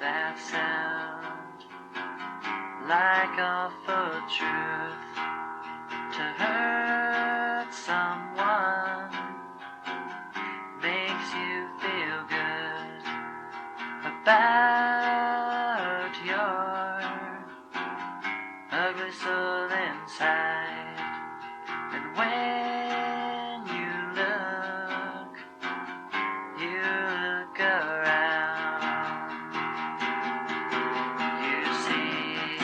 that sound like awful truth. To hurt someone makes you feel good about your ugly soul inside. And when you look around, you see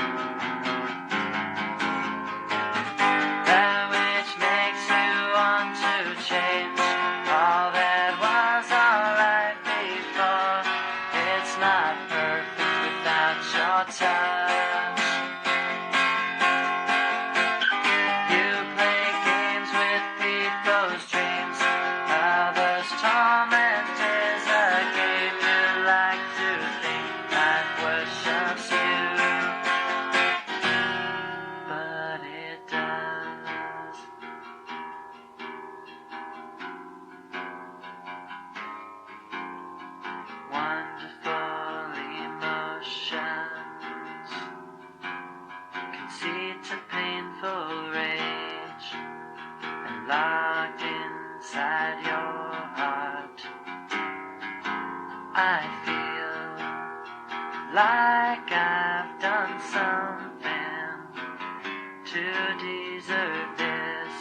that which makes you want to change all that was alright before. It's not perfect without your touch. You play games with people's dreams, others' torment is a game. You like to think life worships you, but it does. Wonderful emotions, conceit to painful rage, and locked inside your heart. I feel like I've done something to deserve this.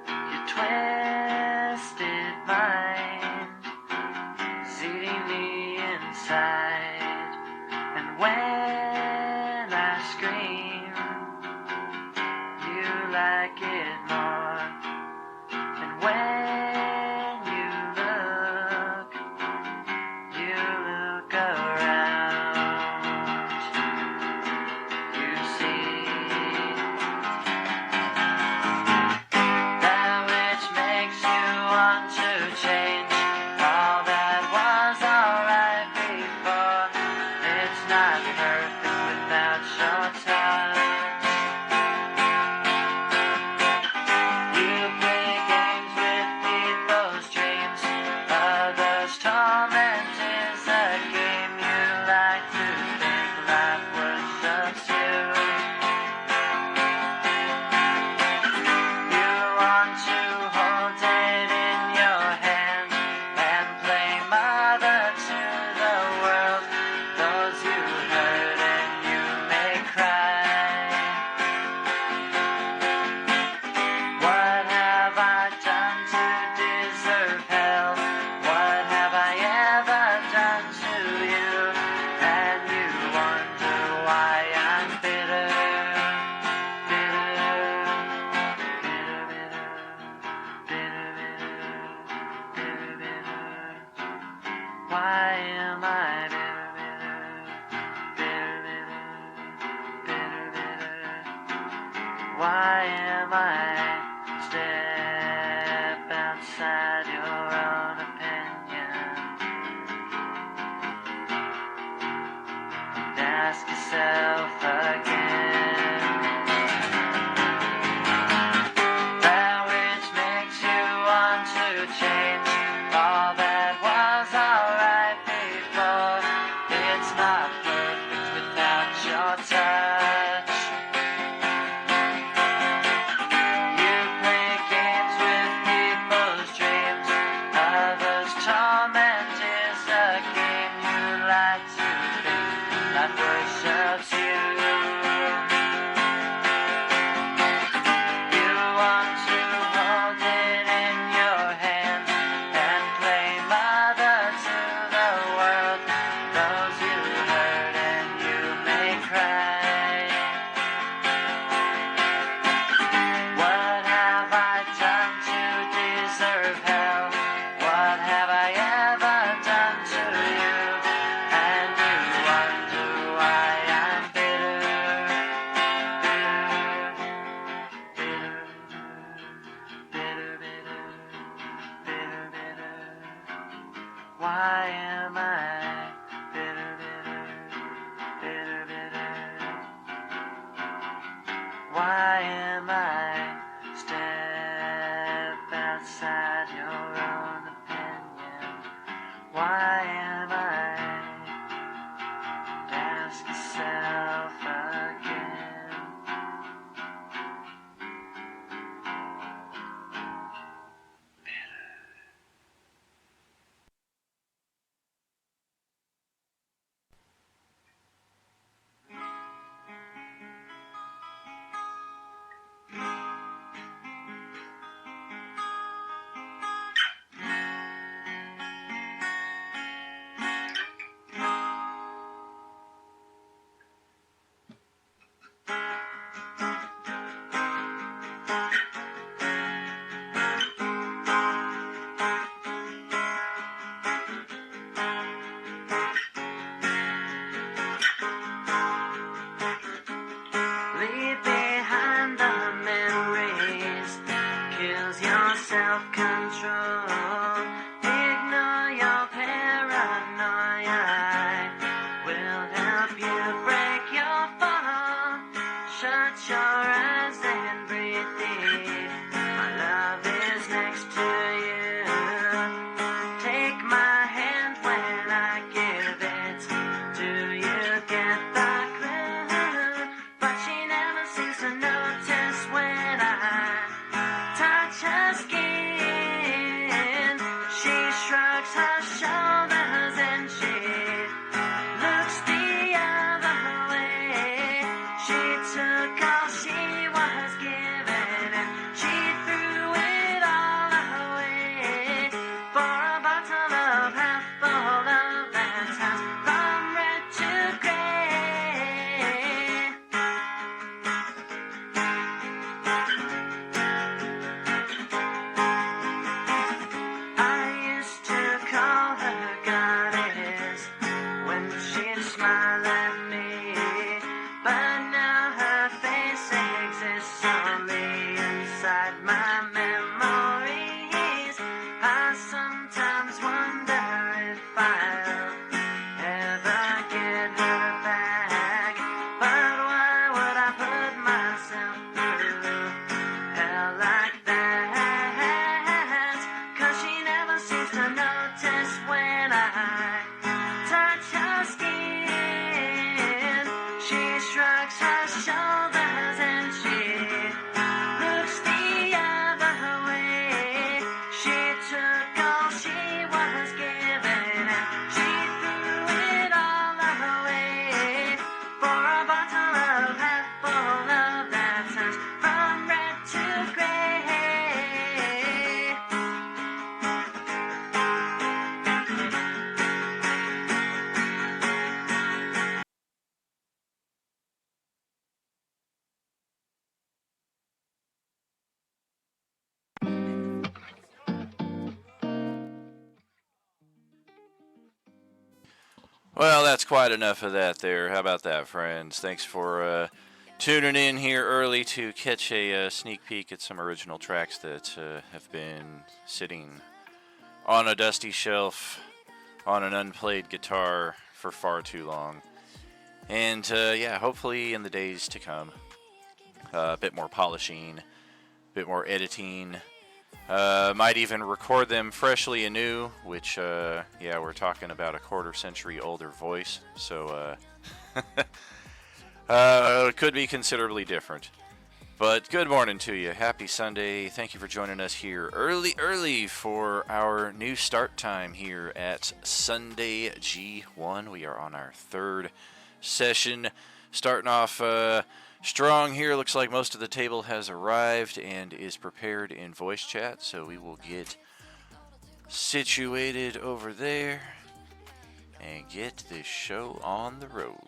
Your twisted mind is eating me inside, and when I scream, you like it more. And when you look around, you see that which makes you want to change all that was alright before. It's not perfect without your touch. You play games with people's dreams, others' torment is a game. You like to think life worships you. You want to hold it in your hand and play mother to the world. Those you hurt and you may cry. What have I done to deserve hell? What have I ever done to you? And you wonder why I'm bitter, bitter, bitter, bitter, bitter, bitter, bitter. Why am I bitter, bitter, bitter, bitter, bitter? Why am I? Step outside your own opinion and ask yourself again. That which makes you want to change all that was alright before. It's not perfect without your touch. You play games with people's dreams, others' torment is a game. You like to think life worships you. You want to hold it in your hand and play mother to the world. Those you hurt smile at me. But now her face exists only inside my memories. I sometimes wonder if I'll ever get her back. But why would I put myself through hell like that? 'Cause she never seems to notice when I touch her skin. She shrugs her shoulders and she looks the other way. She took all she was given and she threw it all away for a bottle of half full love that turns from red to gray. Well, that's quite enough of that there. How about that, friends? Thanks for tuning in here early to catch a sneak peek at some original tracks that have been sitting on a dusty shelf on an unplayed guitar for far too long. And yeah, hopefully in the days to come, a bit more polishing, a bit more editing. Might even record them freshly anew, which, yeah, we're talking about a quarter-century older voice, so it could be considerably different. But good morning to you. Happy Sunday. Thank you for joining us here early for our new start time here at Sunday G1. We are on our third session, starting off strong here. Looks like most of the table has arrived and is prepared in voice chat, so we will get situated over there and get this show on the road.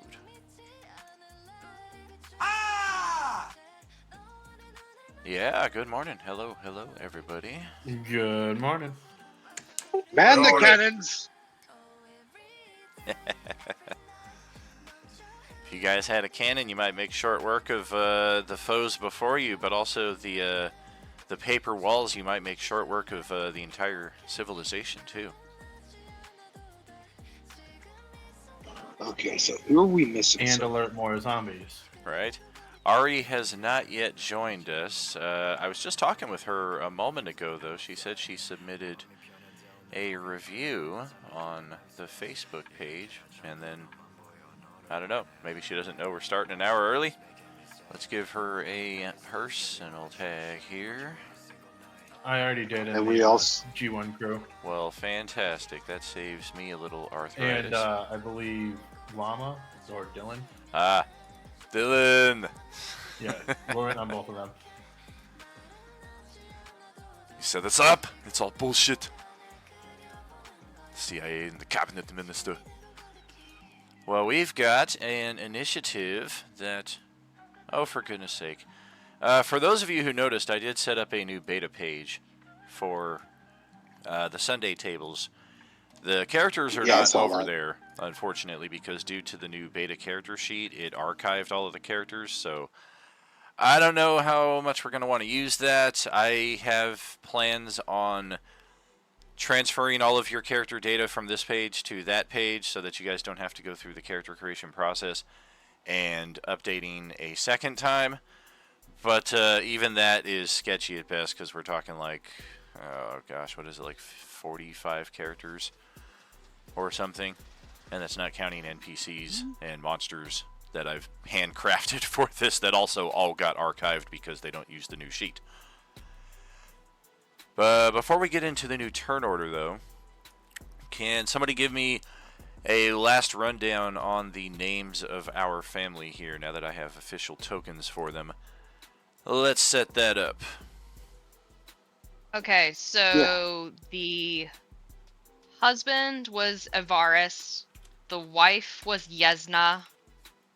Yeah, good morning. Hello, everybody. Good morning. Man the cannons! If you guys had a cannon, you might make short work of the foes before you, but also the paper walls. You might make short work of the entire civilization too. Okay, so who are we missing? And alert more zombies. Right. Ari has not yet joined us. I was just talking with her a moment ago, though. She said she submitted a review on the Facebook page, and then I don't know. Maybe she doesn't know we're starting an hour early. Let's give her a personal tag here. I already did. And we also G1 crew. Well, fantastic. That saves me a little arthritis. And I believe Llama or Dylan. Ah, Dylan. Yeah, we're in on both of them. You set this up. It's all bullshit. CIA and the cabinet minister. Well, we've got an initiative that... Oh, for goodness sake. For those of you who noticed, I did set up a new beta page for the Sunday tables. The characters are not over there, unfortunately, because due to the new beta character sheet, it archived all of the characters, so I don't know how much we're going to want to use that. I have plans on transferring all of your character data from this page to that page so that you guys don't have to go through the character creation process and updating a second time. But even that is sketchy at best because we're talking like, oh gosh, what is it, like 45 characters or something? And that's not counting NPCs and monsters that I've handcrafted for this that also all got archived because they don't use the new sheet. But before we get into the new turn order, though, can somebody give me a last rundown on the names of our family here now that I have official tokens for them? Let's set that up. Okay, so the husband was Avaris, the wife was Yesna,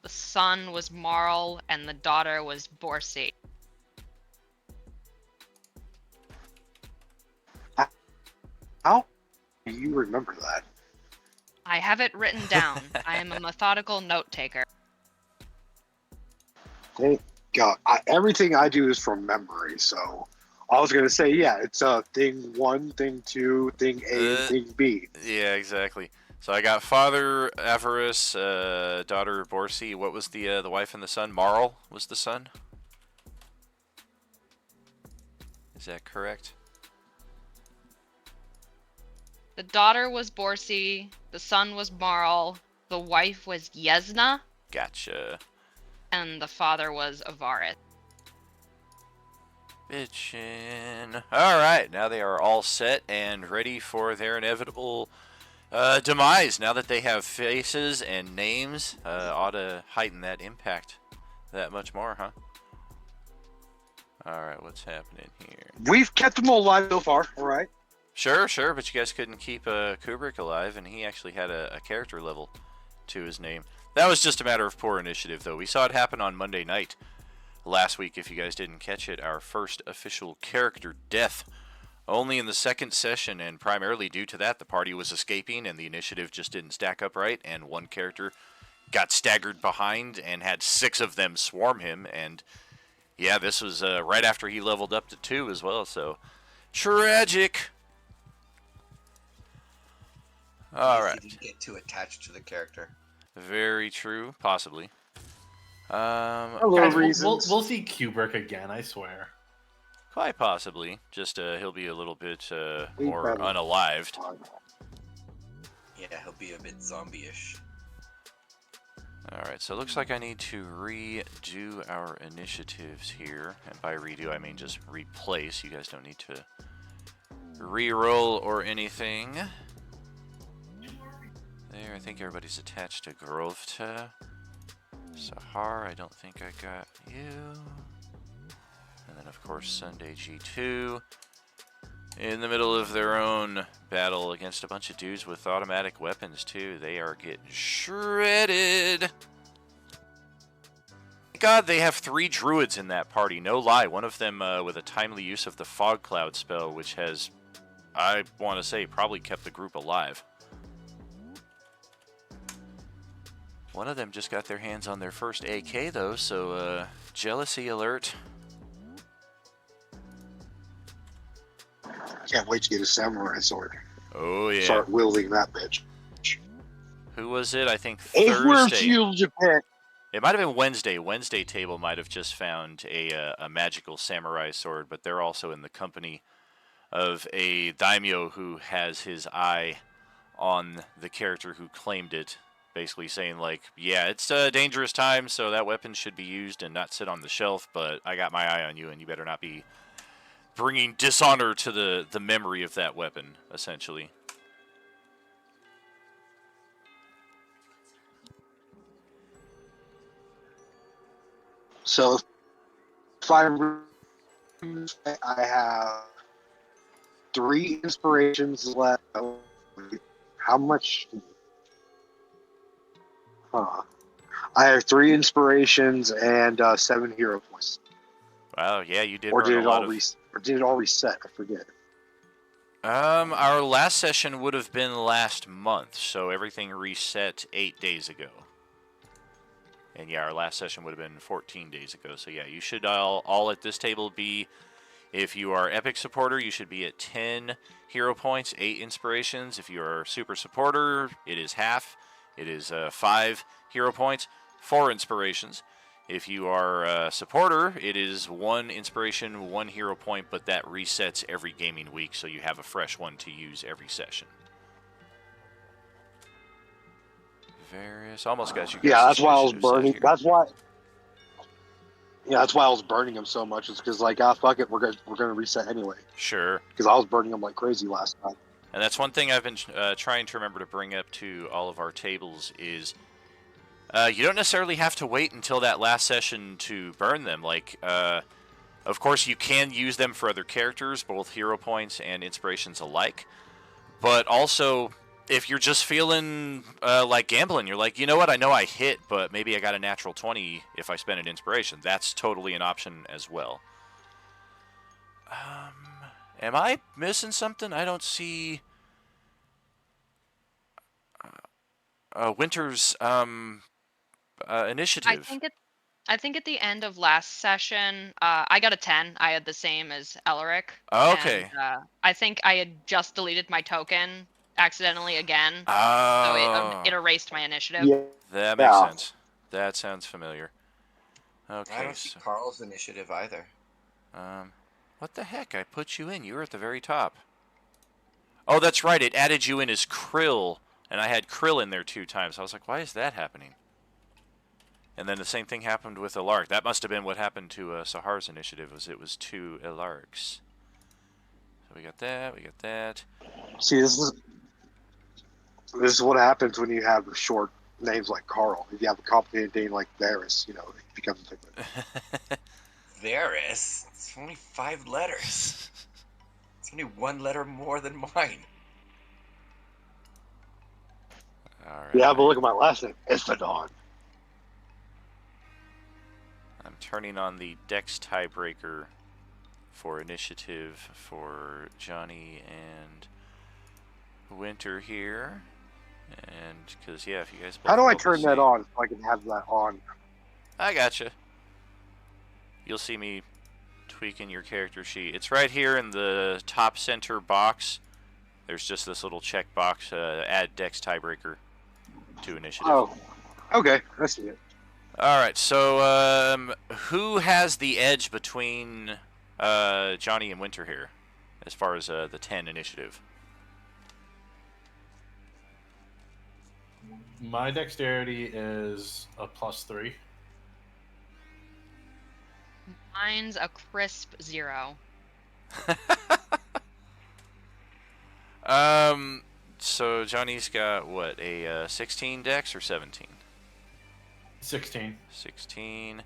the son was Marl, and the daughter was Borsi. How do you remember that? I have it written down. I am a methodical note taker. Thank God. Everything I do is from memory, so I was gonna say, yeah, it's thing 1, thing 2, thing A, and thing B. Yeah, exactly. So I got father Avarice, daughter Borsi. What was the wife and the son? Marl was the son. Is that correct? The daughter was Borsi, the son was Marl, the wife was Yesna, Gotcha. and the father was Avaris. Bitchin'. Alright, now they are all set and ready for their inevitable demise. Now that they have faces and names, ought to heighten that impact that much more, huh? Alright, what's happening here? We've kept them all alive so far, all right? Sure, but you guys couldn't keep Kubrick alive, and he actually had a character level to his name. That was just a matter of poor initiative, though. We saw it happen on Monday night last week, if you guys didn't catch it. Our first official character death. Only in the second session, and primarily due to that, the party was escaping, and the initiative just didn't stack up right, and one character got staggered behind and had 6 of them swarm him, and yeah, this was right after he leveled up to 2 as well, so tragic. All right. He didn't get too attached to the character. Very true, possibly. Hello, Guys, reasons. we'll see Kubrick again, I swear. Quite possibly. Just he'll be a little bit We more better. unalived. Yeah, he'll be a bit zombie-ish. Alright, so it looks like I need to redo our initiatives here. And by redo, I mean just replace. You guys don't need to re-roll or anything. There, I think everybody's attached to Grovta. Sahar, I don't think I got you. And then, of course, Sunday G2. In the middle of their own battle against a bunch of dudes with automatic weapons, too. They are getting shredded. God, they have 3 druids in that party. No lie. One of them with a timely use of the Fog Cloud spell, which has, I want to say, probably kept the group alive. One of them just got their hands on their first AK, though, so jealousy alert. Can't wait to get a samurai sword. Oh, yeah. Start wielding that bitch. Who was it? I think If we're Thursday. Shield Japan. It might have been Wednesday. Wednesday table might have just found a magical samurai sword, but they're also in the company of a daimyo who has his eye on the character who claimed it, basically saying, like, yeah, it's a dangerous time, so that weapon should be used and not sit on the shelf, but I got my eye on you, and you better not be bringing dishonor to the memory of that weapon, essentially. So if I have 3 inspirations left. How much? Huh. I have 3 inspirations and 7 hero points. Wow, yeah, you did Or burn did a it lot all of... or did it all reset? I forget. Our last session would have been last month, so everything reset 8 days ago. And yeah, our last session would have been 14 days ago. So yeah, you should all at this table be, if you are epic supporter, you should be at 10 hero points, 8 inspirations. If you are super supporter, it is half. It is 5 hero points, 4 inspirations. If you are a supporter, it is 1 inspiration, 1 hero point, but that resets every gaming week, so you have a fresh one to use every session. Various, almost got you guys. Yeah, that's why I was initiatives set burning. here. That's why. Yeah, that's why I was burning them so much. It's because like, ah, fuck it, we're gonna reset anyway. Sure. Because I was burning them like crazy last time. And that's one thing I've been trying to remember to bring up to all of our tables is you don't necessarily have to wait until that last session to burn them. Like, of course, you can use them for other characters, both hero points and inspirations alike. But also, if you're just feeling like gambling, you're like, you know what, I know I hit, but maybe I got a natural 20 if I spend an inspiration. That's totally an option as well. Am I missing something? I don't see... Winter's I initiative. think it. I think at the end of last session, I got a 10. I had the same as Elric, and Okay. I think I had just deleted my token accidentally again, so it Oh, erased my initiative. Yeah. that makes Yeah. sense. That sounds familiar. I Okay, don't see so Carl's initiative either. um, what the heck? I put you in. You were at the very top. Oh, that's right. It added you in as Krill, and I had Krill in there 2 times. I was like, why is that happening? And then the same thing happened with Alark. That must have been what happened to Sahar's initiative. Was it was 2 Alarks? So we got that. We got that. See, this is what happens when you have short names like Carl. If you have a complicated name like Varys, you know, it becomes different. Varys? It's only 5 letters. It's only 1 letter more than mine. All Yeah, but right. look at my last name, Isfadon. I'm turning on the Dex tiebreaker for initiative for Johnny and Winter here. And because, yeah, if you guys How both do I rolled the turn that same. on so I can have that on? I gotcha. You'll see me tweaking your character sheet. It's right here in the top center box. There's just this little check box, add Dex tiebreaker to initiative. Oh, okay, I see it. All right, so who has the edge between Johnny and Winter here, as far as the 10 initiative? My dexterity is a +3. Mine's a crisp 0. So Johnny's got what, a 16 Dex or 17? 16. 16.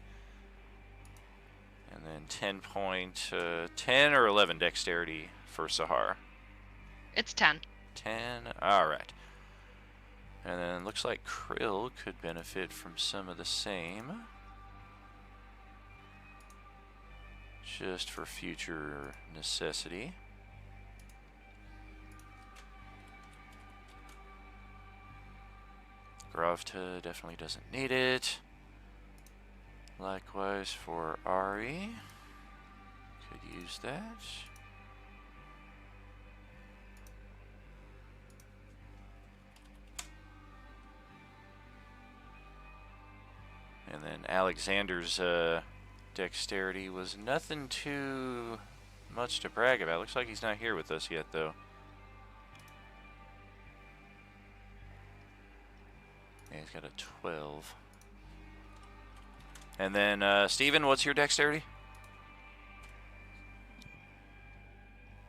And then 10 or 11 dexterity for Sahar. It's 10. 10. All right. And then looks like Krill could benefit from some of the same. Just for future necessity. Gravta definitely doesn't need it. Likewise for Ari. Could use that. And then Alexander's dexterity was nothing too much to brag about. Looks like he's not here with us yet, though. Yeah, he's got a 12. And then, Steven, what's your dexterity?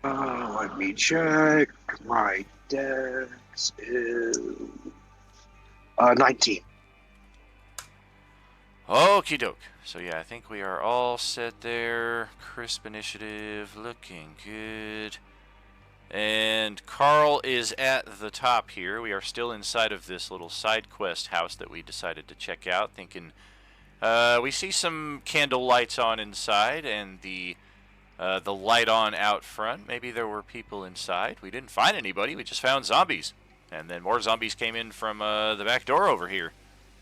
Let me check. My dex is 19. Okie doke. So yeah, I think we are all set there. Crisp initiative, looking good. And Carl is at the top here. We are still inside of this little side quest house that we decided to check out, thinking we see some candle lights on inside and the light on out front. Maybe there were people inside. We didn't find anybody. We just found zombies. And then more zombies came in from the back door over here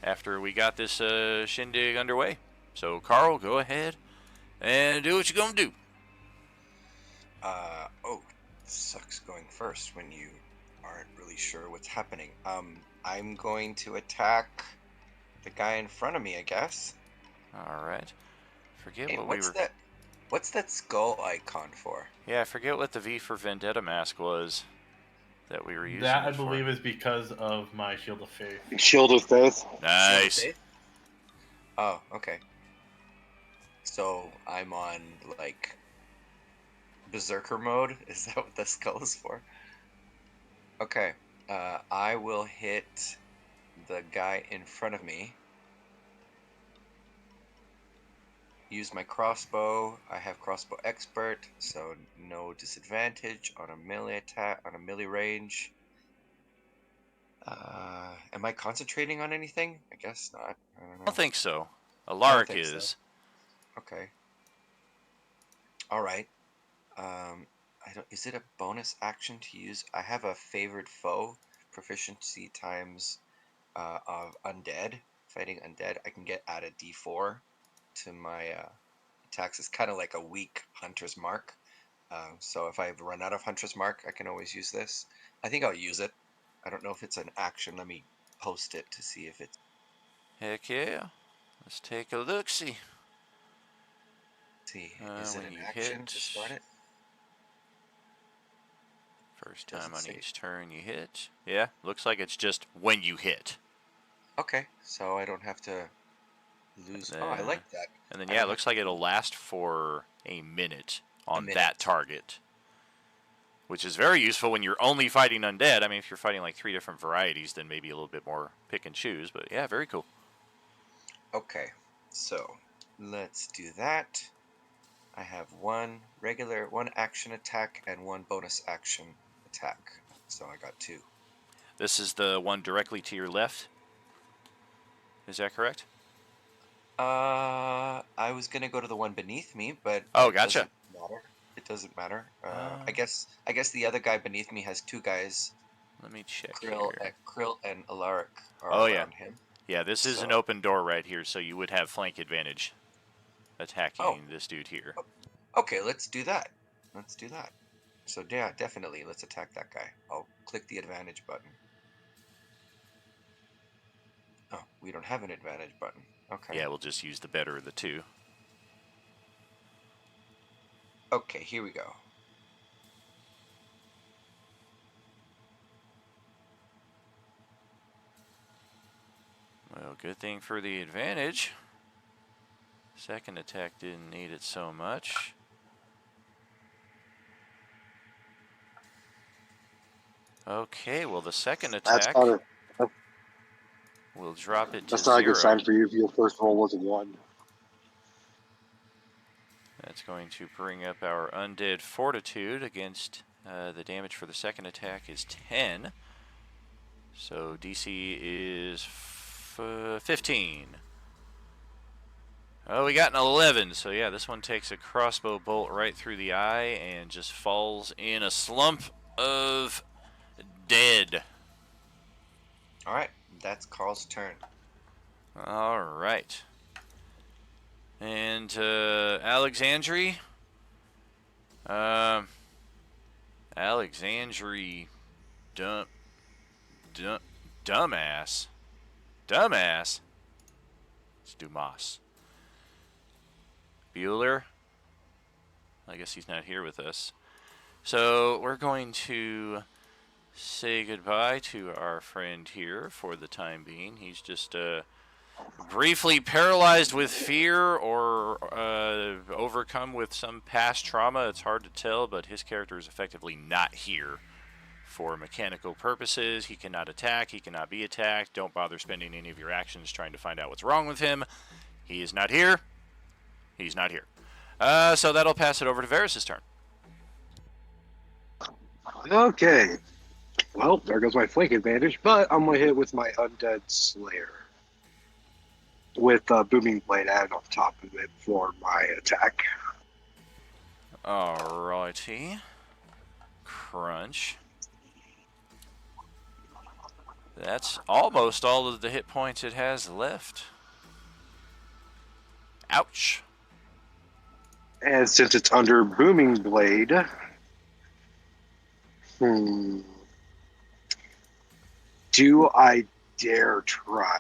after we got this shindig underway. So, Carl, go ahead and do what you're going to do. Oh, sucks going first when you aren't really sure what's happening. I'm going to attack the guy in front of me, I guess. All right. Forget Hey, what we were... what's that skull icon for? Yeah, I forget what the V for Vendetta mask was that we were using. That, I it for. believe, is because of my Shield of Faith. Shield of Faith. Shield of Nice. Faith? Oh, okay. So I'm on like berserker mode. Is that what the skull is for? Okay. I will hit the guy in front of me. Use my crossbow. I have crossbow expert, so no disadvantage on a melee attack, on a melee range. Am I concentrating on anything? I guess not. I don't know. I don't think so. I don't Alaric think is. so. Okay. All right. I don't. Is it a bonus action to use? I have a favored foe proficiency times of undead, fighting undead, I can get add a D4 to my attacks. It's kind of like a weak hunter's mark. So if I run out of hunter's mark, I can always use this. I think I'll use it. I don't know if it's an action. Let me post it to see if it's. Heck yeah. Let's take a look-see. See, is it When an you action hit, to start it? first time Doesn't on say. each turn you hit. Yeah, looks like it's just when you hit. Okay, so I don't have to lose. Oh, I Then, like that. and then I yeah, it don't have looks to like it'll lose last for a minute a on that minute. target, which is very useful when you're only fighting undead. I mean, if you're fighting like 3 different varieties, then maybe a little bit more pick and choose. But yeah, very cool. Okay, so let's do that. I have one action attack, and one bonus action attack. So I got 2. This is the one directly to your left. Is that correct? I was gonna go to the one beneath me, but Oh, it gotcha. doesn't matter. It doesn't matter. Uh, I guess the other guy beneath me has 2 guys. Let me check here. Krill and Alaric Oh are yeah, around him. yeah. This is an So, open door right here, so you would have flank advantage oh, attacking this dude here. okay, let's do that. Let's do that. So yeah, definitely, let's attack that guy. I'll click the advantage button. Oh, we don't have an advantage button. Okay. Yeah, we'll just use the better of the two. Okay, here we go. Well, good thing for the advantage. Second attack didn't need it so much. Okay, well the second That's attack not a will drop it to that's not a good 0. sign for you if your first roll was a 1. That's going to bring up our undead fortitude against the damage for the second attack is 10. So DC is 15. Oh, we got an 11. So yeah, this one takes a crossbow bolt right through the eye and just falls in a slump of dead. All right, that's Carl's turn. All right. And Alexandri. Alexandri, dumb, dumbass. It's Dumas. Bueller. I guess he's not here with us. So we're going to say goodbye to our friend here for the time being. He's just briefly paralyzed with fear or overcome with some past trauma. It's hard to tell, but his character is effectively not here for mechanical purposes. He cannot attack. He cannot be attacked. Don't bother spending any of your actions trying to find out what's wrong with him. He is not here. He's not here. So that'll pass it over to Varys' turn. Okay. Well, there goes my flank advantage, but I'm going to hit with my Undead Slayer. With Booming Blade added on top of it for my attack. Alrighty. Crunch. That's almost all of the hit points it has left. Ouch. And since it's under Booming Blade, do I dare try?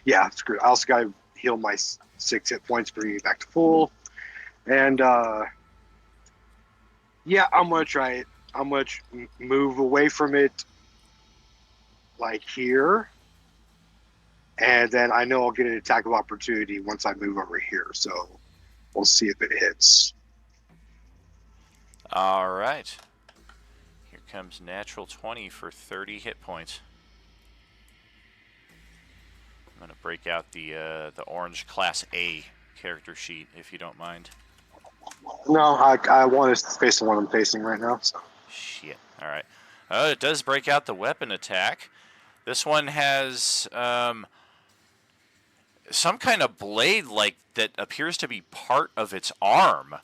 Yeah, screw it. I also got to heal my 6 hit points, bring me back to full. And yeah, I'm going to try it. I'm going to move away from it like here. And then I know I'll get an attack of opportunity once I move over here. So we'll see if it hits. All right. Here comes natural 20 for 30 hit points. I'm going to break out the orange Class A character sheet, if you don't mind. No, I want to face the one I'm facing right now. So. Shit. All right. It does break out the weapon attack. This one has some kind of blade like that appears to be part of its arm.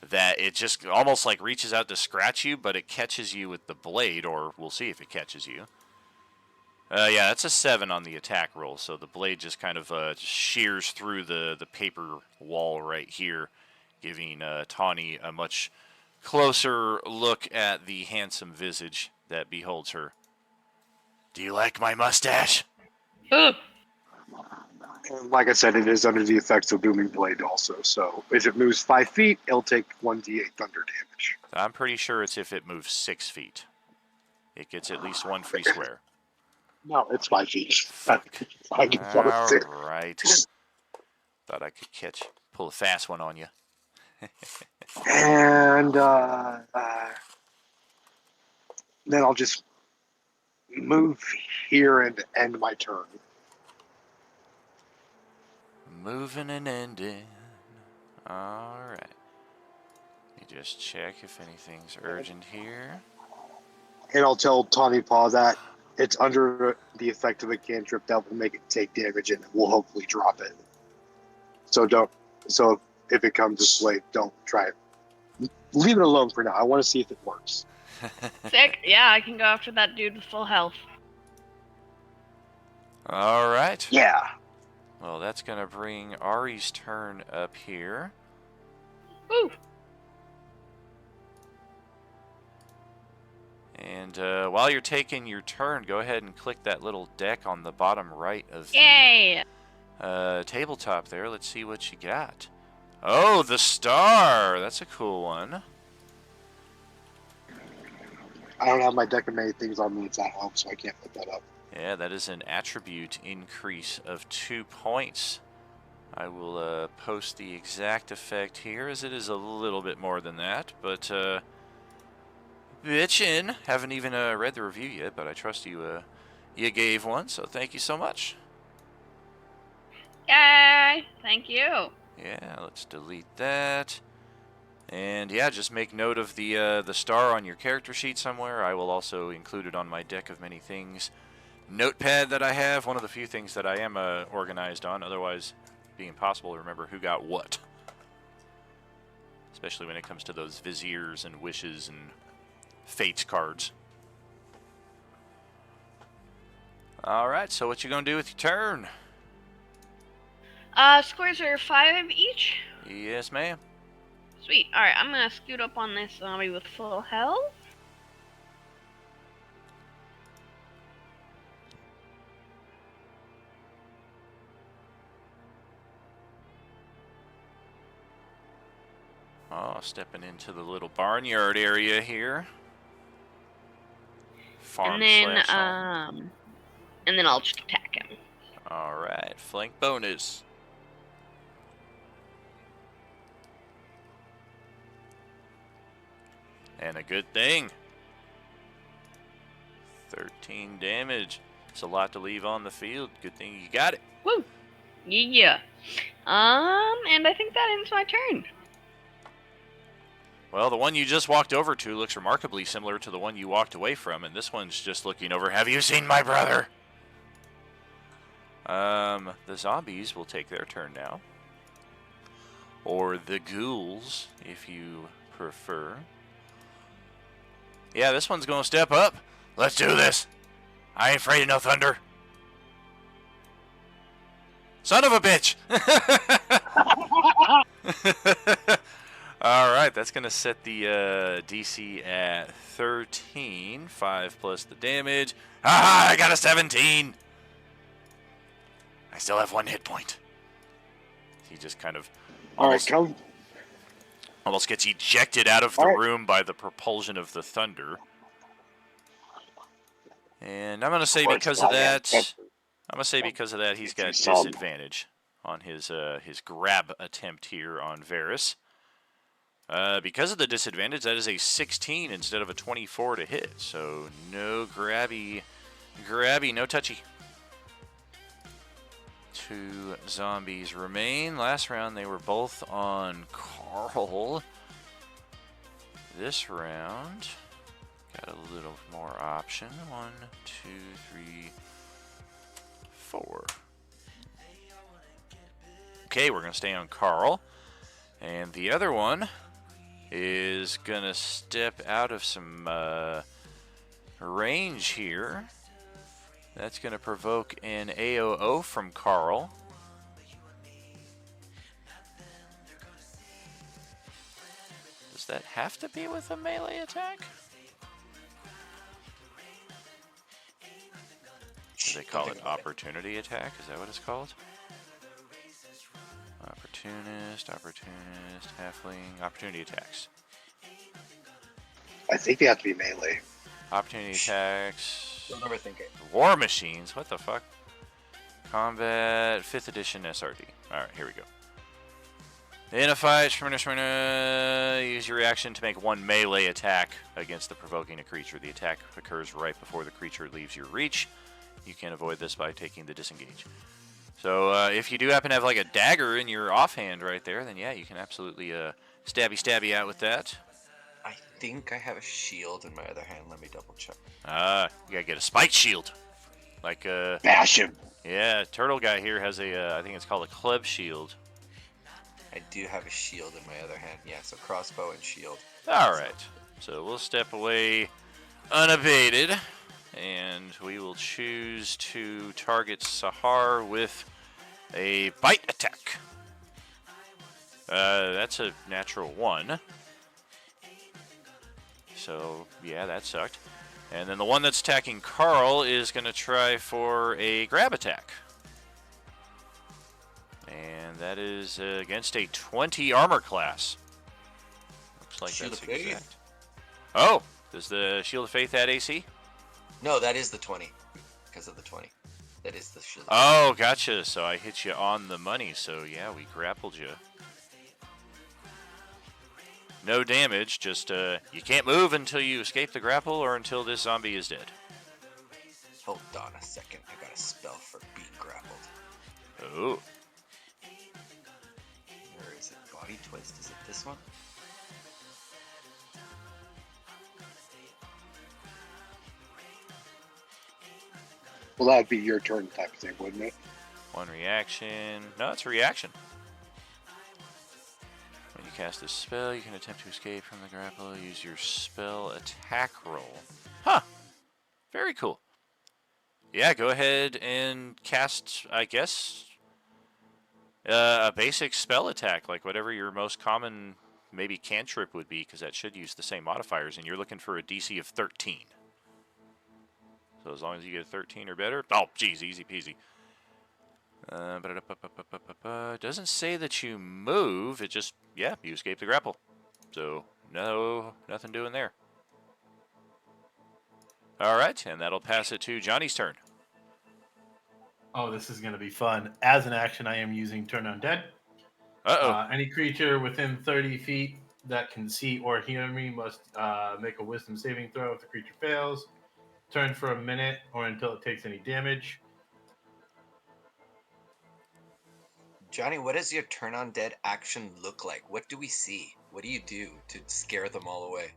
That it just almost like reaches out to scratch you, but it catches you with the blade, or we'll see if it catches you. Yeah, that's a 7 on the attack roll, so the blade just kind of shears through the paper wall right here, giving Tawny a much closer look at the handsome visage that beholds her. Do you like my mustache? Ooh. And like I said, it is under the effects of Booming Blade also. So if it moves 5 feet, it'll take 1d8 thunder damage. I'm pretty sure it's if it moves 6 feet. It gets at least 1 free square. No, it's 5 feet. Fuck. I can force it. Alright. Thought I could pull a fast one on you. And then I'll just move here and end my turn. Moving and ending. Alright. Let me just check if anything's urgent here. And I'll tell Tawny Paw that it's under the effect of a cantrip that will make it take damage and it will hopefully drop it. So if it comes this way, don't try it. Leave it alone for now. I want to see if it works. Sick. Yeah, I can go after that dude with full health. Alright. Yeah. Well, that's going to bring Ari's turn up here. Woo! And while you're taking your turn, go ahead and click that little deck on the bottom right of Yay! the tabletop there. Let's see what you got. Oh, the star! That's a cool one. I don't have my deck of many things on me. It's at home, so I can't put that up. Yeah, that is an attribute increase of 2 points. I will post the exact effect here, as it is a little bit more than that, but bitchin'. Haven't even read the review yet, but I trust you you gave one, so thank you so much. Yay! Thank you. Yeah, let's delete that. And yeah, just make note of the star on your character sheet somewhere. I will also include it on my deck of many things notepad that I have. One of the few things that I am organized on, otherwise it'd be impossible to remember who got what. Especially when it comes to those viziers and wishes and fates cards. Alright, so what you gonna do with your turn? Scores are 5 each. Yes, ma'am. Sweet. Alright, I'm gonna scoot up on this zombie with full health. Oh, stepping into the little barnyard area here. Farm And then, slash home. and then I'll just attack him. Alright, flank bonus. And a good thing. 13 damage. It's a lot to leave on the field. Good thing you got it. Woo! Yeah. And I think that ends my turn. Well, the one you just walked over to looks remarkably similar to the one you walked away from, and this one's just looking over. Have you seen my brother? The zombies will take their turn now. Or the ghouls, if you prefer. Yeah, this one's gonna step up. Let's do this. I ain't afraid of no thunder. Son of a bitch! Alright, that's going to set the DC at 13. 5 plus the damage. Haha, I got a 17! I still have 1 hit point. He just kind of almost gets ejected out of the room by the propulsion of the thunder. And I'm going to say because of that, he's got disadvantage on his grab attempt here on Varys. Because of the disadvantage, that is a 16 instead of a 24 to hit. So no grabby, no touchy. 2 zombies remain. Last round they were both on Carl. This round, got a little more option. 1, 2, 3, 4. Okay, we're going to stay on Carl. And the other one is going to step out of some range here. That's going to provoke an AOO from Carl. Does that have to be with a melee attack? Do they call it opportunity attack? Is that what it's called? Opportunist, halfling, opportunity attacks. I think they have to be melee. Opportunity attacks. Don't overthink it. War machines. What the fuck? Combat 5th edition SRD. Alright, here we go. In a fight, use your reaction to make one melee attack against the provoking a creature. The attack occurs right before the creature leaves your reach. You can avoid this by taking the disengage. So if you do happen to have like a dagger in your offhand right there, then yeah, you can absolutely stabby out with that. I think I have a shield in my other hand. Let me double check. You gotta get a spike shield. Like Bash him. yeah, turtle guy here has a I think it's called a club shield. I do have a shield in my other hand. Yeah, so crossbow and shield. All right, so we'll step away unabated, and we will choose to target Sahar with a bite attack. That's a natural 1. So, yeah, that sucked. And then the one that's attacking Carl is going to try for a grab attack. And that is against a 20 armor class. Looks like Shield that's of Faith. exact. Oh, does the Shield of Faith add AC? No, that is the 20. Because of the 20. That is the shield. Oh, gotcha. So I hit you on the money. So, yeah, we grappled you. No damage, just you can't move until you escape the grapple or until this zombie is dead. Hold on a second. I got a spell for being grappled. Oh. Where is it? Body twist? Is it this one? Well, that'd be your turn type of thing, wouldn't it? One reaction. No, it's a reaction. When you cast this spell, you can attempt to escape from the grapple. Use your spell attack roll. Huh. Very cool. Yeah, go ahead and cast, I guess, a basic spell attack, like whatever your most common, maybe cantrip would be, because that should use the same modifiers, and you're looking for a DC of 13. So as long as you get a 13 or better, oh, geez, easy peasy. Doesn't say that you move. It just, yeah, you escape the grapple. So no, nothing doing there. All right, and that'll pass it to Johnny's turn. Oh, this is going to be fun. As an action, I am using Turn Undead. Uh-oh. Any creature within 30 feet that can see or hear me must make a Wisdom saving throw. If the creature fails, turn for a minute or until it takes any damage. Johnny, what does your turn on dead action look like? What do we see? What do you do to scare them all away?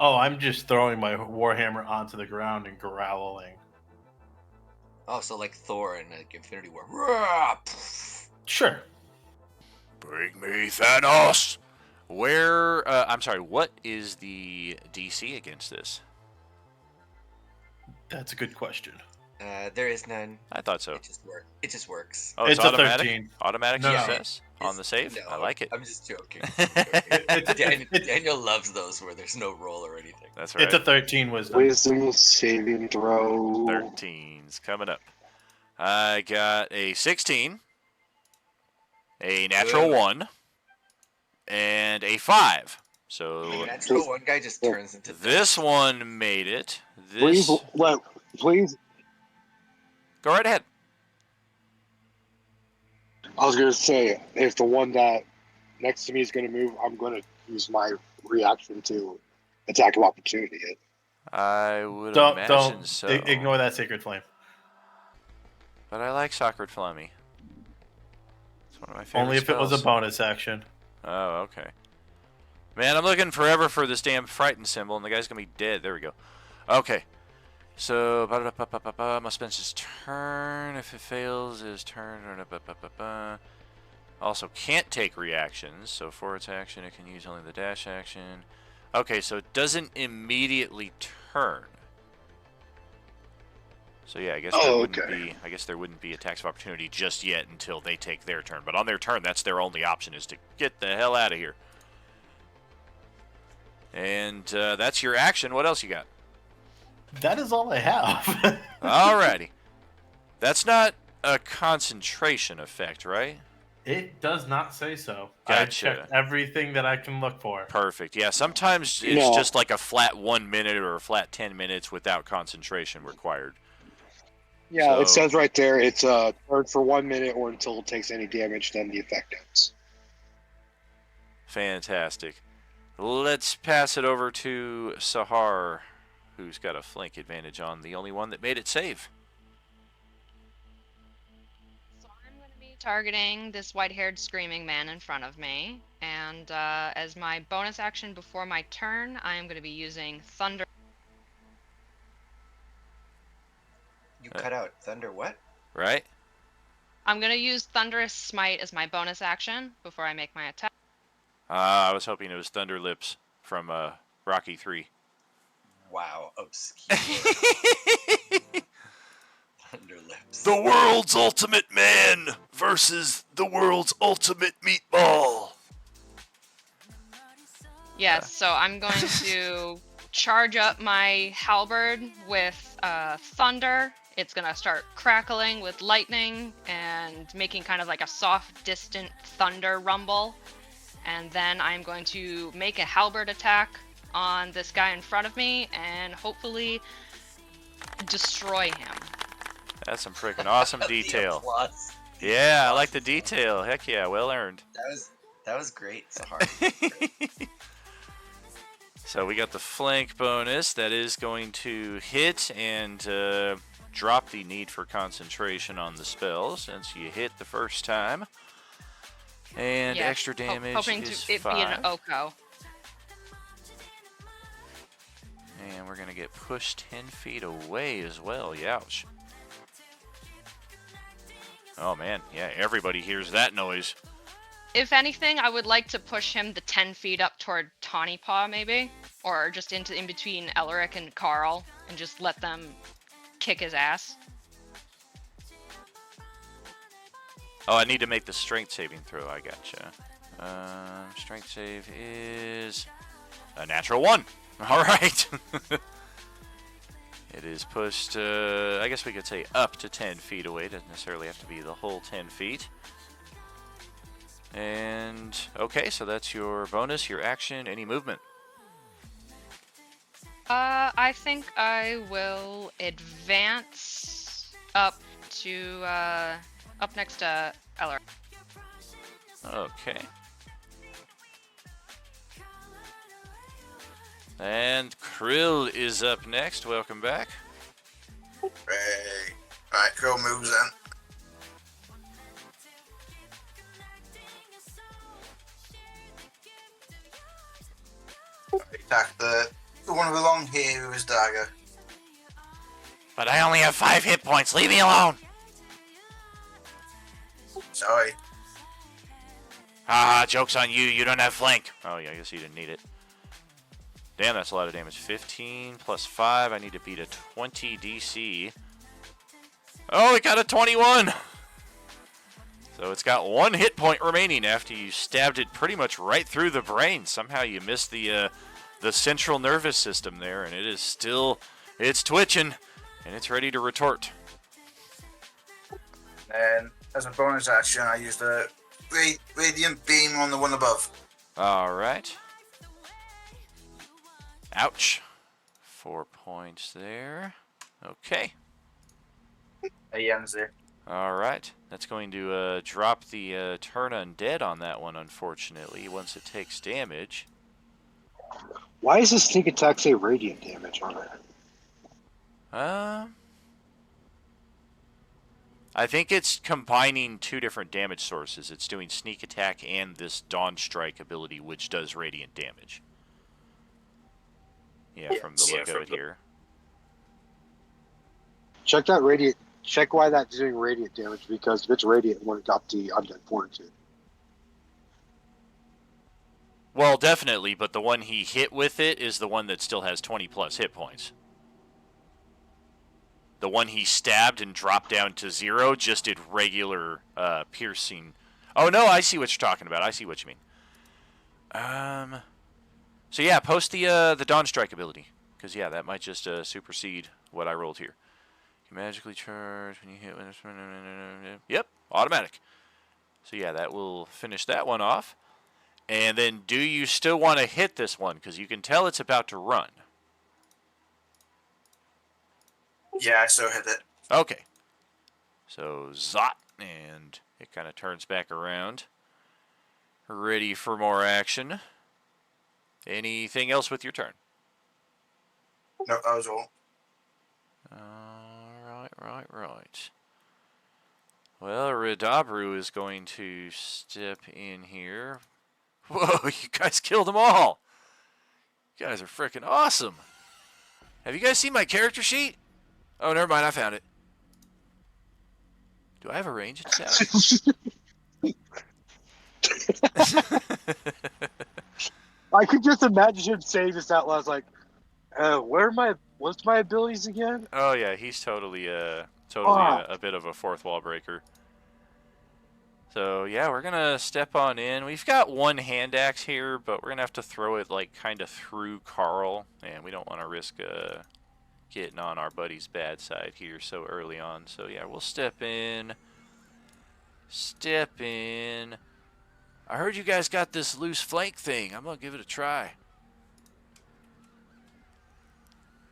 Oh, I'm just throwing my Warhammer onto the ground and growling. Oh, so like Thor in like Infinity War. Rah! Sure. Bring me Thanos! Where, I'm sorry, what is the DC against this? That's a good question. There is none. I thought so. It just works. Oh, It's a automatic? 13. Automatic No, no. success on the save? No, I like it. I'm just joking. It's Daniel loves those where there's no roll or anything. That's right. It's a 13 wisdom. Wisdom saving throw. 13's coming up. I got a 16, a natural Good. 1, and a 5. So The natural one guy just turns into this one made it. Please, This, please. go right ahead. I was gonna say, if the one that next to me is gonna move, I'm gonna use my reaction to attack of opportunity. I would Don't imagine so. ignore that Sacred Flame. But I like Sacred Flammy. It's one of my favorite Only if it was a spells. bonus action. Oh, okay. Man, I'm looking forever for this damn frightened symbol, and the guy's gonna be dead. There we go. Okay. So, must spend his turn. If it fails, his turn. Also, can't take reactions. So, for its action, it can use only the dash action. Okay, so it doesn't immediately turn. So yeah, I guess Oh, there wouldn't okay. be. I guess there wouldn't be attacks of opportunity just yet until they take their turn. But on their turn, that's their only option is to get the hell out of here. And that's your action. What else you got? That is all I have. Alrighty. That's not a concentration effect, right? It does not say so. I Gotcha. checked everything that I can look for. Perfect. Yeah, sometimes it's No. just like a flat 1 minute or a flat 10 minutes without concentration required. Yeah, it So- says right there it's turn for 1 minute or until it takes any damage, then the effect ends. Fantastic. Let's pass it over to Sahar, who's got a flank advantage on the only one that made it save. So I'm going to be targeting this white-haired screaming man in front of me, and as my bonus action before my turn, I am going to be using Thunder. You cut out thunder. What? Right? I'm going to use Thunderous Smite as my bonus action before I make my attack. I was hoping it was Thunder Lips from Rocky 3. Wow, obscure. Thunder lips. The world's ultimate man versus the world's ultimate meatball. Yes, so I'm going to charge up my halberd with thunder. It's going to start crackling with lightning and making kind of like a soft, distant thunder rumble. And then I'm going to make a halberd attack on this guy in front of me and hopefully destroy him. That's some freaking awesome The detail. applause. Yeah, I like the detail. Heck yeah, well earned. That was great, Sahar. So we got the flank bonus that is going to hit and drop the need for concentration on the spell since you hit the first time. And Yeah, extra damage hoping is to it 5. be an Oko. And we're going to get pushed 10 feet away as well. Youch. Oh man, yeah, everybody hears that noise. If anything, I would like to push him the 10 feet up toward Tawny Paw, maybe, or just in between Elric and Carl, and just let them kick his ass. Oh, I need to make the strength saving throw. I gotcha. Strength save is a natural 1. All right. It is pushed, I guess we could say up to 10 feet away. Doesn't necessarily have to be the whole 10 feet. And, okay, so that's your bonus, your action, any movement. I think I will advance up to, up next to Elric. Okay. And Krill is up next. Welcome back. Hey. Alright, Krill moves in. Attack the one with the long hair with his dagger. But I only have 5 hit points. Leave me alone. Sorry. Ah, joke's on you. You don't have flank. Oh, yeah, I guess you didn't need it. Damn, that's a lot of damage. 15 plus 5. I need to beat a 20 DC. Oh, it got a 21. So it's got 1 hit point remaining after you stabbed it pretty much right through the brain. Somehow you missed the central nervous system there, and it is still, it's twitching, and it's ready to retort. And as a bonus action, I use the radiant beam on the one above. All right. Ouch. 4 points there. Okay. He ends there. All right. That's going to drop the turn undead on that one, unfortunately, once it takes damage. Why does the sneak attack say radiant damage on it? I think it's combining 2 different damage sources. It's doing sneak attack and this dawn strike ability, which does radiant damage. Yeah, from the look of it here. Check that radiant. Check why that's doing radiant damage, because if it's radiant, it would have got the undead fortitude. Well, definitely, but the one he hit with it is the one that still has 20 plus hit points. The one he stabbed and dropped down to 0 just did regular piercing. Oh no, I see what you're talking about. I see what you mean. So yeah, post the Dawn Strike ability, because yeah, that might just supersede what I rolled here. You magically charge when you hit. Yep, automatic. So yeah, that will finish that one off. And then, do you still want to hit this one? Because you can tell it's about to run. Yeah, I still hit it. Okay. So, zot, and it kind of turns back around. Ready for more action. Anything else with your turn? No, that was all. Right. Well, Redabru is going to step in here. Whoa, you guys killed them all. You guys are freaking awesome. Have you guys seen my character sheet? Oh, never mind, I found it. Do I have a range attack? I could just imagine him saying this out loud. Like, what's my abilities again? Oh yeah, he's totally a bit of a fourth wall breaker. So yeah, we're gonna step on in. We've got one hand axe here, but we're gonna have to throw it like kind of through Carl, and we don't want to risk getting on our buddy's bad side here so early on. So yeah, we'll step in. Step in. I heard you guys got this loose flank thing. I'm gonna give it a try.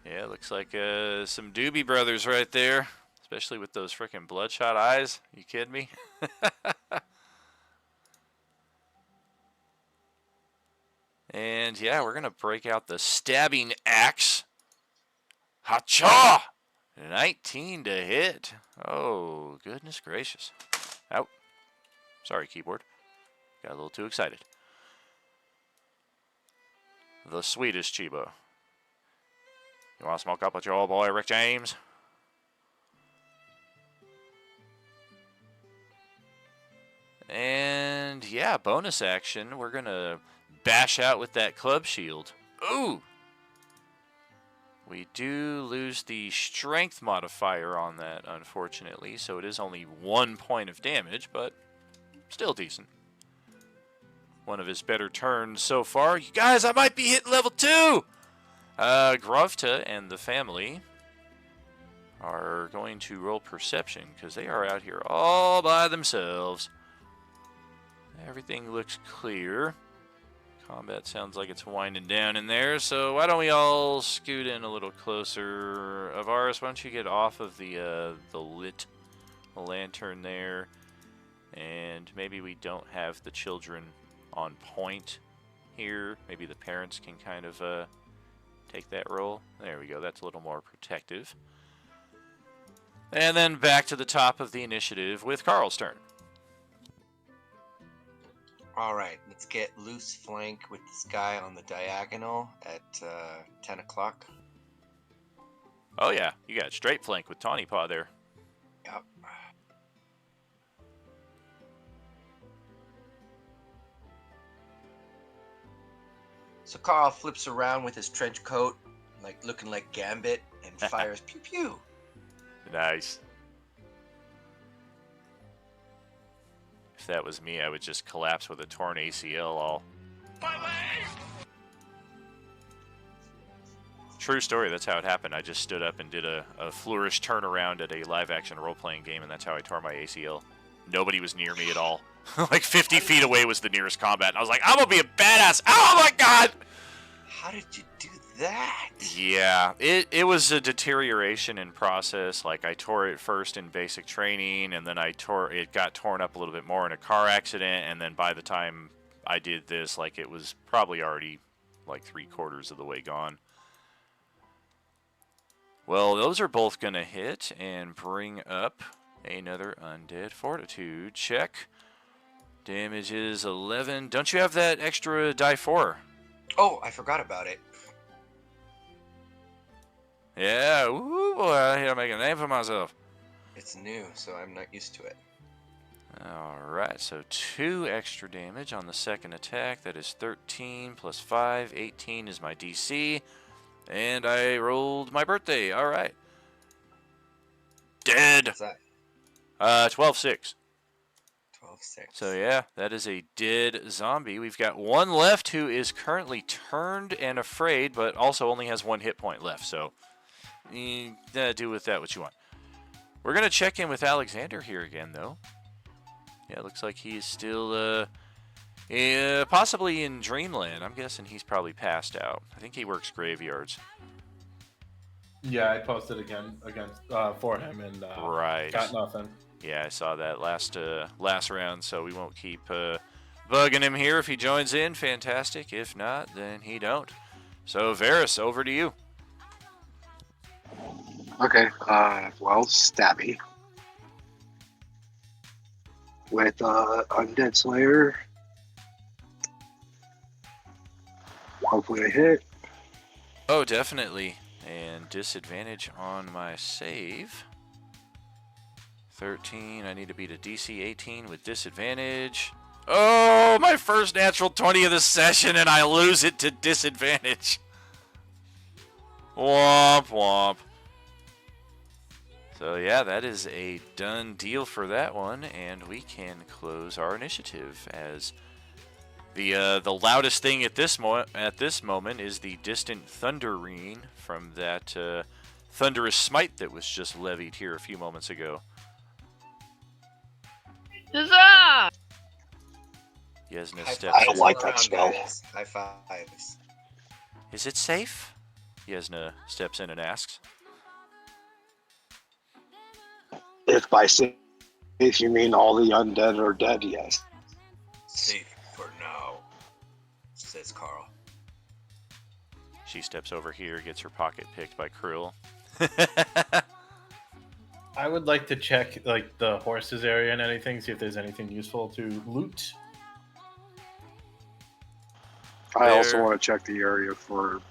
Yeah, looks like some Doobie Brothers right there. Especially with those frickin' bloodshot eyes. You kidding me? And yeah, we're gonna break out the stabbing axe. Ha-cha! 19 to hit. Oh, goodness gracious. Out. Sorry, keyboard. Got a little too excited. The sweetest Chibo. You want to smoke up with your old boy, Rick James? And yeah, bonus action. We're going to bash out with that club shield. Ooh! We do lose the strength modifier on that, unfortunately. So it is only 1 point of damage, but still decent. One of his better turns so far. You guys, I might be hitting level 2! Grovta and the family are going to roll perception because they are out here all by themselves. Everything looks clear. Combat sounds like it's winding down in there, so why don't we all scoot in a little closer. Avaris, why don't you get off of the lit lantern there, and maybe we don't have the children on point here. Maybe the parents can kind of take that role. There we go. That's a little more protective. And then back to the top of the initiative with Carl's turn. All right, let's get loose flank with this guy on the diagonal at 10 o'clock. Oh yeah, you got straight flank with Tawny Paw there. Yep. So Carl flips around with his trench coat, like looking like Gambit, and fires pew pew. Nice. If that was me, I would just collapse with a torn ACL all. True story, that's how it happened. I just stood up and did a flourish turnaround at a live-action role-playing game, and that's how I tore my ACL. Nobody was near me at all. Like 50 feet away was the nearest combat, and I was like, I'm gonna be a badass! Oh my god! How did you do that? Yeah, it was a deterioration in process. Like, I tore it first in basic training, and then it got torn up a little bit more in a car accident, and then by the time I did this, like, it was probably already like 3/4 of the way gone. Well, those are both gonna hit and bring up another Undead Fortitude check. Damage is 11. Don't you have that extra die 4? Oh, I forgot about it. Yeah, ooh boy, I here make a name for myself. It's new, so I'm not used to it. Alright, so 2 extra damage on the second attack. That is 13 plus 5. 18 is my DC. And I rolled my birthday. Alright. Dead. What's that? 12-6. 12-6. So yeah, that is a dead zombie. We've got one left who is currently turned and afraid, but also only has 1 hit point left. So do with that what you want. We're gonna check in with Alexander here again, though. Yeah, it looks like he's still possibly in Dreamland. I'm guessing he's probably passed out. I think he works graveyards. Yeah, I posted again for him and Right. got nothing. Yeah, I saw that last round, so we won't keep bugging him here. If he joins in, fantastic. If not, then he don't. So, Varys, over to you. Okay. Well, Stabby with Undead Slayer. Hopefully, I hit. Oh, definitely. And disadvantage on my save. 13. I need to beat a DC 18 with disadvantage. Oh, my first natural 20 of the session, and I lose it to disadvantage. Womp womp. So yeah, that is a done deal for that one, and we can close our initiative as the loudest thing at this moment is the distant thunderine from that thunderous smite that was just levied here a few moments ago. Huzzah! Yesna High steps I don't in. like that around, spell. guys. High fives. Is it safe? Yesna steps in and asks. If by safe you mean all the undead are dead, yes. Safe for now, says Carl. She steps over here, gets her pocket picked by Krill. I would like to check like the horses area and anything, see if there's anything useful to loot. I also There- want to check the area for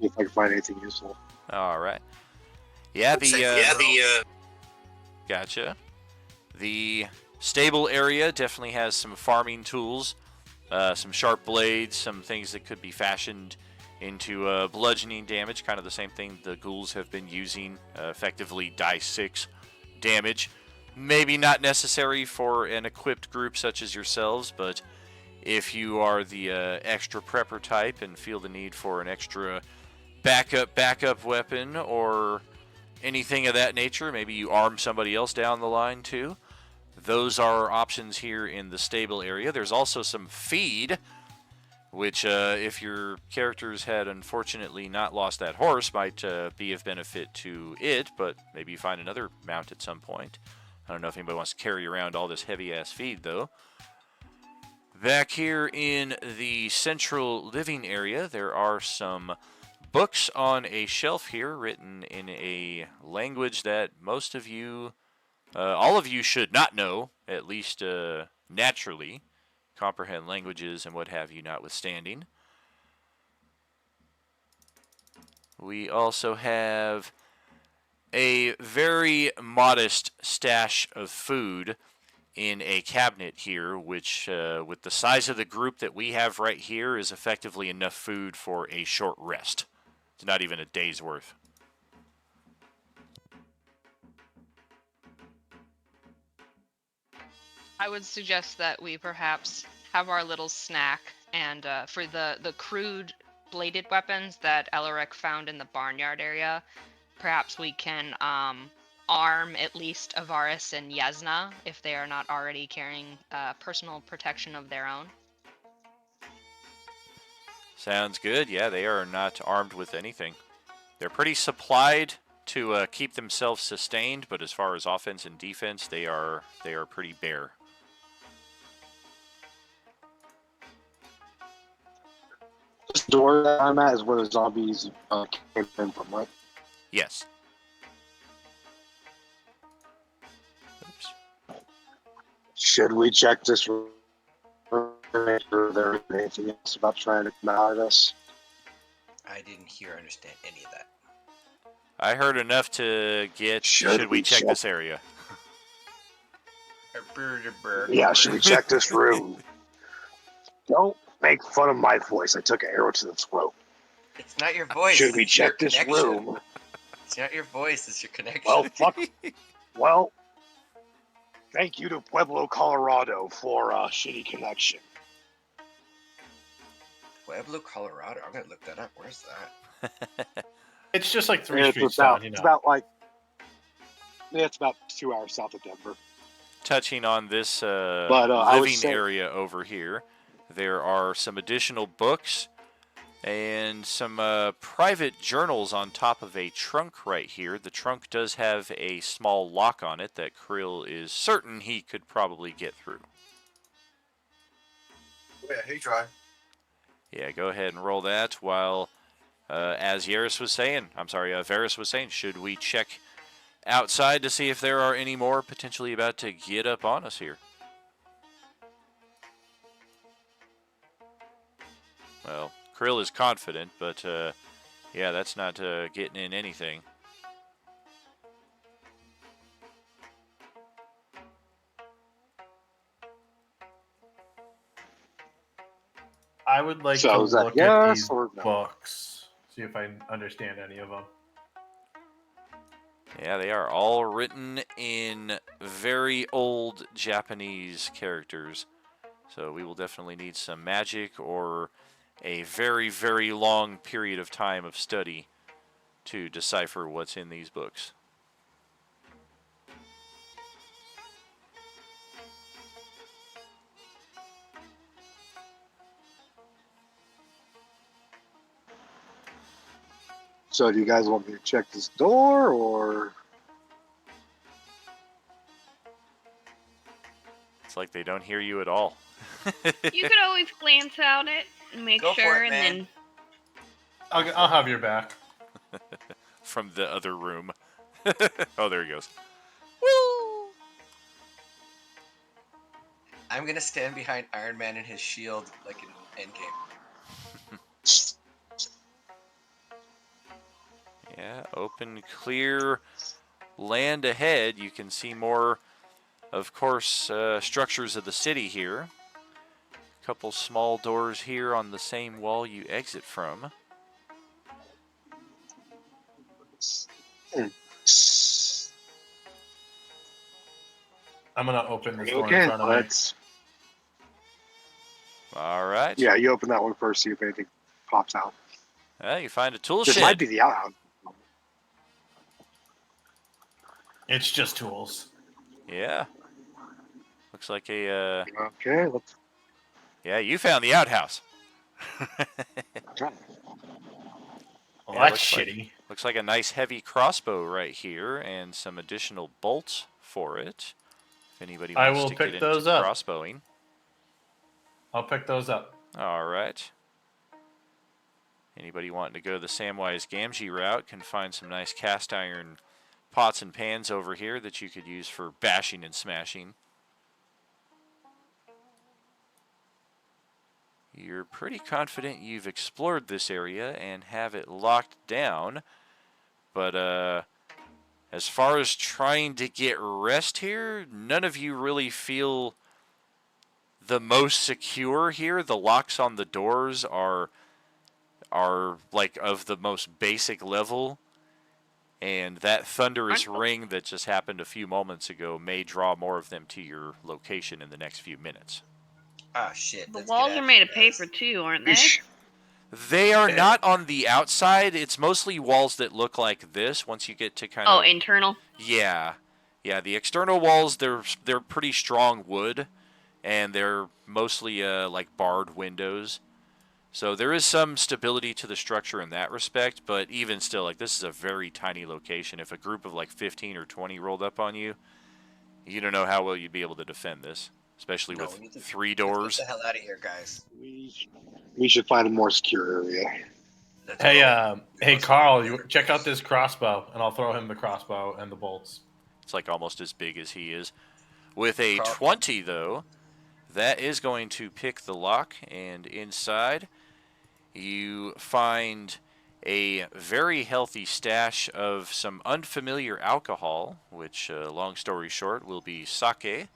if I can find anything useful. All right. Yeah, Gotcha. The stable area definitely has some farming tools, some sharp blades, some things that could be fashioned into bludgeoning damage, kind of the same thing the ghouls have been using, effectively die 6 damage. Maybe not necessary for an equipped group such as yourselves, but if you are the extra prepper type and feel the need for an extra backup weapon or anything of that nature, maybe you arm somebody else down the line too. Those are options here in the stable area. There's also some feed, which if your characters had unfortunately not lost that horse, might be of benefit to it, but maybe you find another mount at some point. I don't know if anybody wants to carry around all this heavy-ass feed, though. Back here in the central living area, there are some books on a shelf here written in a language that most of you, all of you should not know, at least naturally. Comprehend languages and what have you notwithstanding. We also have a very modest stash of food in a cabinet here, which with the size of the group that we have right here is effectively enough food for a short rest. It's not even a day's worth. I would suggest that we perhaps have our little snack, and for the crude bladed weapons that Elaric found in the barnyard area, perhaps we can arm at least Avaris and Yesna if they are not already carrying personal protection of their own. Sounds good. Yeah, they are not armed with anything. They're pretty supplied to keep themselves sustained, but as far as offense and defense, they are pretty bare. This door that I'm at is where the zombies came in from, right? Yes. Oops. Should we check this room? Make sure there's anything else about trying to come out of us? I didn't hear or understand any of that. I heard enough to get. Should we we check check- this area? Yeah, should we check this room? Don't make fun of my voice. I took an arrow to the throat. It's not your voice. Should we it's your check this connection. room? It's not your voice. It's your connection. Well, fuck. Well, thank you to Pueblo, Colorado for a shitty connection. Pueblo, Colorado. I'm gonna look that up. Where's that? It's just like 3 It's streets about, down, you it's know. about like, yeah, it's about 2 hours south of Denver. Touching on this But I would living say, area over here, there are some additional books and some private journals on top of a trunk right here. The trunk does have a small lock on it that Krill is certain he could probably get through. Yeah, he tried. Yeah, go ahead and roll that while, as Varys was saying, should we check outside to see if there are any more potentially about to get up on us here? Well, Krill is confident, but yeah, that's not getting in anything. I would like so to is that look at yes these or no? books, see if I understand any of them. Yeah, they are all written in very old Japanese characters. So we will definitely need some magic or a very, very long period of time of study to decipher what's in these books. So do you guys want me to check this door or? It's like they don't hear you at all. You could always glance out it and make Go for sure, it, and man. then I'll have your back. From the other room. Oh, there he goes. Woo! I'm gonna stand behind Iron Man and his shield like in Endgame. Yeah, open, clear land ahead. You can see more, of course, structures of the city here. A couple small doors here on the same wall you exit from. I'm gonna open this door in Okay, front of me. let's. All right. Yeah, you open that one first, see if anything pops out. You find a tool This shed. might be the outhouse. It's It's just tools. Yeah. Looks like a. Okay, let's. Yeah, you found the outhouse. Try. Well, Yeah, that's looks shitty. like a nice heavy crossbow right here, and some additional bolts for it. If anybody I wants will to pick get into those up. crossbowing. I'll pick those up. All right. Anybody wanting to go the Samwise Gamgee route can find some nice cast iron pots and pans over here that you could use for bashing and smashing. You're pretty confident you've explored this area and have it locked down, but as far as trying to get rest here, none of you really feel the most secure here. The locks on the doors are like of the most basic level, and that thunderous ring that just happened a few moments ago may draw more of them to your location in the next few minutes. Ah, shit. the let's get walls out are of made here, of paper guys. too, aren't they? Eesh. They are not on the outside. It's mostly walls that look like this once you get to kind Oh, of... internal. Yeah. Yeah, the external walls, they're pretty strong wood, and they're mostly like barred windows. So there is some stability to the structure in that respect, but even still, like, this is a very tiny location. If a group of like 15 or 20 rolled up on you, you don't know how well you'd be able to defend this, especially No, with we need to 3 Let's doors. get the hell out of here, guys. We should find a more secure area. Let's Hey, go. hey, Carl, you check out this crossbow, and I'll throw him the crossbow and the bolts. It's like almost as big as he is. With a Carl- 20, though, that is going to pick the lock, and inside you find a very healthy stash of some unfamiliar alcohol, which, long story short, will be sake.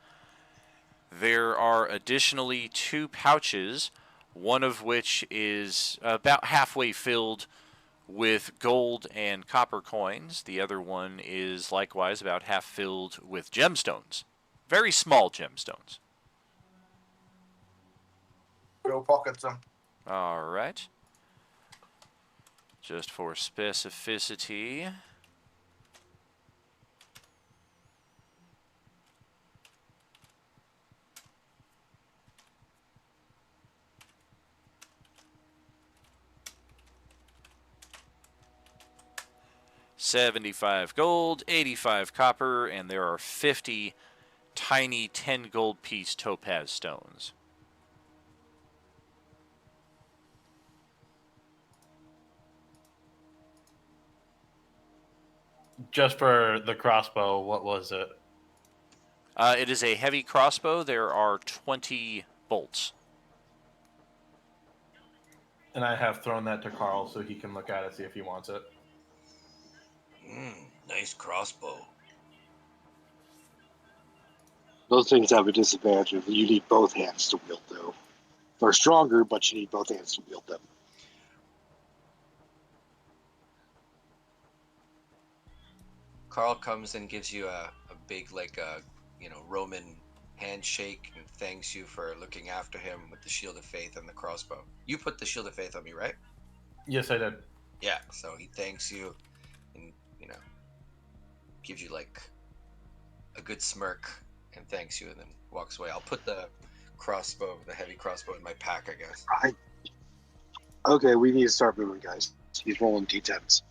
There are additionally 2 pouches, one of which is about halfway filled with gold and copper coins. The other one is likewise about half filled with gemstones. Very small gemstones. Go pocket them. All right. Just for specificity. $75 gold, 85 copper, and there are 50 tiny 10 gold piece topaz stones. Just for the crossbow, what was it? It is a heavy crossbow. There are 20 bolts. And I have thrown that to Carl so he can look at it, see if he wants it. Nice crossbow. Those things have a disadvantage of you need both hands to wield, though. They're stronger, but you need both hands to wield them. Carl comes and gives you a big, like a Roman handshake and thanks you for looking after him with the shield of faith and the crossbow. You put the shield of faith on me, right? Yes, I did. Yeah. So he thanks you, and gives you like a good smirk and thanks you, and then walks away. I'll put the heavy crossbow, in my pack, I guess. Okay, we need to start moving, guys. He's rolling d10s.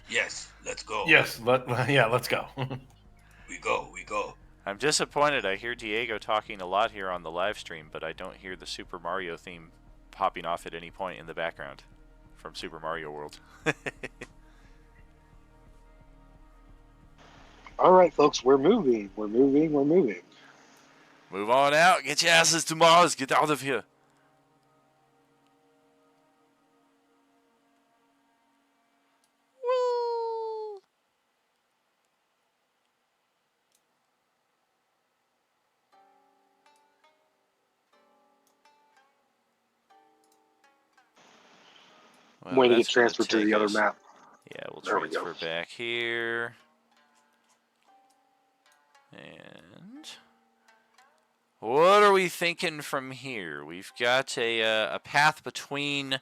Yes, let's go. Yes, let's go. We go. I'm disappointed. I hear Diego talking a lot here on the live stream, but I don't hear the Super Mario theme popping off at any point in the background from Super Mario World. All right, folks, we're moving. We're moving. Move on out. Get your asses to Mars. Get out of here. Woo! Well, I'm waiting to that's get gonna transferred to take the other us- map. Yeah, we'll There we go. transfer back here. And what are we thinking from here? We've got a path between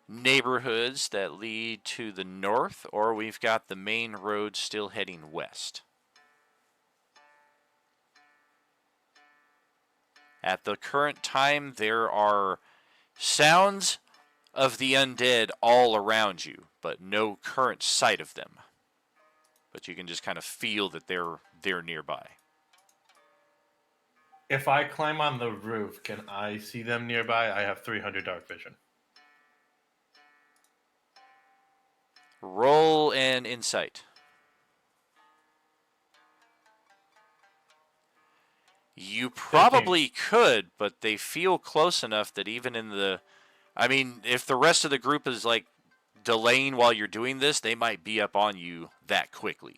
neighborhoods that lead to the north, or we've got the main road still heading west. At the current time, there are sounds of the undead all around you, but no current sight of them. But you can just kind of feel that they're nearby. If I climb on the roof, can I see them nearby? I have 300 dark vision. Roll an insight. You probably could, but they feel close enough that even in the... I mean, if the rest of the group is, like, delaying while you're doing this, they might be up on you that quickly.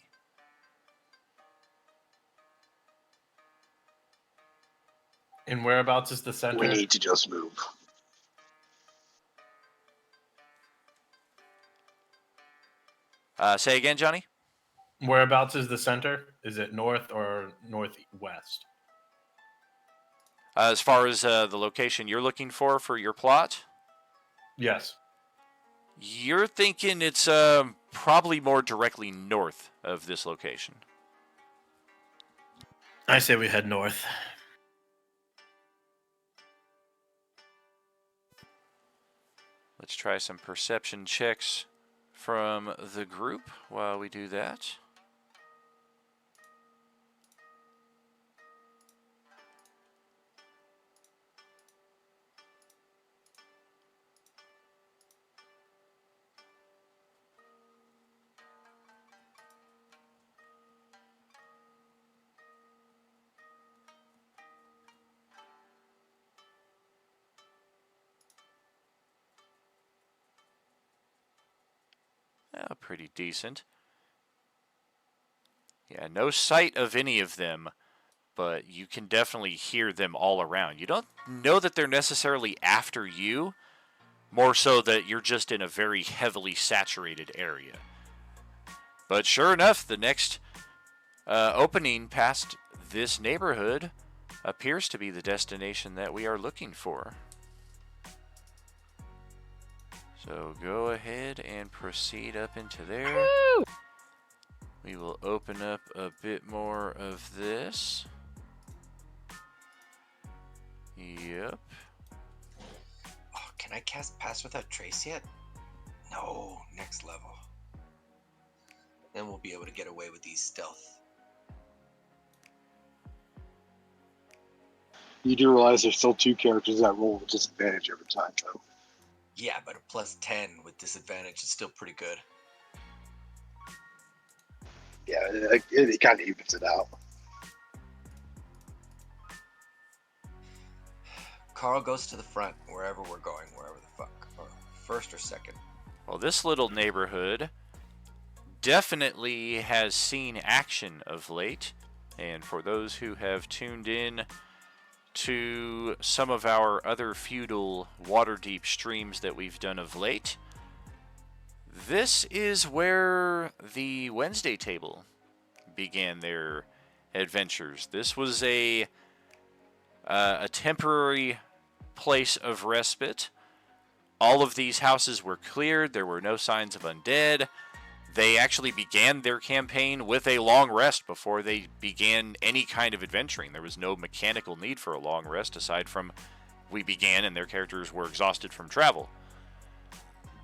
And whereabouts is the center? We need to just move. Say again, Johnny? Whereabouts is the center? Is it north or northwest? As far as the location you're looking for your plot, Yes. you're thinking it's probably more directly north of this location. I say we head north. Let's try some perception checks from the group while we do that. Pretty decent. Yeah, no sight of any of them, but you can definitely hear them all around. You don't know that they're necessarily after you, More so that you're just in a very heavily saturated area. But sure enough, the next opening past this neighborhood appears to be the destination that we are looking for. So go ahead and proceed up into there. Woo! We will open up a bit more of this. Yep. Oh, can I cast Pass Without Trace yet? No, next level. Then we'll be able to get away with these stealth. You do realize there's still 2 characters that roll with disadvantage every time, though. Yeah, but a plus 10 with disadvantage is still pretty good. Yeah, it kind of evens it out. Carl goes to the front, wherever we're going, wherever the fuck. Or first or second. Well, this little neighborhood definitely has seen action of late. And for those who have tuned in to some of our other feudal Waterdeep streams that we've done of late, this is where the Wednesday table began their adventures. This was a temporary place of respite. All of these houses were cleared. There were no signs of undead. They actually began their campaign with a long rest before they began any kind of adventuring. There was no mechanical need for a long rest aside from we began and their characters were exhausted from travel.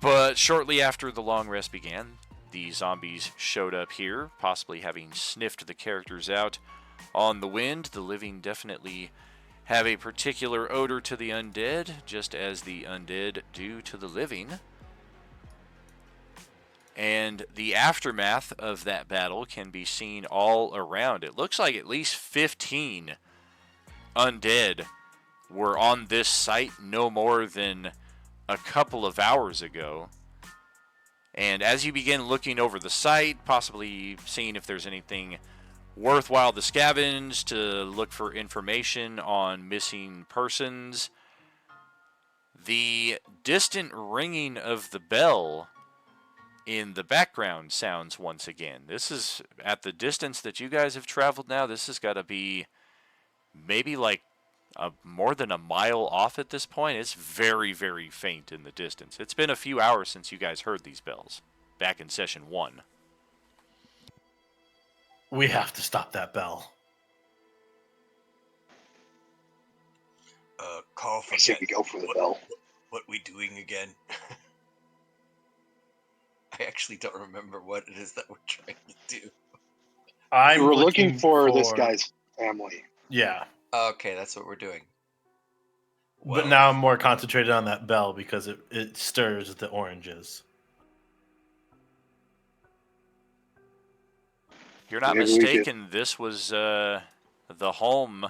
But shortly after the long rest began, the zombies showed up here, possibly having sniffed the characters out on the wind. The living definitely have a particular odor to the undead, just as the undead do to the living. And the aftermath of that battle can be seen all around. It looks like at least 15 undead were on this site no more than a couple of hours ago. And as you begin looking over the site, possibly seeing if there's anything worthwhile to scavenge, to look for information on missing persons, the distant ringing of the bell in the background sounds once again. This is at the distance that you guys have traveled now. This has got to be maybe like more than a mile off at this point. It's very, very faint in the distance. It's been a few hours since you guys heard these bells back in session 1. We have to stop that bell. Carl, I say forget. we go for the bell. What we doing again? I actually don't remember what it is that we're trying to do. I'm We're looking for this guy's family. Yeah. Okay, that's what we're doing. But now I'm more concentrated on that bell because it stirs the oranges. If you're not Maybe we mistaken, this was the home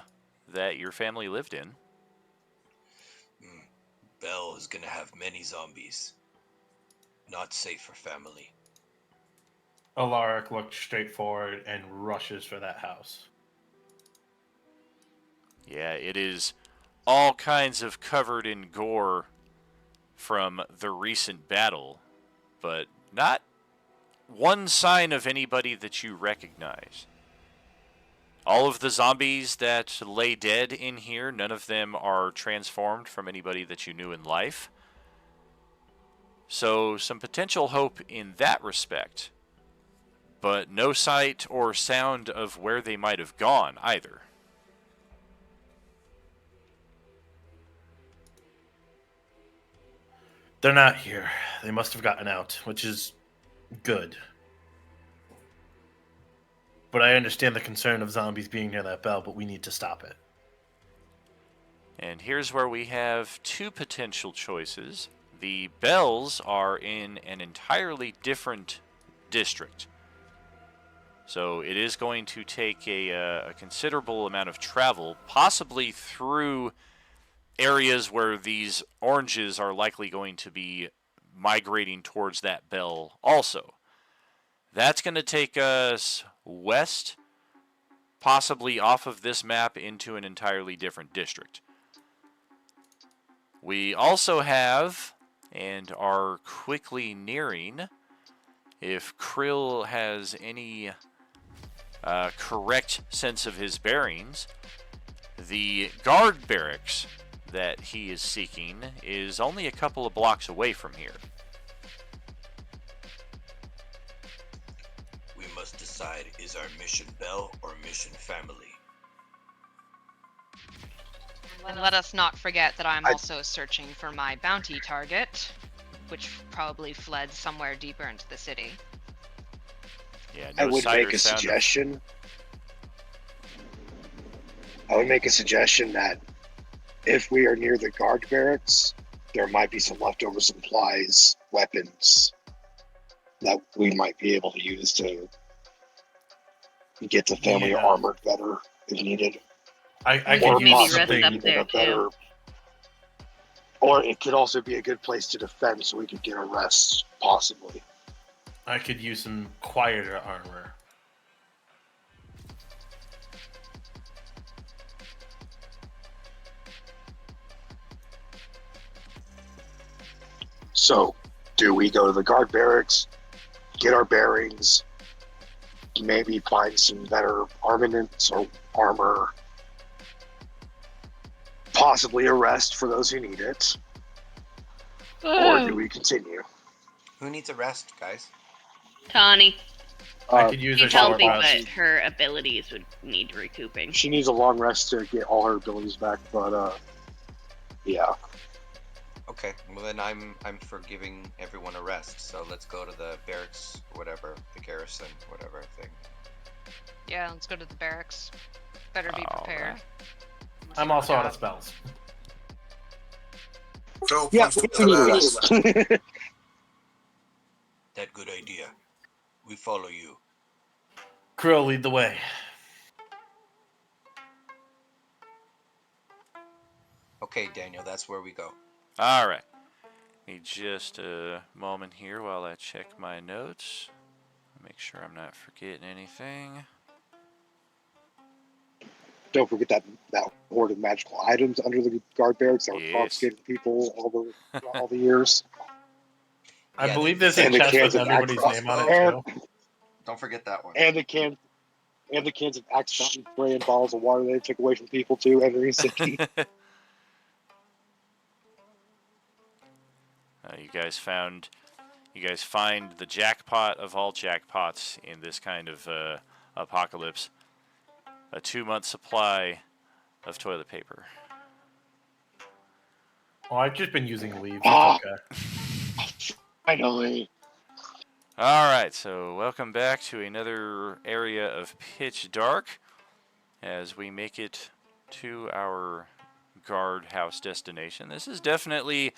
that your family lived in. Bell is gonna have many zombies. Not safe for family. Alaric looks straight forward and rushes for that house. Yeah, it is all kinds of covered in gore from the recent battle, but not one sign of anybody that you recognize. All of the zombies that lay dead in here, none of them are transformed from anybody that you knew in life. So some potential hope in that respect, but no sight or sound of where they might have gone either. They're not here. They must have gotten out, which is good. But I understand the concern of zombies being near that bell, but we need to stop it. And here's where we have two potential choices. The bells are in an entirely different district. So it is going to take a considerable amount of travel, possibly through areas where these oranges are likely going to be migrating towards that bell also. That's going to take us west, possibly off of this map into an entirely different district. We also have and are quickly nearing. If Krill has any correct sense of his bearings, the guard barracks that he is seeking is only a couple of blocks away from here. We must decide, is our mission Bell or mission family? And let us not forget that I'm I- also searching for my bounty target, which probably fled somewhere deeper into the city. Yeah, I no would sight make or a sound of- suggestion. I would make a suggestion that if we are near the guard barracks, there might be some leftover supplies, weapons that we might be able to use to get the family Yeah. armored better if needed. I We could could use maybe rest possibly up even there, a better. Or it could also be a good place to defend, so we could get a rest, possibly. I could use some quieter armor. So, do we go to the guard barracks, get our bearings, maybe find some better armaments or armor, possibly a rest for those who need it, or do we continue? Who needs a rest, guys? Tawny. I could use a She's short healthy, rest. but her abilities would need recouping. She needs a long rest to get all her abilities back, but yeah. Okay, well then I'm for giving everyone a rest. So let's go to the barracks, whatever, the garrison, whatever thing. Yeah, let's go to the barracks. Better be All prepared. right. Unless I'm you also out forgot. of spells. So, Yeah, once we need a the- rest. That good idea. We follow you. Krill, lead the way. Okay, Daniel, that's where we go. All right. Need just a moment here while I check my notes. Make sure I'm not forgetting anything. Don't forget that hoard of magical items under the guard barracks that were Yes. confiscated from people all the years. I Yeah, believe the- there's a and the chest cans with of everybody's name on it crossbow. too. Don't forget that one. And the cans of Axe fountain spray and bottles of water they took away from people too entering the city. You guys find the jackpot of all jackpots in this kind of apocalypse. A 2-month supply of toilet paper. Oh, I've just been using leaves. Ah. It's okay. Finally. All right, so welcome back to another area of pitch dark as we make it to our guard house destination. This is definitely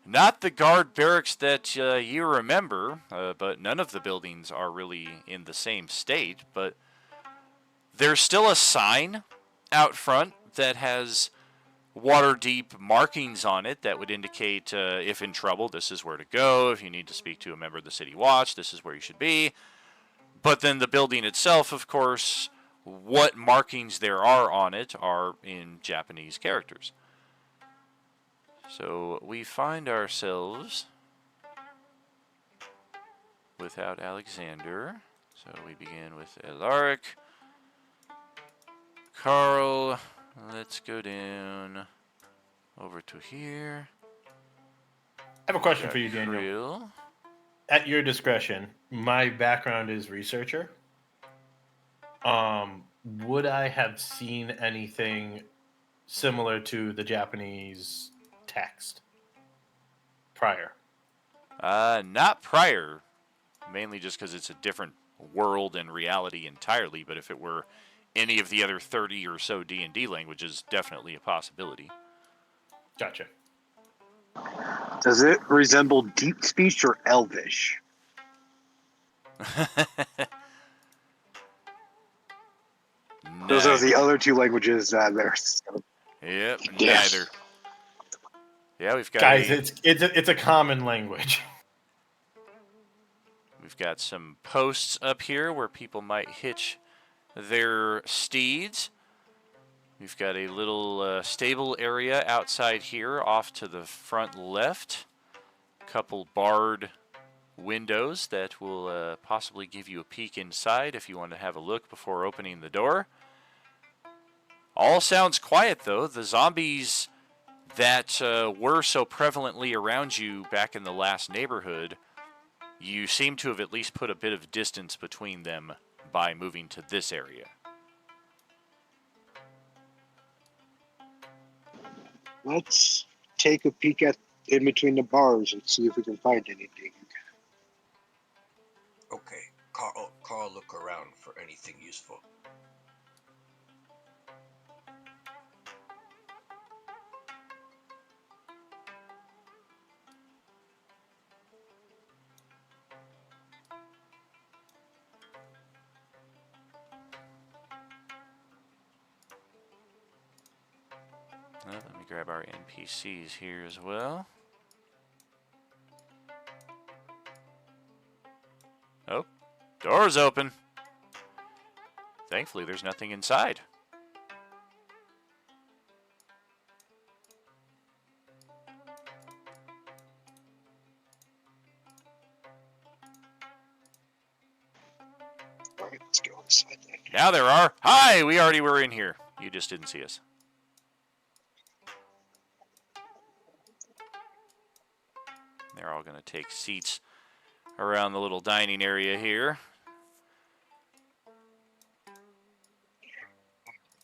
not the guard barracks that you remember, but none of the buildings are really in the same state. But there's still a sign out front that has Waterdeep markings on it that would indicate if in trouble, this is where to go. If you need to speak to a member of the City Watch, this is where you should be. But then the building itself, of course, what markings there are on it are in Japanese characters. So we find ourselves without Alexander. So we begin with Elaric. Carl, let's go down over to here. I have a question for you, Daniel. Krill. At your discretion, my background is researcher. Would I have seen anything similar to the Japanese text prior? Not prior, mainly just because it's a different world and reality entirely, but if it were any of the other 30 or so D&D languages, definitely a possibility. Gotcha. Does it resemble deep speech or Elvish? Those are the other two languages there's. Yep, Yes. neither. Yeah, we've got Guys, it's a common language. we've got some posts up here where people might hitch their steeds. We've got a little stable area outside here off to the front left. couple barred windows that will possibly give you a peek inside if you want to have a look before opening the door. All sounds quiet, though. The zombies that were so prevalently around you back in the last neighborhood, you seem to have at least put a bit of distance between them by moving to this area. Let's take a peek at in between the bars and see if we can find anything. Okay, Carl, look around for anything useful. Let me grab our NPCs here as well. Oh, door's open. Thankfully, there's nothing inside. All right, let's go inside then. Now there are. Hi, we already were in here. You just didn't see us. They're all going to take seats around the little dining area here.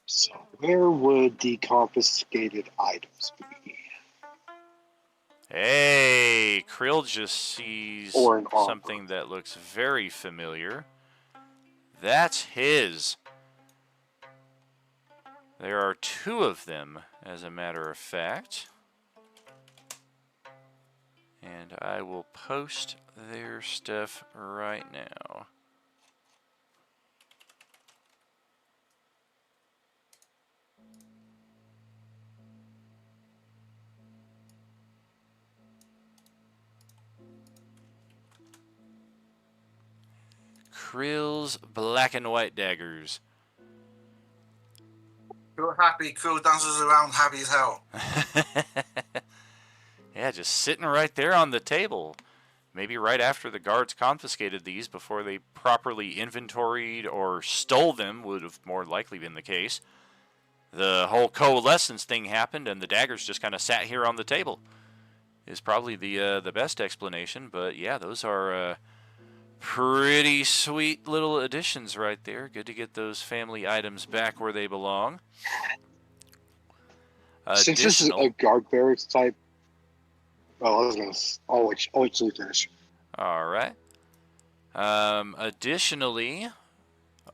So where would the confiscated items be? Hey, Krill just sees Or an armor. something that looks very familiar. That's his. There are two of them, as a matter of fact. And I will post their stuff right now. Krill's black and white daggers. You're happy. Krill dances around happy as hell. Yeah, just sitting right there on the table. Maybe right after the guards confiscated these before they properly inventoried or stole them would have more likely been the case. The whole coalescence thing happened and the daggers just kind of sat here on the table. Is probably the best explanation, but yeah, those are pretty sweet little additions right there. Good to get those family items back where they belong. Since this is a guard barracks type, well, I was gonna. I'll wait till you finish. All right. Additionally,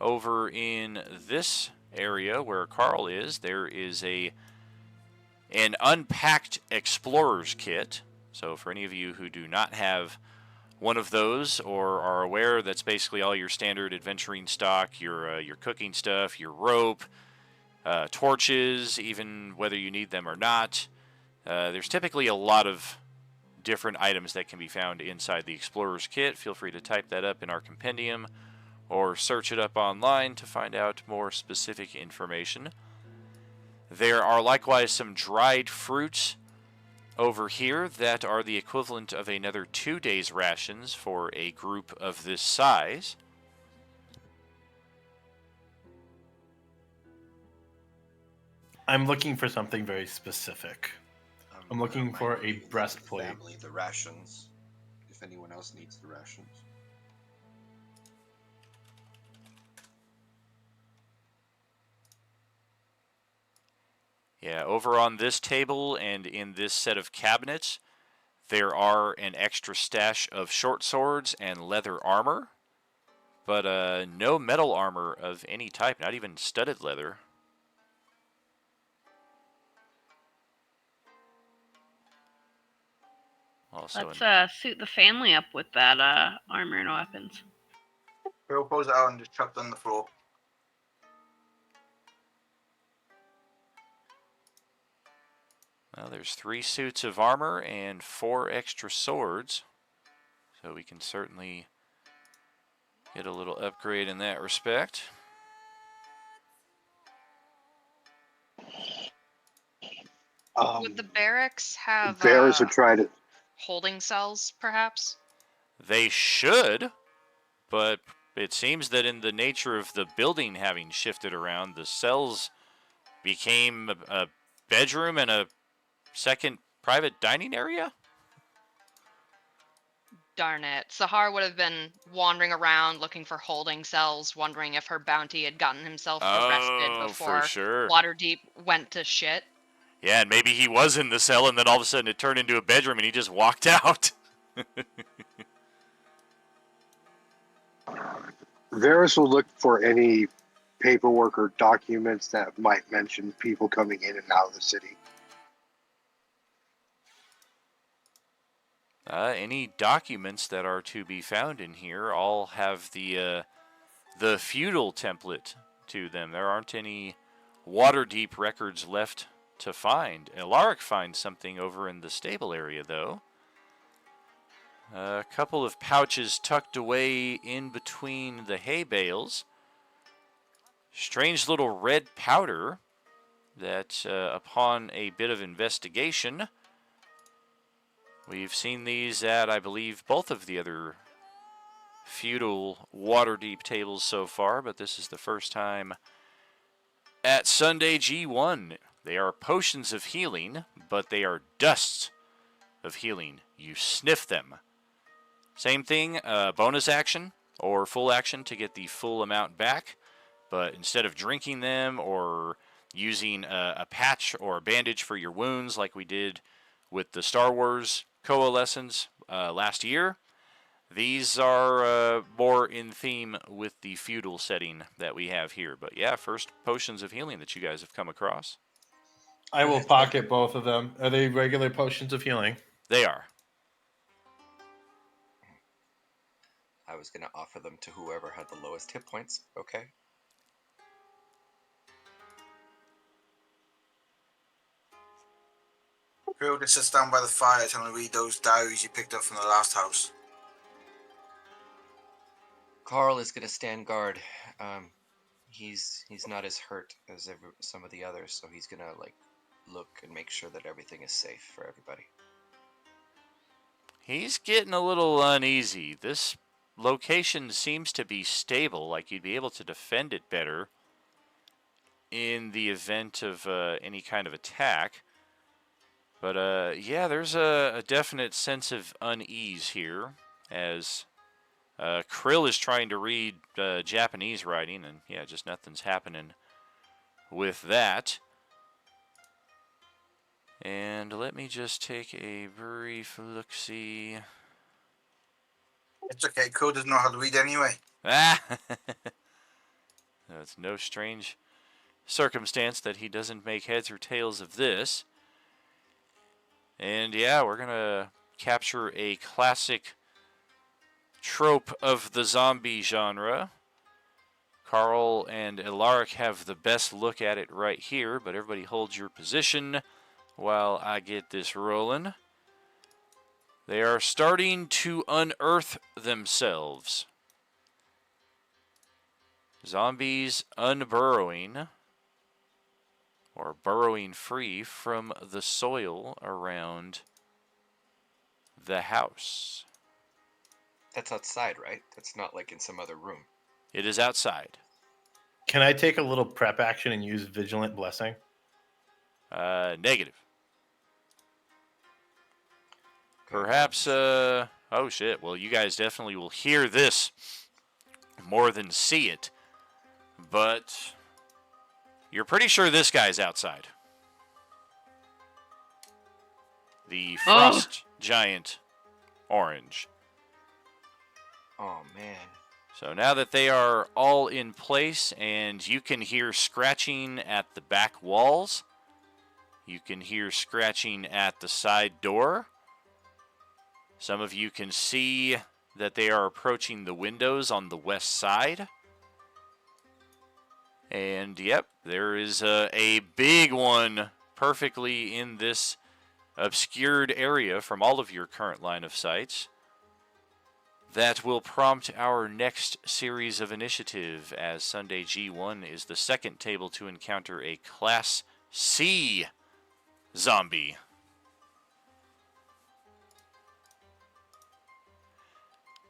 over in this area where Carl is, there is an unpacked explorer's kit. So for any of you who do not have one of those or are aware, that's basically all your standard adventuring stock, your cooking stuff, your rope, torches, even whether you need them or not. There's typically a lot of different items that can be found inside the explorer's kit. Feel free to type that up in our compendium or search it up online to find out more specific information. There are likewise some dried fruits over here that are the equivalent of another 2 days' rations for a group of this size. I'm looking for something very specific. I'm looking for a breastplate. Family, the rations. If anyone else needs the rations. Yeah, over on this table and in this set of cabinets, there are an extra stash of short swords and leather armor, but no metal armor of any type, not even studded leather. Also, Let's suit the family up with that armor and weapons. Krill pulls it out and just chucked on the floor. well, there's 3 suits of armor and 4 extra swords, so we can certainly get a little upgrade in that respect. Would the barracks have? Bears would try to. holding cells, perhaps? They should, but it seems that in the nature of the building having shifted around, the cells became a bedroom and a second private dining area? Darn it. Sahar would have been wandering around looking for holding cells, wondering if her bounty had gotten himself arrested Oh, for before sure. Waterdeep went to shit. Yeah, and maybe he was in the cell and then all of a sudden it turned into a bedroom and he just walked out. Varys will look for any paperwork or documents that might mention people coming in and out of the city. Any documents that are to be found in here all have the feudal template to them. There aren't any Waterdeep records left to find. Alaric finds something over in the stable area, though. A couple of pouches tucked away in between the hay bales. Strange little red powder that, upon a bit of investigation, we've seen these at, I believe, both of the other feudal Waterdeep tables so far, but this is the first time at Sunday G1. They are potions of healing, but they are dusts of healing. You sniff them. Same thing, bonus action or full action to get the full amount back, but instead of drinking them or using a patch or a bandage for your wounds like we did with the Star Wars coalescence last year, these are more in theme with the feudal setting that we have here. But yeah, first potions of healing that you guys have come across. I will pocket both of them. Are they regular potions of healing? They are. I was gonna offer them to whoever had the lowest hit points. Okay. Who just sits down by the fire trying to read those diaries you picked up from the last house? Carl is gonna stand guard. He's not as hurt as some of the others, so he's gonna like look and make sure that everything is safe for everybody. He's getting a little uneasy. This location seems to be stable, like you'd be able to defend it better in the event of any kind of attack. But yeah, there's a definite sense of unease here as Krill is trying to read Japanese writing, and yeah, just nothing's happening with that. And let me just take a brief look-see. It's okay. Cole doesn't know how to read anyway. Ah! It's no strange circumstance that he doesn't make heads or tails of this. And yeah, we're going to capture a classic trope of the zombie genre. Carl and Alaric have the best look at it right here, but everybody hold your position while I get this rolling. They are starting to unearth themselves. Zombies unburrowing, or burrowing free from the soil around the house. That's outside, right? That's not like in some other room. It is outside. Can I take a little prep action and use Vigilant Blessing? Negative. Perhaps, oh shit, well, you guys definitely will hear this more than see it, but you're pretty sure this guy's outside. The frost giant orange. Oh man. So now that they are all in place and you can hear scratching at the back walls, you can hear scratching at the side door. Some of you can see that they are approaching the windows on the west side. And yep, there is a big one perfectly in this obscured area from all of your current line of sights. That will prompt our next series of initiative, as Sunday G1 is the second table to encounter a Class C zombie.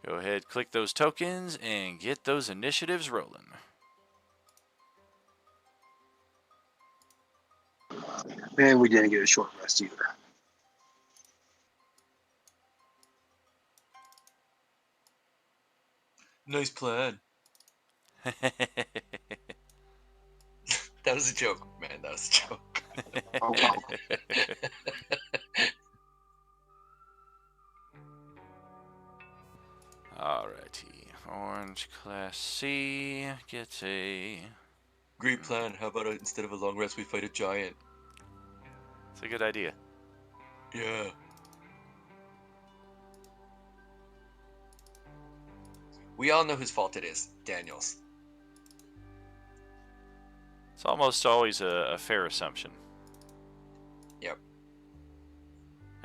Go ahead, click those tokens, and get those initiatives rolling. And we didn't get a short rest either. Nice plan. That was a joke, man. That was a joke. Oh, wow. Alrighty. Orange Class C gets a... Great plan. How about instead of a long rest, we fight a giant? It's a good idea. Yeah. We all know whose fault it is. Daniel's. It's almost always a fair assumption. Yep.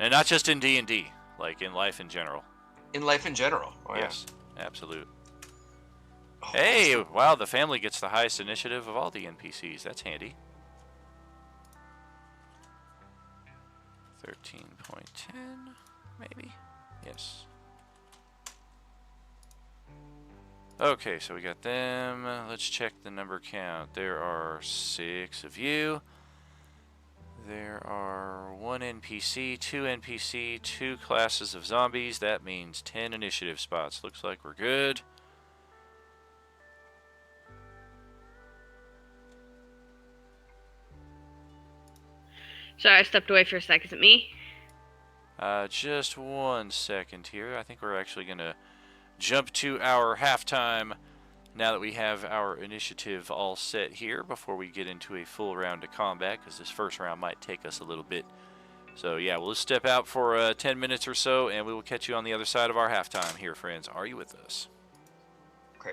And not just in D&D, like in life in general. In life in general. Oh, Yes, absolute. Yeah. Oh, Hey, awesome. wow, the family gets the highest initiative of all the NPCs. That's handy. 13.10, maybe? Yes. Okay, so we got them. Let's check the number count. There are 6 of you. There are 1 NPC, 2 NPC, 2 classes of zombies. That means 10 initiative spots. Looks like we're good. Sorry, I stepped away for a sec. Is it me? Just 1 second here. I think we're actually going to jump to our halftime now that we have our initiative all set here before we get into a full round of combat, because this first round might take us a little bit. So yeah, we'll step out for 10 minutes or so, and we will catch you on the other side of our halftime here, friends. Are you with us? Okay.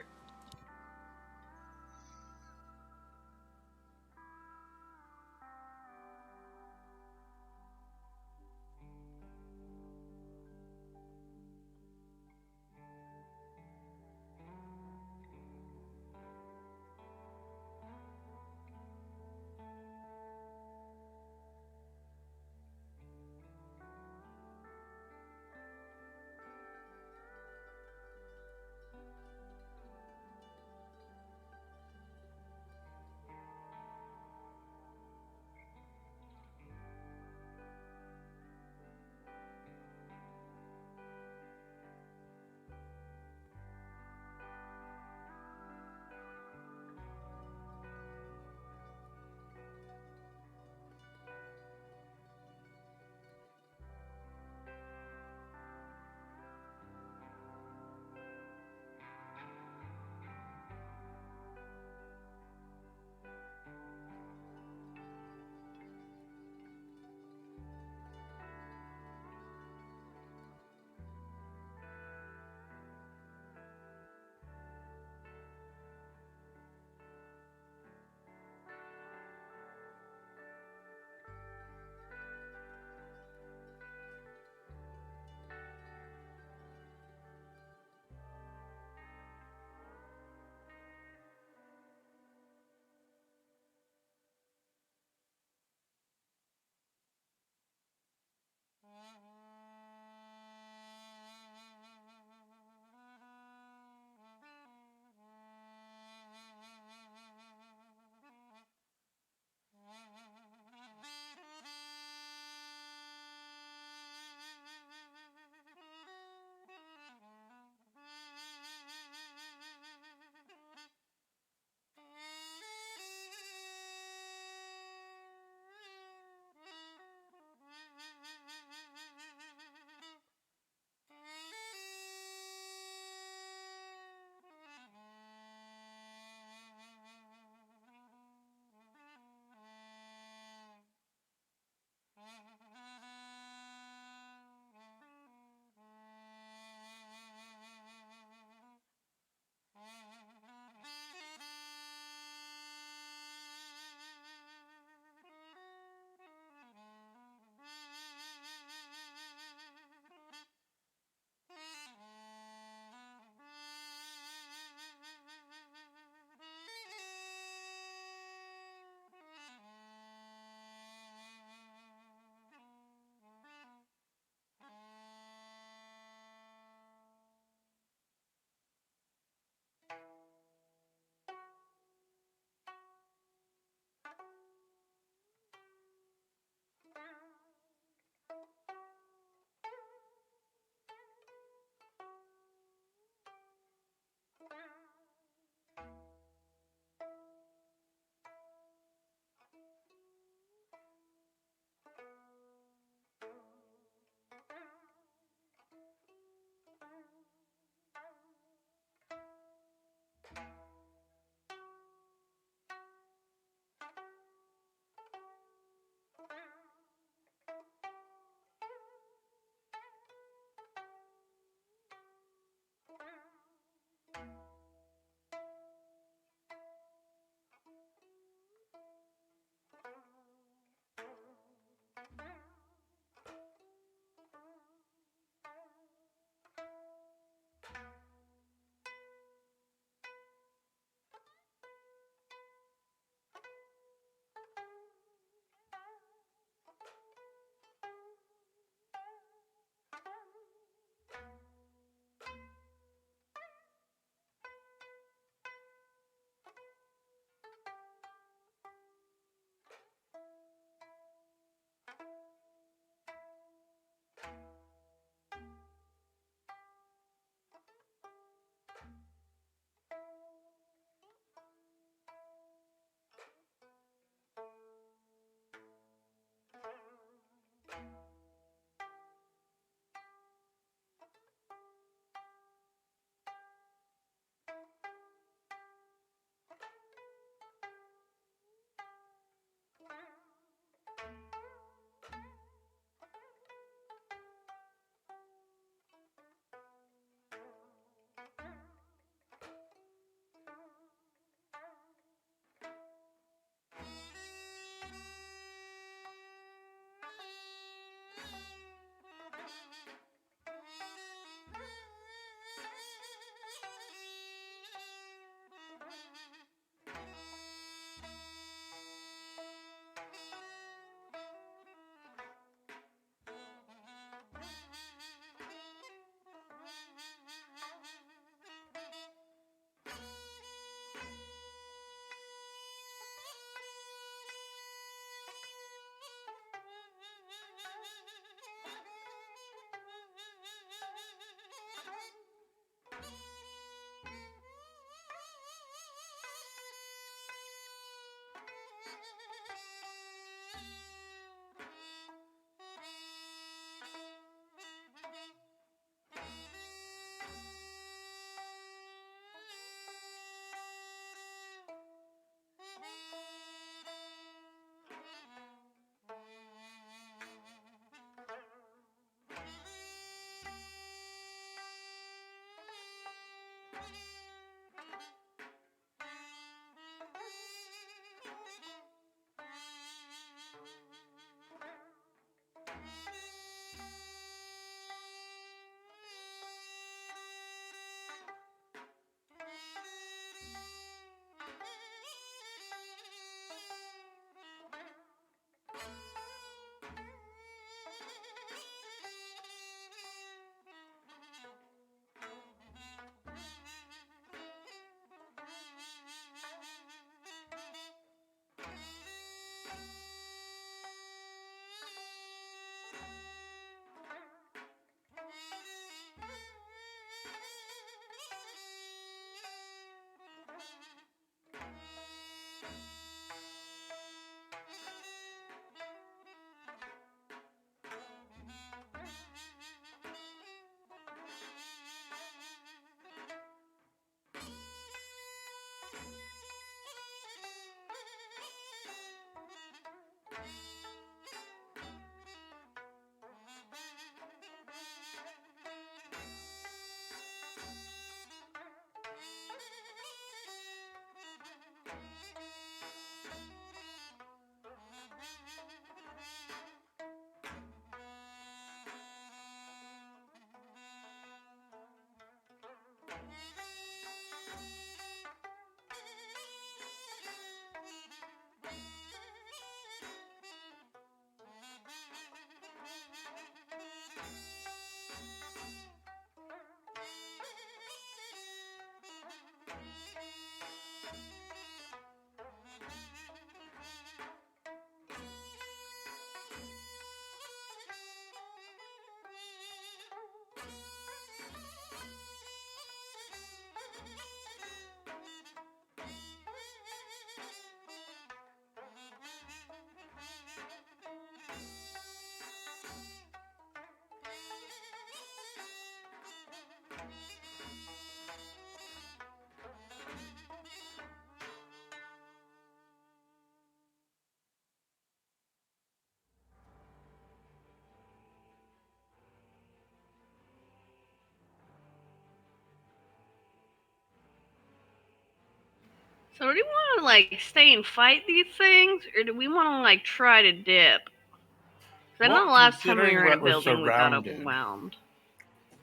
So do we want to like stay and fight these things, or do we want to like try to dip? 'Cause I know the last time we considering were in a what we're building, we got surrounded. overwhelmed.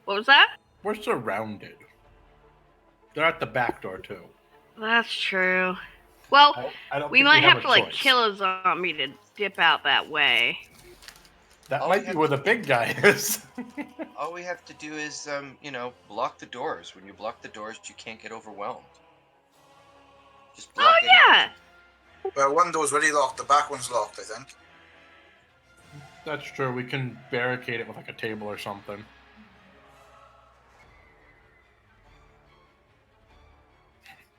What was that? We're surrounded. They're at the back door too. That's true. Well, I don't we think might we have have to a like choice. kill a zombie to dip out that way. That All might we be have where the big guy is. All we have to do is, block the doors. When you block the doors, you can't get overwhelmed. Just block Oh yeah. Well, one door's already locked. The back one's locked, I think. That's true. We can barricade it with like a table or something.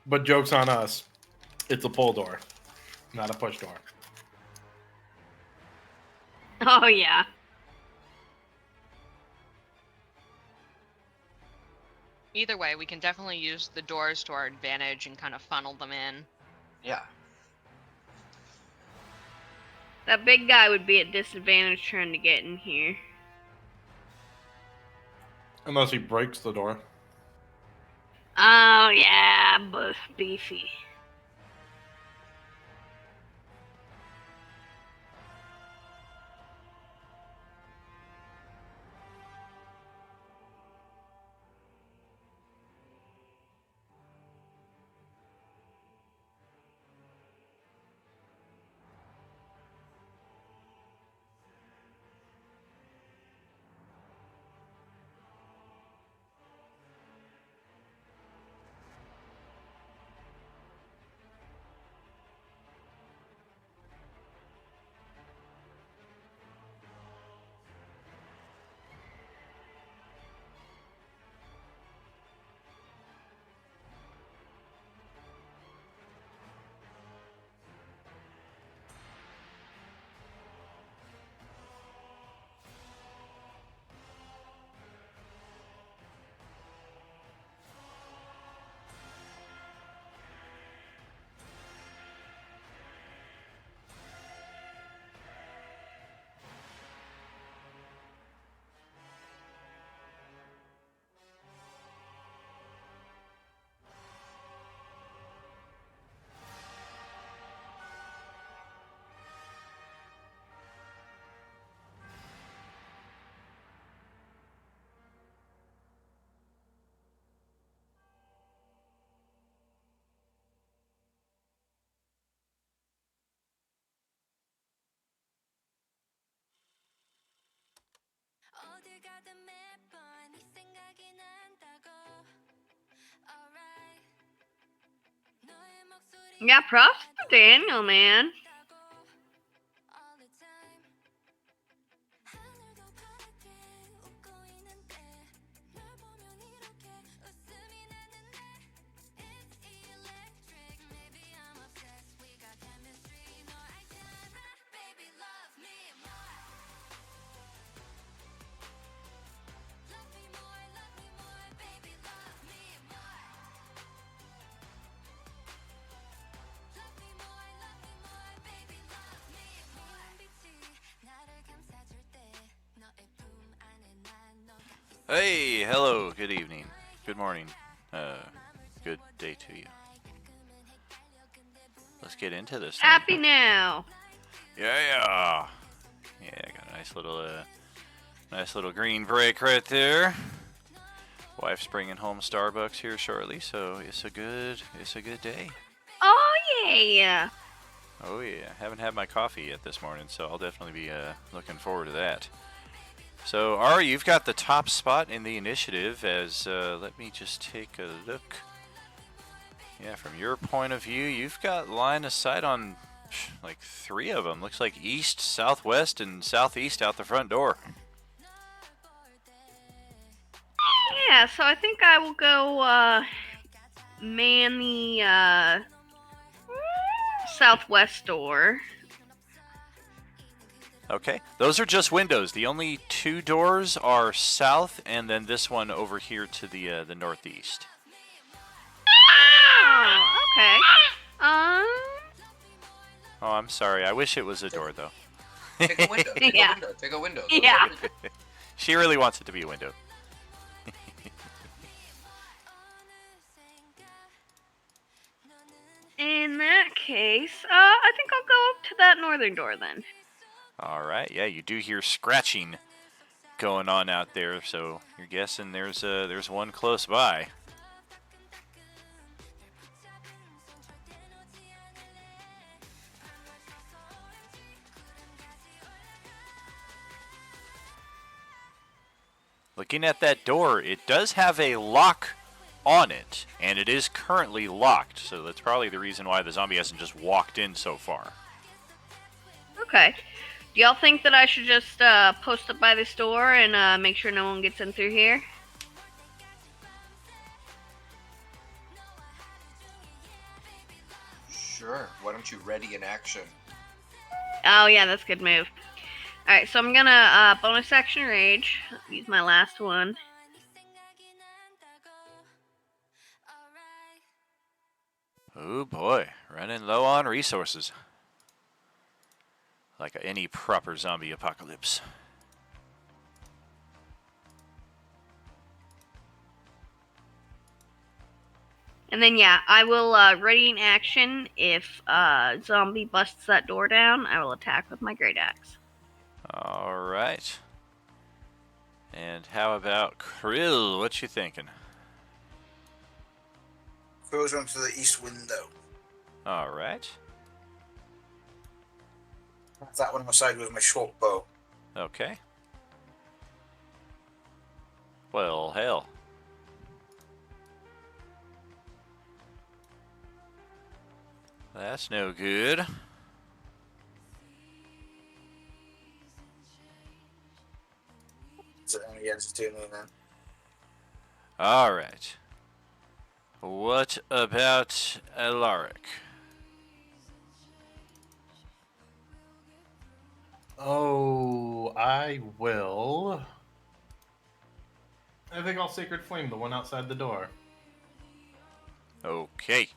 But joke's on us. It's a pull door, not a push door. Oh yeah. Either way, we can definitely use the doors to our advantage and kind of funnel them in. Yeah. That big guy would be at disadvantage trying to get in here. Unless he breaks the door. Oh yeah, beefy. Yeah, props to Daniel, man. Hey, hello, good evening, good morning, good day to you. Let's get into this thing. Happy now. Yeah, got a nice little green break right there. Wife's bringing home Starbucks here shortly, so it's a good day. Oh yeah. Oh yeah, haven't had my coffee yet this morning, so I'll definitely be looking forward to that. So, Ari, you've got the top spot in the initiative as, let me just take a look. Yeah, from your point of view, you've got line of sight on, like, 3 of them. Looks like east, southwest, and southeast out the front door. Yeah, so I think I will go, man the, southwest door. Okay, those are just windows. The only 2 doors are south, and then this one over here to the northeast. Oh, okay. Oh, I'm sorry. I wish it was a door, though. Take a window. Yeah. Take a window. Yeah. She really wants it to be a window. In that case, I think I'll go to that northern door then. All right. Yeah, you do hear scratching going on out there, so you're guessing there's one close by. Looking at that door, it does have a lock on it, and it is currently locked, so that's probably the reason why the zombie hasn't just walked in so far. Okay. Do y'all think that I should just post up by this door and make sure no one gets in through here? Sure. Why don't you ready in action? Oh yeah, that's a good move. Alright, so I'm gonna bonus action rage. Use my last one. Oh boy, running low on resources. Like any proper zombie apocalypse. And then yeah, I will ready in action. If zombie busts that door down, I will attack with my great axe. Alright. And how about Krill? What you thinking? Goes onto the east window. Alright. That one on my side with my short bow. Okay. Well, hell. That's no good. So it only ends with 2 then. Alright. What about Alaric? Oh, I will. I think I'll Sacred Flame the one outside the door. Okay.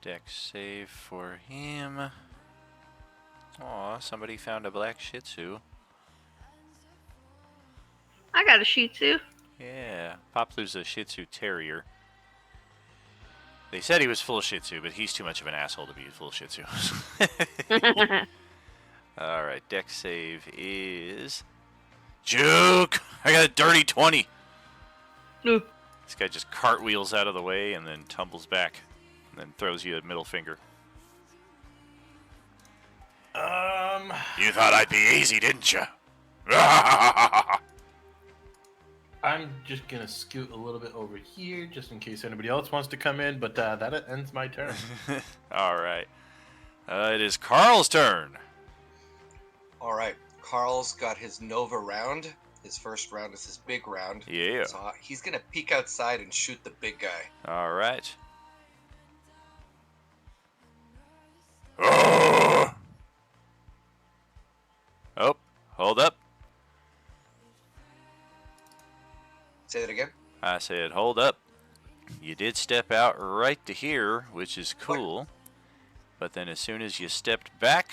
Dex save for him. Aw, somebody found a black Shih Tzu. I got a Shih Tzu. Yeah, Poplu's a Shih Tzu Terrier. They said he was full Shih Tzu, but he's too much of an asshole to be full Shih Tzu. Alright, Dex save is... Juke! I got a dirty 20! No. This guy just cartwheels out of the way and then tumbles back. And then throws you a middle finger. You thought I'd be easy, didn't you? I'm just gonna scoot a little bit over here, just in case anybody else wants to come in. But that ends my turn. All right. It is Carl's turn. All right. Carl's got his Nova round. His first round is his big round. Yeah. So he's gonna peek outside and shoot the big guy. All right. Oh, hold up. Say that again. I said, hold up. You did step out right to here, which is cool. But then as soon as you stepped back,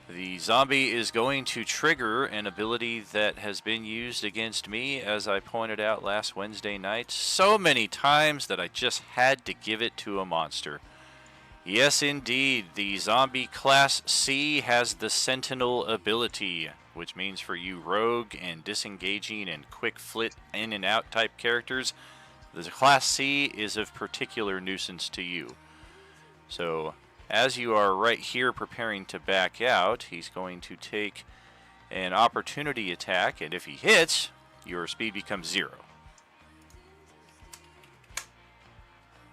the zombie is going to trigger an ability that has been used against me, as I pointed out last Wednesday night, so many times that I just had to give it to a monster. Yes, indeed, the zombie class C has the Sentinel ability, which means for you rogue and disengaging and quick flit in and out type characters, the class C is of particular nuisance to you. So, as you are right here preparing to back out, he's going to take an opportunity attack, and if he hits, your speed becomes 0.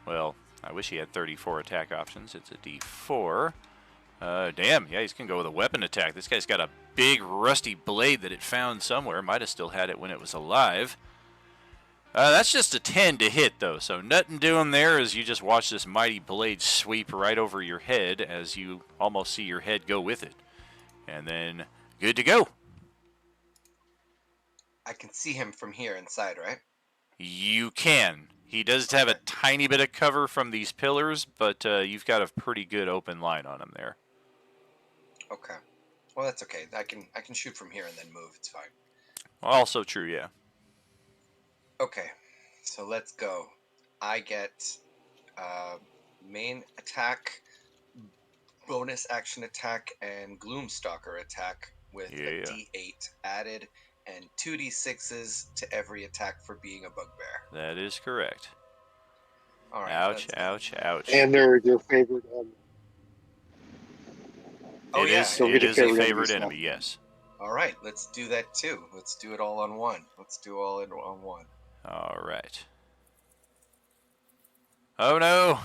Well, I wish he had 34 attack options. It's a D4. Damn, yeah, he's going to go with a weapon attack. This guy's got a big rusty blade that it found somewhere. Might have still had it when it was alive. That's just a 10 to hit, though, so nothing doing there as you just watch this mighty blade sweep right over your head as you almost see your head go with it. And then, good to go. I can see him from here inside, right? You can. He does have a tiny bit of cover from these pillars, but you've got a pretty good open line on him there. Okay. Well, that's okay. I can shoot from here and then move. It's fine. Also true, yeah. Okay. So let's go. I get main attack, bonus action attack, and Gloomstalker attack with a Yeah. D8 added and 2d6s to every attack for being a bugbear. That is correct. All right. Ouch, let's go. ouch, ouch. And they're your favorite enemy. Oh, It yeah. is. Don't It get your is a favorite favorite enemy enemy. Yes. All right. Let's do that too. Let's do it all on one. Let's do all in on one. All right. Oh no,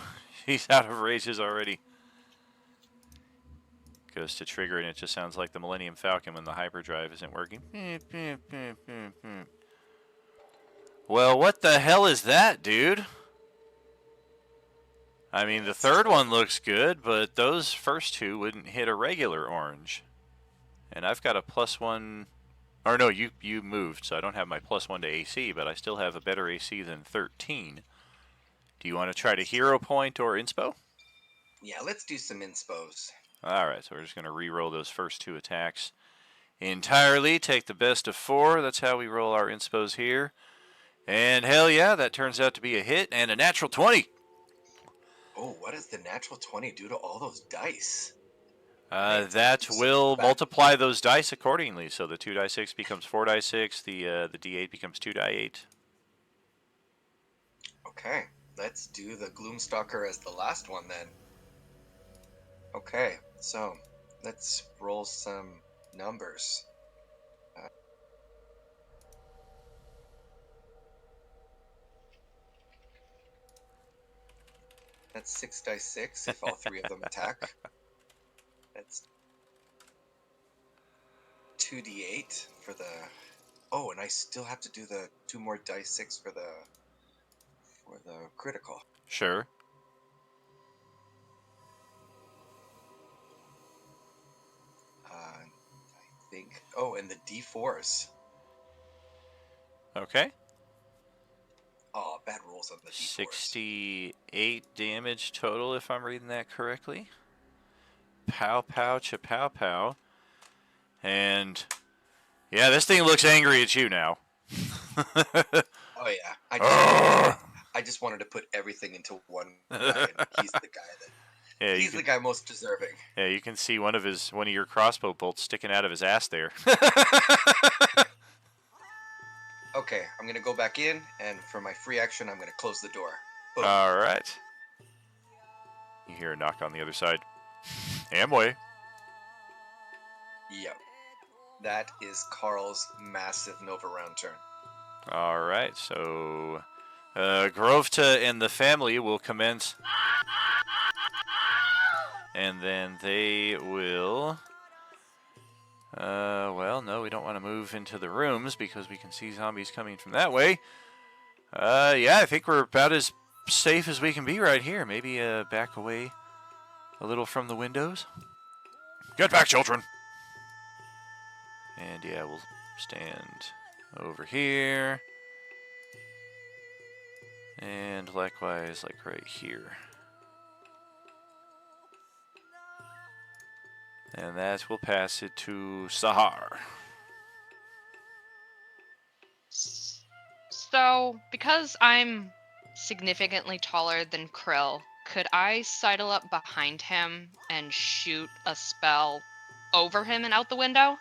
he's out of rages already. Goes to trigger and it just sounds like the Millennium Falcon when the hyperdrive isn't working. Well, what the hell is that, dude? I mean, the third one looks good, but those first two wouldn't hit a regular orange. And I've got a +1... Or no, you moved, so I don't have my +1 to AC, but I still have a better AC than 13. Do you want to try to hero point or inspo? Yeah, let's do some inspos. Alright, so we're just going to re-roll those first two attacks entirely. Take the best of 4. That's how we roll our inspos here. And hell yeah, that turns out to be a hit and a natural 20. Oh, what does the natural 20 do to all those dice? Right, That so will back- multiply those dice accordingly. So the 2d6 becomes 4d6. The d8 becomes 2d8. Okay, let's do the Gloomstalker as the last one then. Okay, so let's roll some numbers. That's 6 dice 6 if all 3 of them attack. That's 2d8 for the... Oh, and I still have to do the 2 more dice 6 for the critical. Sure. I think... Oh, and the d4s. Okay. Oh, bad rolls on the d4s. 68 damage total, if I'm reading that correctly. Pow, pow, cha-pow, pow. And, yeah, this thing looks angry at you now. Oh yeah, I just wanted to put everything into one guy, and he's the guy that Yeah, he's the guy most deserving. Yeah, you can see one of your crossbow bolts sticking out of his ass there. Okay, I'm gonna go back in, and for my free action, I'm gonna close the door. Boom. All right. You hear a knock on the other side. Amway. Yep. That is Carl's massive Nova round turn. All right, so Grovta and the family will commence, and then they will. Well, no, we don't want to move into the rooms because we can see zombies coming from that way. Yeah, I think we're about as safe as we can be right here. Maybe back away a little from the windows. Get back, children! And yeah, we'll stand over here. And likewise, like right here. And that will pass it to Sahar. So, because I'm significantly taller than Krill, could I sidle up behind him and shoot a spell over him and out the window?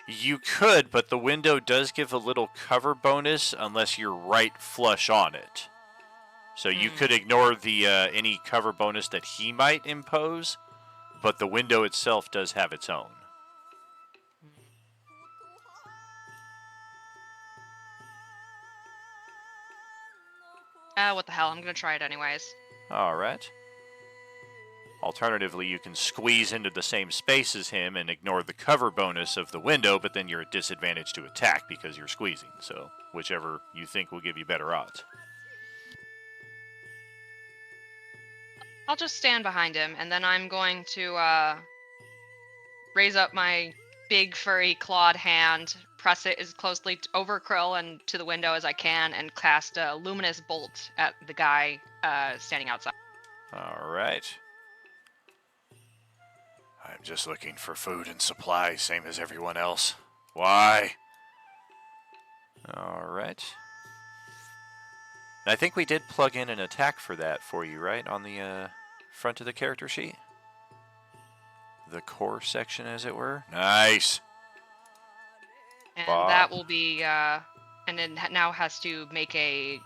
You could, but the window does give a little cover bonus unless you're right flush on it. So you could ignore the any cover bonus that he might impose, but the window itself does have its own. What the hell, I'm gonna try it anyways. All right. Alternatively, you can squeeze into the same space as him and ignore the cover bonus of the window, but then you're at disadvantage to attack because you're squeezing. So whichever you think will give you better odds. I'll just stand behind him, and then I'm going to raise up my big furry clawed hand, press it as closely over Krill and to the window as I can, and cast a luminous bolt at the guy standing outside. All right. I'm just looking for food and supplies, same as everyone else. Why? All right. And I think we did plug in an attack for that for you, right? On the front of the character sheet? The core section, as it were. Nice! And Bob. that will be, and it now has to make a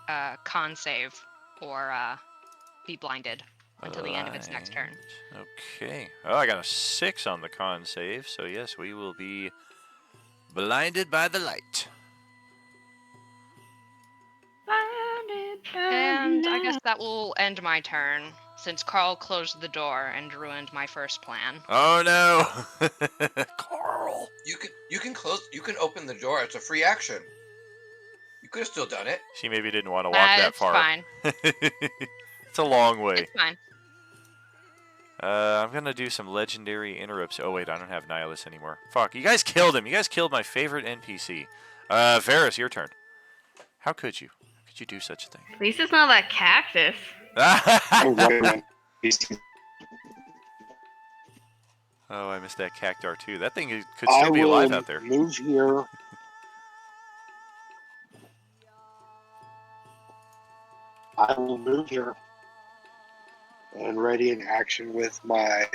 con save or be blinded until the end of its next turn. Right. Okay. Oh, I got a 6 on the con save, so yes, we will be blinded by the light. And I guess that will end my turn, since Carl closed the door and ruined my first plan. Oh no! Carl! You can open the door. It's a free action. You could have still done it. She maybe didn't want to walk that It's far. fine. It's a long way. It's fine. I'm gonna do some legendary interrupts. Oh wait, I don't have Nihilus anymore. Fuck, you guys killed him. You guys killed my favorite NPC. Varus, your turn. How could you? How could you do such a thing? At least it's not that cactus. Oh, wait a minute. Oh, I missed that cactar too. That thing could I still be will alive out there. move here. I will move here and ready in action with my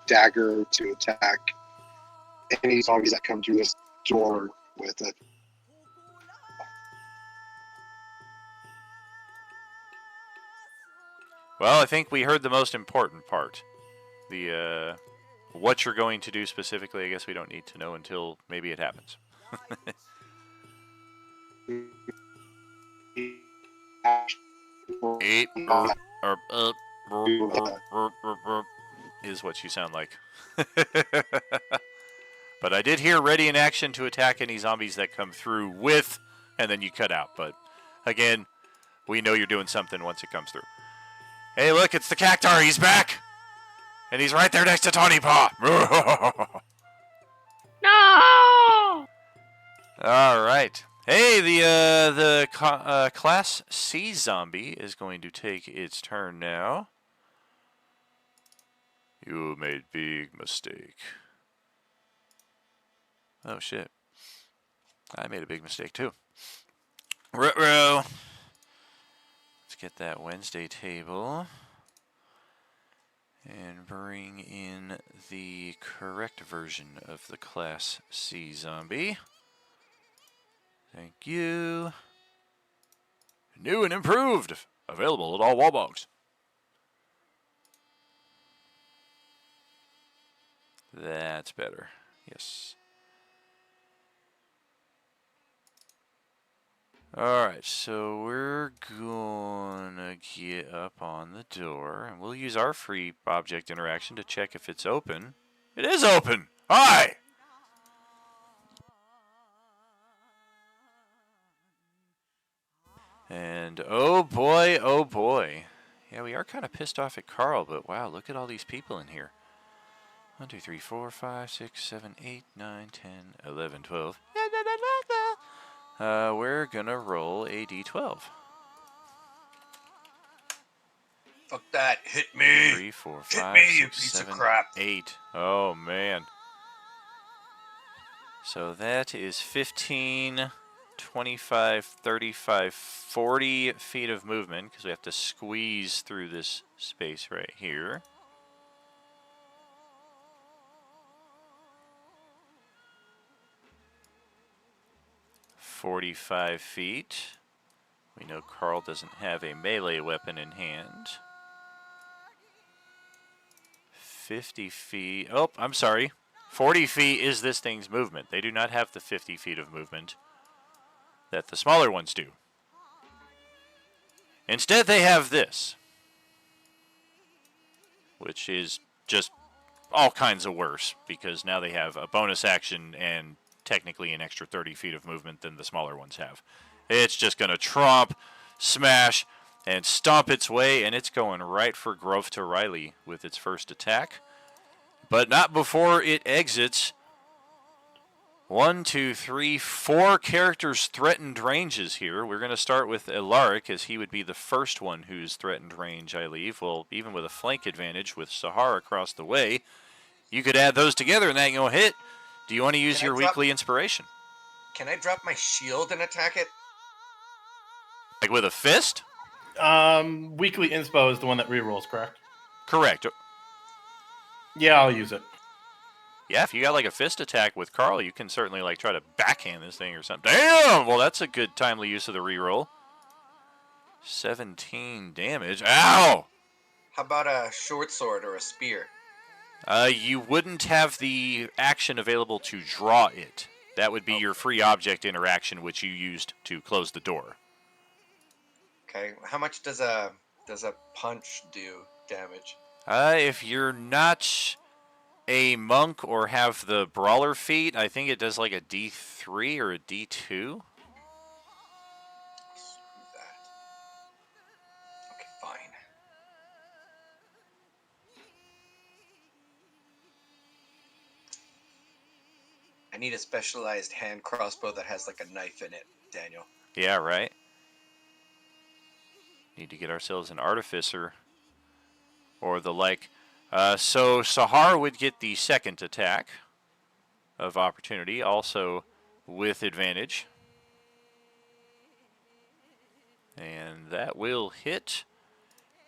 dagger to attack any zombies that come through this door with it. Well, I think we heard the most important part. The what you're going to do specifically, I guess we don't need to know until maybe it happens. Eight is what you sound like. But I did hear ready in action to attack any zombies that come through with, and then you cut out. But again, we know you're doing something once it comes through. Hey, look, it's the cactar. He's back, and he's right there next to Tawny Paw. No! All right. Hey, the Class C zombie is going to take its turn now. You made big mistake. Oh shit! I made a big mistake too. Ruh-roh. Let's get that Wednesday table and bring in the correct version of the Class C zombie. Thank you. New and improved. Available at all Wallbogs. That's better. Yes. Alright, so we're gonna get up on the door, and we'll use our free object interaction to check if it's open. It is open! Hi! And oh boy, oh boy. Yeah, we are kind of pissed off at Carl, but wow, look at all these people in here. 1, 2, 3, 4, 5, 6, 7, 8, 9, 10, 11, 12. We're gonna roll a d12. Fuck that. Hit me. 3, 4, Hit 5, me, you 6, piece of 7, crap. 8. Oh man. So that is 15, 25, 35, 40 feet of movement, because we have to squeeze through this space right here. $45 feet. We know Carl doesn't have a melee weapon in hand. 50 feet. Oh, I'm sorry. 40 feet is this thing's movement. They do not have the 50 feet of movement that the smaller ones do. Instead, they have this, which is just all kinds of worse, because now they have a bonus action and technically an extra 30 feet of movement than the smaller ones have. It's just going to tromp, smash, and stomp its way, and it's going right for Grove to Riley with its first attack. But not before it exits 1, 2, 3, 4 characters' threatened ranges here. We're going to start with Alaric, as he would be the first one whose threatened range I leave. Well, even with a flank advantage with Sahar across the way, you could add those together and that will hit. Do you want to use your weekly inspiration? Can I drop my shield and attack it? Like with a fist? Weekly inspo is the one that rerolls, correct? Correct. Yeah, I'll use it. Yeah, if you got like a fist attack with Carl, you can certainly like try to backhand this thing or something. Damn! Well, that's a good timely use of the reroll. 17 damage. Ow! How about a short sword or a spear? You wouldn't have the action available to draw it. That would be your free object interaction, which you used to close the door. Okay. How much does a punch do damage? If you're not a monk or have the brawler feat, I think it does like a D3 or a D2. Screw that. Okay, fine. I need a specialized hand crossbow that has like a knife in it, Daniel. Yeah, right. Need to get ourselves an artificer or the like. So Sahar would get the second attack of opportunity, also with advantage. And that will hit.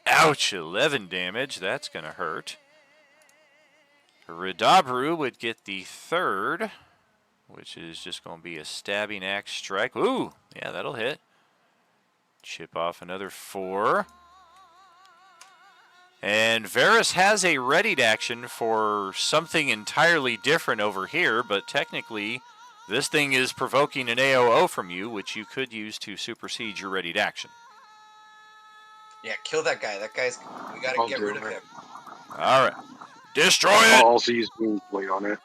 Ouch, 11 damage. That's going to hurt. Radabru would get the third, which is just going to be a stabbing axe strike. Ooh, yeah, that'll hit. Chip off another 4. And Varus has a readied action for something entirely different over here, but technically this thing is provoking an AOO from you, which you could use to supersede your readied action. Yeah, kill that guy. We gotta I'll get do rid of it. him. All right. Destroy I'll it! also use Boom Blade on it.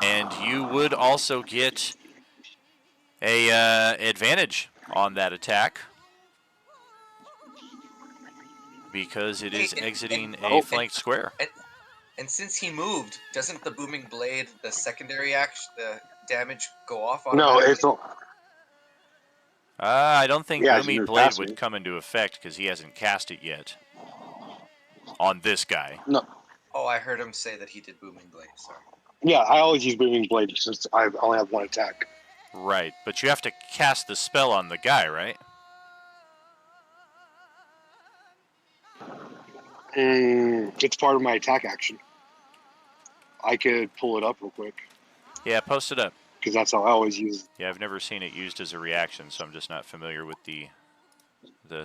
And you would also get a advantage on that attack because it is exiting a flanked square. And since he moved, doesn't the booming blade, the secondary action, the damage go off No, automatically? it's all. I don't think Yeah, it's Booming very Blade passive. would come into effect because he hasn't cast it yet on this guy. No. Oh, I heard him say that he did booming blade. Sorry. Yeah, I always use Booming Blade since I only have one attack. Right, but you have to cast the spell on the guy, right? It's part of my attack action. I could pull it up real quick Yeah, post it up. because that's how I always use. Yeah, I've never seen it used as a reaction, so I'm just not familiar with the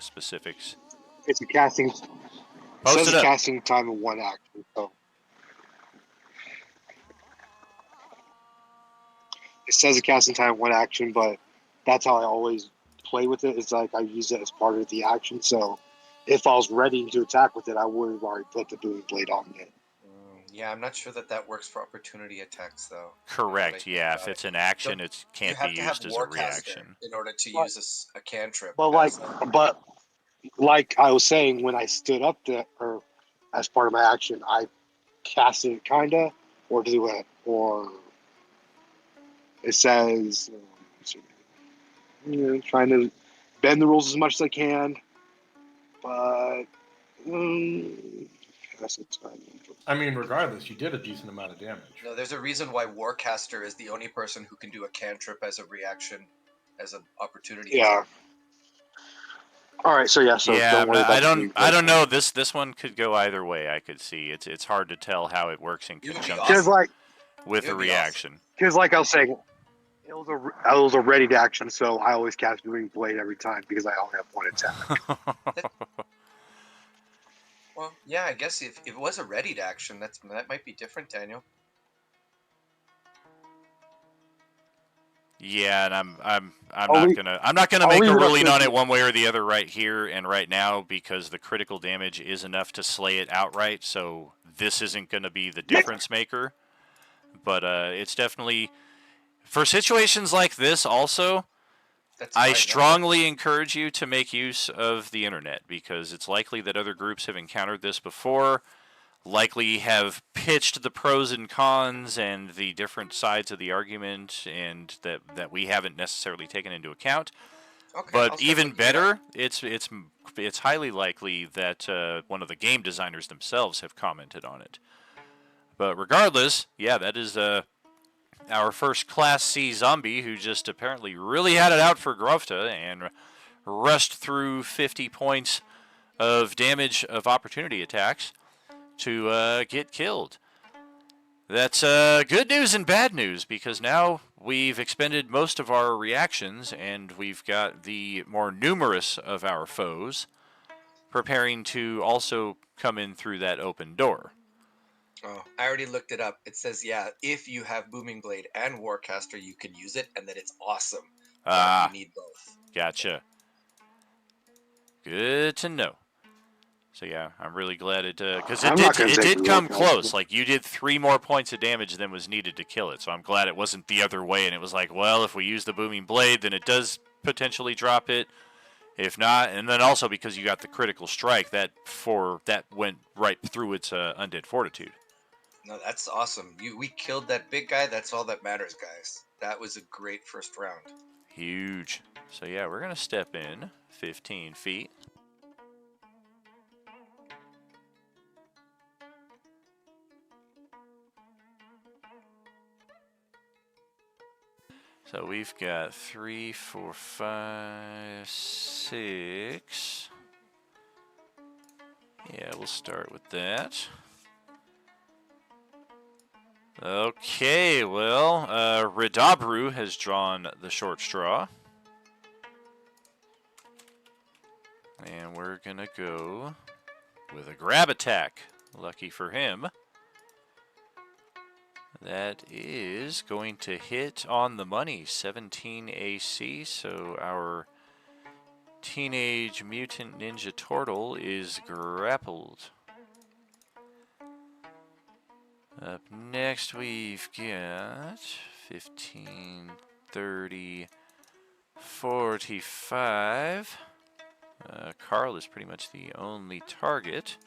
specifics. It's a casting. Post Says it a up. casting time of one action. So it says a casting time of one action, but that's how I always play with it. It's like I use it as part of the action. So if I was ready to attack with it, I would have already put the Booming Blade on it. Yeah, I'm not sure that works for opportunity attacks, though. Correct, yeah. If it's an action, it You can't have be to have used as a Warcaster reaction. in order to But- use a cantrip. But like I was saying, when I stood up there, or as part of my action, I cast it kinda, or do it, or it says, trying to bend the rules as much as I can, but that's it. I mean, regardless, you did a decent amount of damage. No, there's a reason why Warcaster is the only person who can do a cantrip as a reaction, as an opportunity. Yeah. All right, so yeah, so Yeah, don't worry but about I don't know. This one could go either way. I could see it's hard to tell how it works in It would be conjunction because like with It a would be reaction. I was saying, it was a ready to action, so I always cast Booming Blade every time because I only have one attack. Well, yeah, I guess if it was a readied action, that might be different, Daniel. Yeah, and I'm Are not we- gonna are make we a ruling on referencing- it one way or the other right here and right now because the critical damage is enough to slay it outright. So this isn't going to be the difference maker, but it's definitely for situations like this. Also, That's I fine, yeah. strongly encourage you to make use of the internet because it's likely that other groups have encountered this before. Likely have pitched the pros and cons and the different sides of the argument, and that we haven't necessarily taken into account. Okay, But I'll even start looking it up. better, it's highly likely that one of the game designers themselves have commented on it. But regardless, yeah, that is our first Class C zombie, who just apparently really had it out for Grovta and rushed through 50 points of damage of opportunity attacks to get killed. That's good news and bad news, because now we've expended most of our reactions and we've got the more numerous of our foes preparing to also come in through that open door. Oh, I already looked it up. It says, yeah, if you have Booming Blade and Warcaster, you can use it, and that it's awesome. But you need both. Gotcha. Good to know. So yeah, I'm really glad it because I'm not gonna it take did the come Warcaster. close. Like, you did 3 more points of damage than was needed to kill it. So I'm glad it wasn't the other way. And it was like, well, if we use the Booming Blade, then it does potentially drop it. If not, and then also because you got the critical strike, that went right through its undead fortitude. No, that's awesome. We killed that big guy. That's all that matters, guys. That was a great first round. Huge. So yeah, we're gonna step in 15 feet. So we've got 3, 4, 5, 6. Yeah, we'll start with that. Okay, well, Ridabru has drawn the short straw. And we're going to go with a grab attack. Lucky for him. That is going to hit on the money, 17 AC, so our Teenage Mutant Ninja Turtle is grappled. Up next we've got 15, 30, 45. Carl is pretty much the only target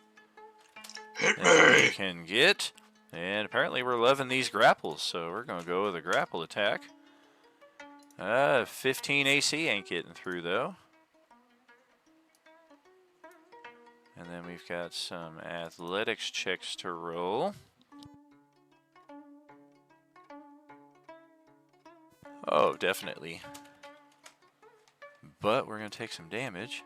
that we can get. And apparently we're loving these grapples, so we're going to go with a grapple attack. 15 AC ain't getting through, though. And then we've got some athletics checks to roll. Oh, definitely. But we're going to take some damage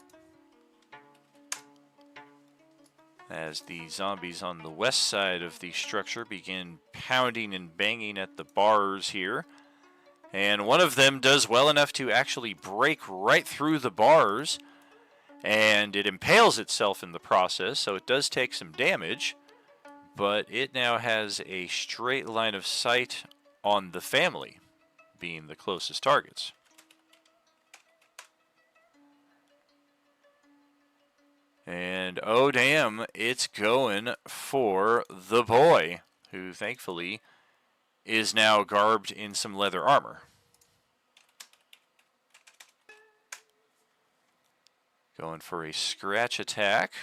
as the zombies on the west side of the structure begin pounding and banging at the bars here. And one of them does well enough to actually break right through the bars, and it impales itself in the process, so it does take some damage, but it now has a straight line of sight on the family, being the closest targets. And oh damn, it's going for the boy, who thankfully is now garbed in some leather armor. Going for a scratch attack.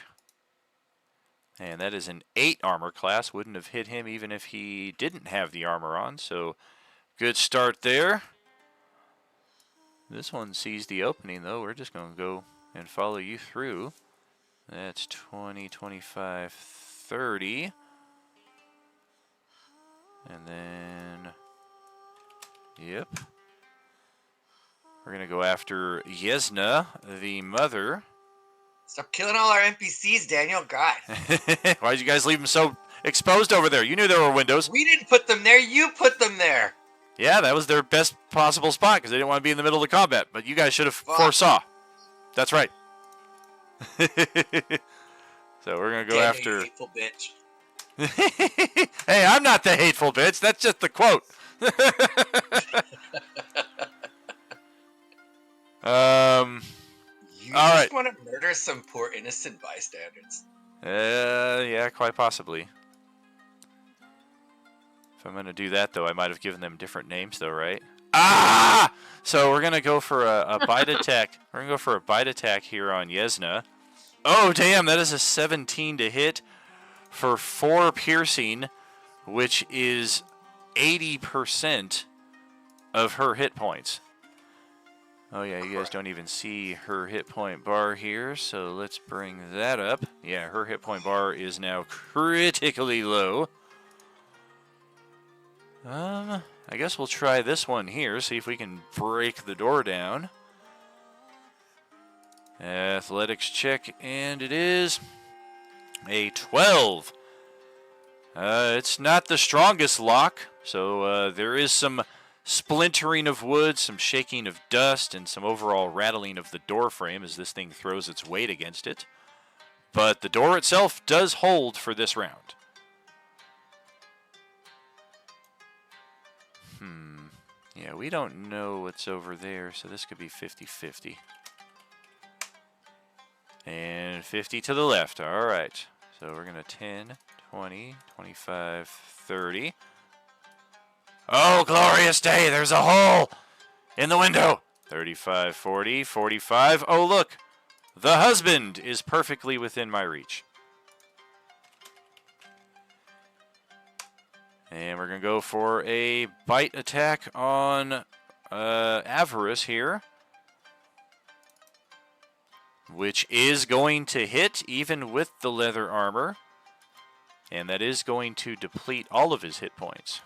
And that is an 8 armor class. Wouldn't have hit him even if he didn't have the armor on. So good start there. This one sees the opening, though. We're just going to go and follow you through. That's 20, 25, 30. And then, yep. We're going to go after Yesna, the mother. Stop killing all our NPCs, Daniel. God. Why'd you guys leave them so exposed over there? You knew there were windows. We didn't put them there. You put them there. Yeah, that was their best possible spot because they didn't want to be in the middle of the combat. But you guys should have foresaw. That's right. So we're going to go Daniel, after... you hateful bitch. Hey, I'm not the hateful bitch. That's just the quote. You all just right. want to murder some poor innocent bystanders. Yeah, quite possibly. If I'm going to do that, though, I might have given them different names, though, right? Ah! So we're going to go for a bite attack. We're going to go for a bite attack here on Yesna. Oh, damn, that is a 17 to hit for 4 piercing, which is 80% of her hit points. Oh, yeah, you guys don't even see her hit point bar here, so let's bring that up. Yeah, her hit point bar is now critically low. I guess we'll try this one here, see if we can break the door down. Athletics check, and it is a 12. It's not the strongest lock, so there is some splintering of wood, some shaking of dust, and some overall rattling of the door frame as this thing throws its weight against it. But the door itself does hold for this round. Yeah, we don't know what's over there, so this could be 50-50. And 50 to the left. All right. So we're going to 10, 20, 25, 30. Oh, glorious day. There's a hole in the window. 35, 40, 45. Oh, look. The husband is perfectly within my reach. And we're going to go for a bite attack on Avarice here, which is going to hit even with the leather armor. And that is going to deplete all of his hit points.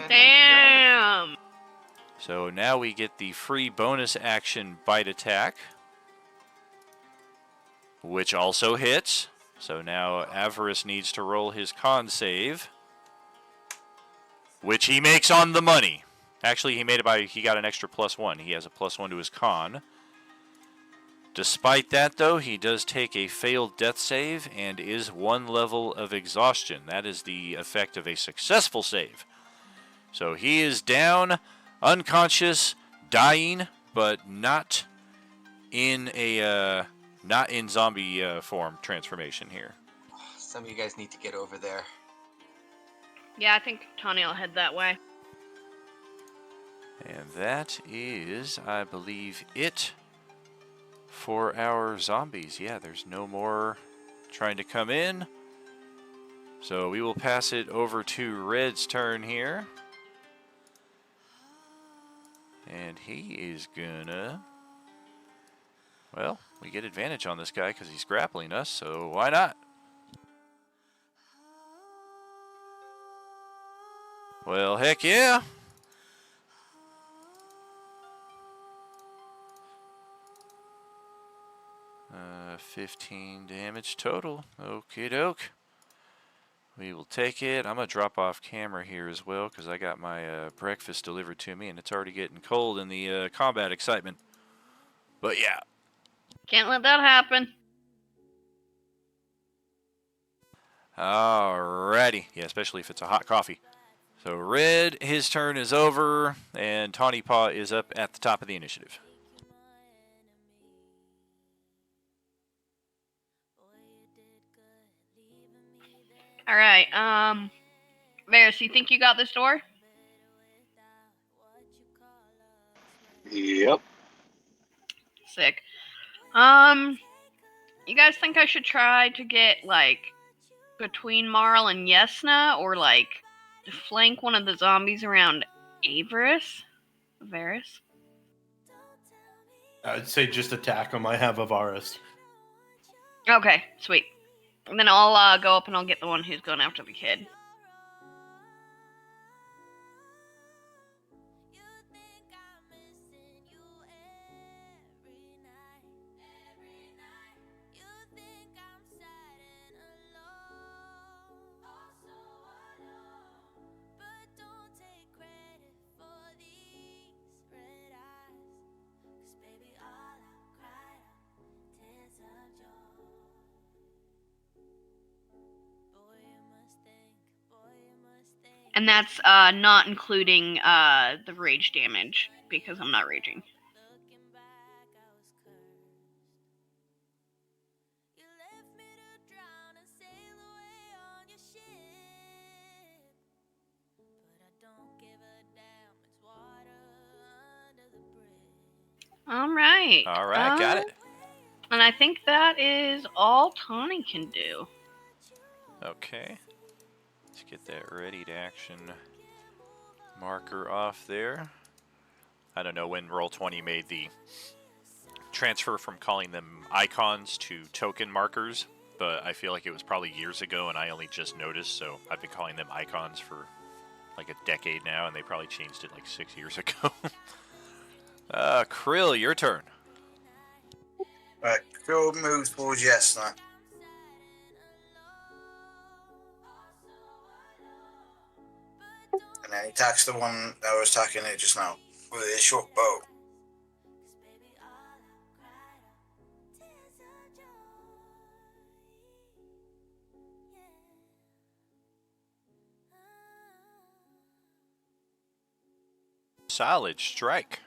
Damn! So now we get the free bonus action bite attack, which also hits. So now Avarice needs to roll his con save, which he makes on the money. Actually, he got an extra +1. He has a +1 to his con. Despite that, though, he does take a failed death save and is 1 level of exhaustion. That is the effect of a successful save. So he is down, unconscious, dying, but not in zombie form transformation here. Some of you guys need to get over there. Yeah, I think Tawny will head that way. And that is, I believe, it for our zombies. Yeah, there's no more trying to come in. So we will pass it over to Red's turn here. And he is gonna... Well, we get advantage on this guy because he's grappling us, so why not? Well, heck yeah. 15 damage total. Okie doke. We will take it. I'm going to drop off camera here as well because I got my breakfast delivered to me and it's already getting cold in the combat excitement. But yeah. Can't let that happen. Alrighty. Yeah, especially if it's a hot coffee. So Red, his turn is over, and Tawny Paw is up at the top of the initiative. Alright, Varys, you think you got this door? Yep. Sick. You guys think I should try to get, like, between Marl and Yesna, or, like, flank one of the zombies around Varys? I'd say just attack him. I have Avaris. Okay, sweet. And then I'll go up and I'll get the one who's going after the kid. And that's not including the rage damage, because I'm not raging. Alright. Alright, got it. And I think that is all Tawny can do. Okay. Let's get that ready to action marker off there. I don't know when Roll20 made the transfer from calling them icons to token markers, but I feel like it was probably years ago and I only just noticed, so I've been calling them icons for like a decade now, and they probably changed it like 6 years ago. Krill, your turn. Right, Phil moves towards Yesna. And then he attacks the one that was attacking it just now with his short bow. Solid strike.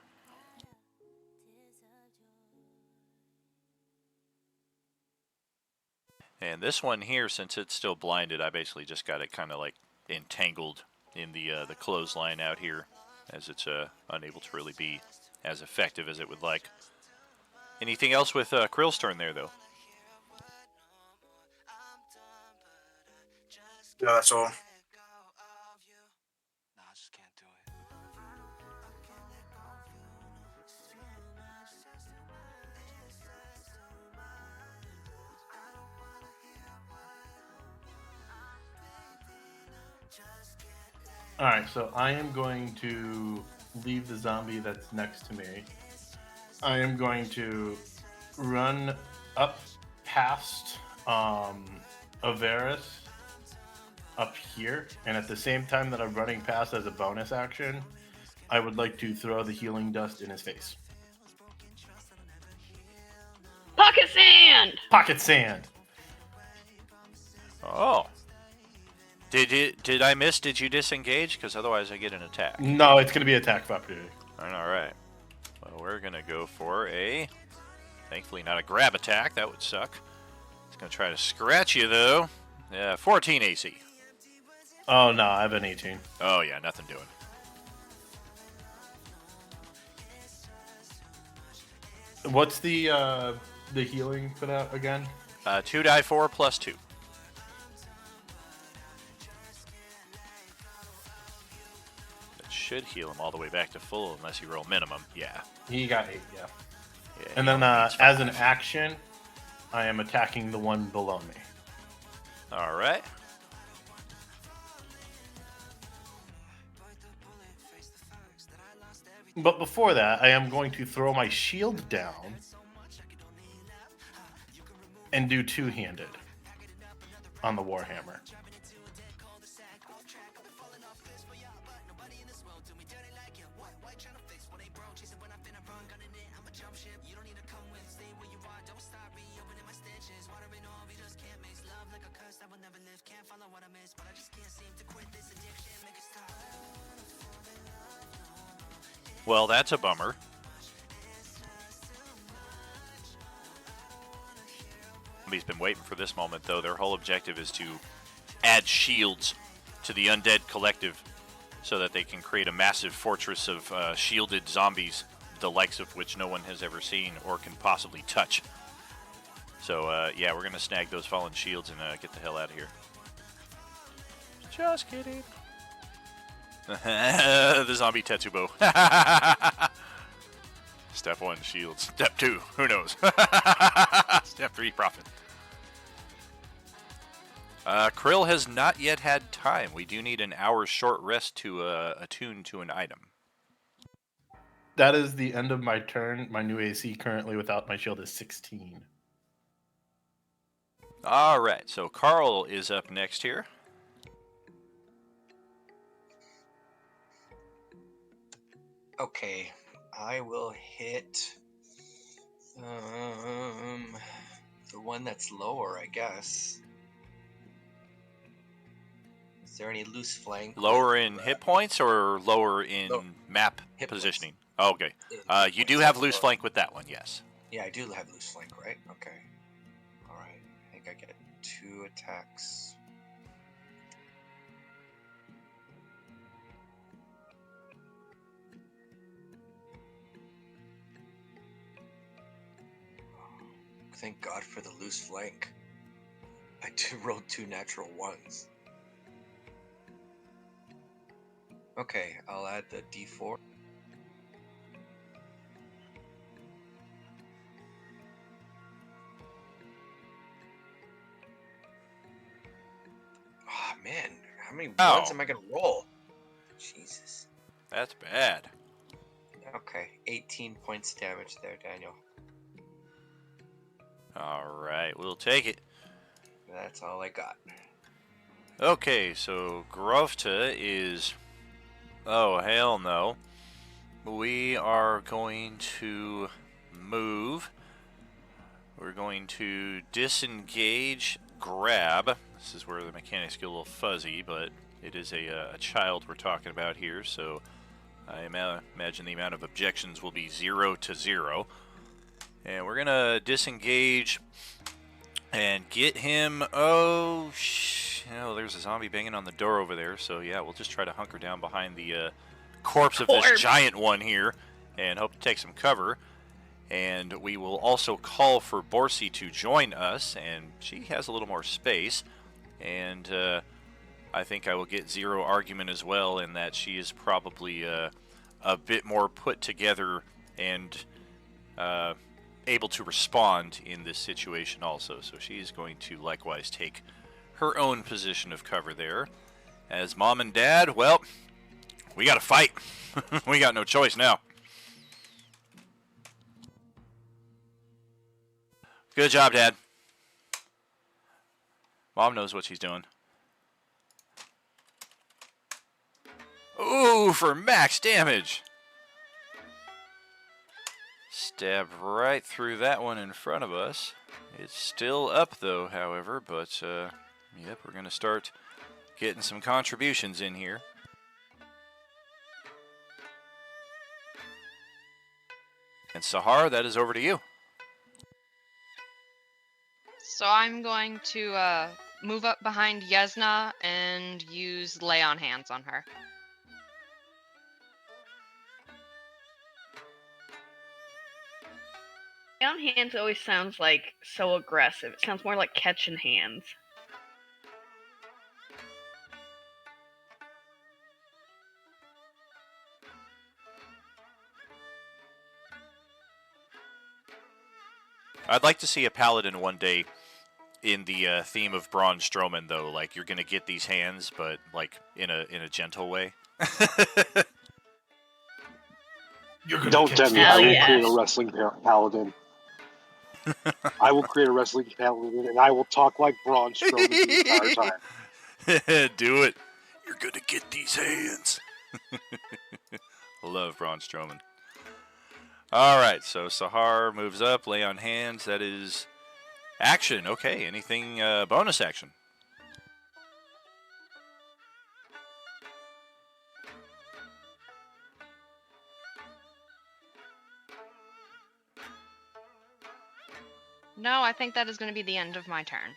And this one here, since it's still blinded, I basically just got it kind of like entangled in the clothesline out here, as it's unable to really be as effective as it would like. Anything else with Krill's turn there, though? Yeah, that's all. All right, so I am going to leave the zombie that's next to me. I am going to run up past Avaris up here, and at the same time that I'm running past as a bonus action, I would like to throw the healing dust in his face. Pocket sand! Pocket sand. Oh. Did I miss? Did you disengage? Because otherwise I get an attack. No, it's going to be attack of opportunity. All right. Well, we're going to go for a... Thankfully not a grab attack. That would suck. It's going to try to scratch you, though. 14 AC. Oh, no, I have an 18. Oh, yeah, nothing doing. What's the healing for that again? 2 die 4 plus 2. That should heal him all the way back to full unless you roll minimum. Yeah. He got 8, yeah. Yeah, And he then only needs as an 5. action, I am attacking the one below me. All right. But before that, I am going to throw my shield down and do two-handed on the Warhammer. Well, that's a bummer. Somebody's been waiting for this moment, though. Their whole objective is to add shields to the undead collective so that they can create a massive fortress of shielded zombies, the likes of which no one has ever seen or can possibly touch. So, yeah, we're going to snag those fallen shields and get the hell out of here. Just kidding. The zombie Tetsubo. Step 1, shields. Step 2, who knows? Step 3, profit. Krill has not yet had time. We do need an hour's short rest to attune to an item. That is the end of my turn. My new AC currently without my shield is 16. All right, so Carl is up next here. Okay, I will hit the one that's lower, I guess. Is there any loose flank? Lower in hit points or lower in map hit positioning? Oh, okay. Hit You do points have are loose lower. flank with that one, yes. Yeah, I do have loose flank, right? Okay. Alright, I think I get 2 attacks. Thank God for the loose flank. I rolled 2 natural ones. Okay, I'll add the D4. Man, how many Ow. ones am I gonna roll? Jesus. That's bad. Okay, 18 points of damage there, Daniel. All right, we'll take it. That's all I got. Okay, so Grofta is... Oh, hell no. We are going to move. We're going to disengage, grab. This is where the mechanics get a little fuzzy, but it is a child we're talking about here, so I imagine the amount of objections will be 0 to 0. And we're going to disengage and get him. Oh, there's a zombie banging on the door over there, so yeah, we'll just try to hunker down behind the corpse of this giant one here and hope to take some cover. And we will also call for Borsi to join us, and she has a little more space. And I think I will get 0 argument as well, in that she is probably a bit more put together and able to respond in this situation also. So she's going to likewise take her own position of cover there. As Mom and Dad, well, we got to fight. We got no choice now. Good job, Dad. Mom knows what she's doing. Ooh, for max damage. Stab right through that one in front of us. It's still up, though, however, but, yep, we're going to start getting some contributions in here. And Sahar, that is over to you. So I'm going to move up behind Yesna and use lay on hands on her. Lay on hands always sounds like so aggressive. It sounds more like catching hands. I'd like to see a paladin one day in the theme of Braun Strowman, though. Like, you're going to get these hands, but, like, in a gentle way. Don't tempt me. Hell I will yes. create a wrestling paladin. I will create a wrestling paladin, and I will talk like Braun Strowman the entire time. Do it. You're going to get these hands. Love Braun Strowman. All right, so Sahar moves up, lay on hands. That is action. Okay, anything bonus action? No, I think that is going to be the end of my turn.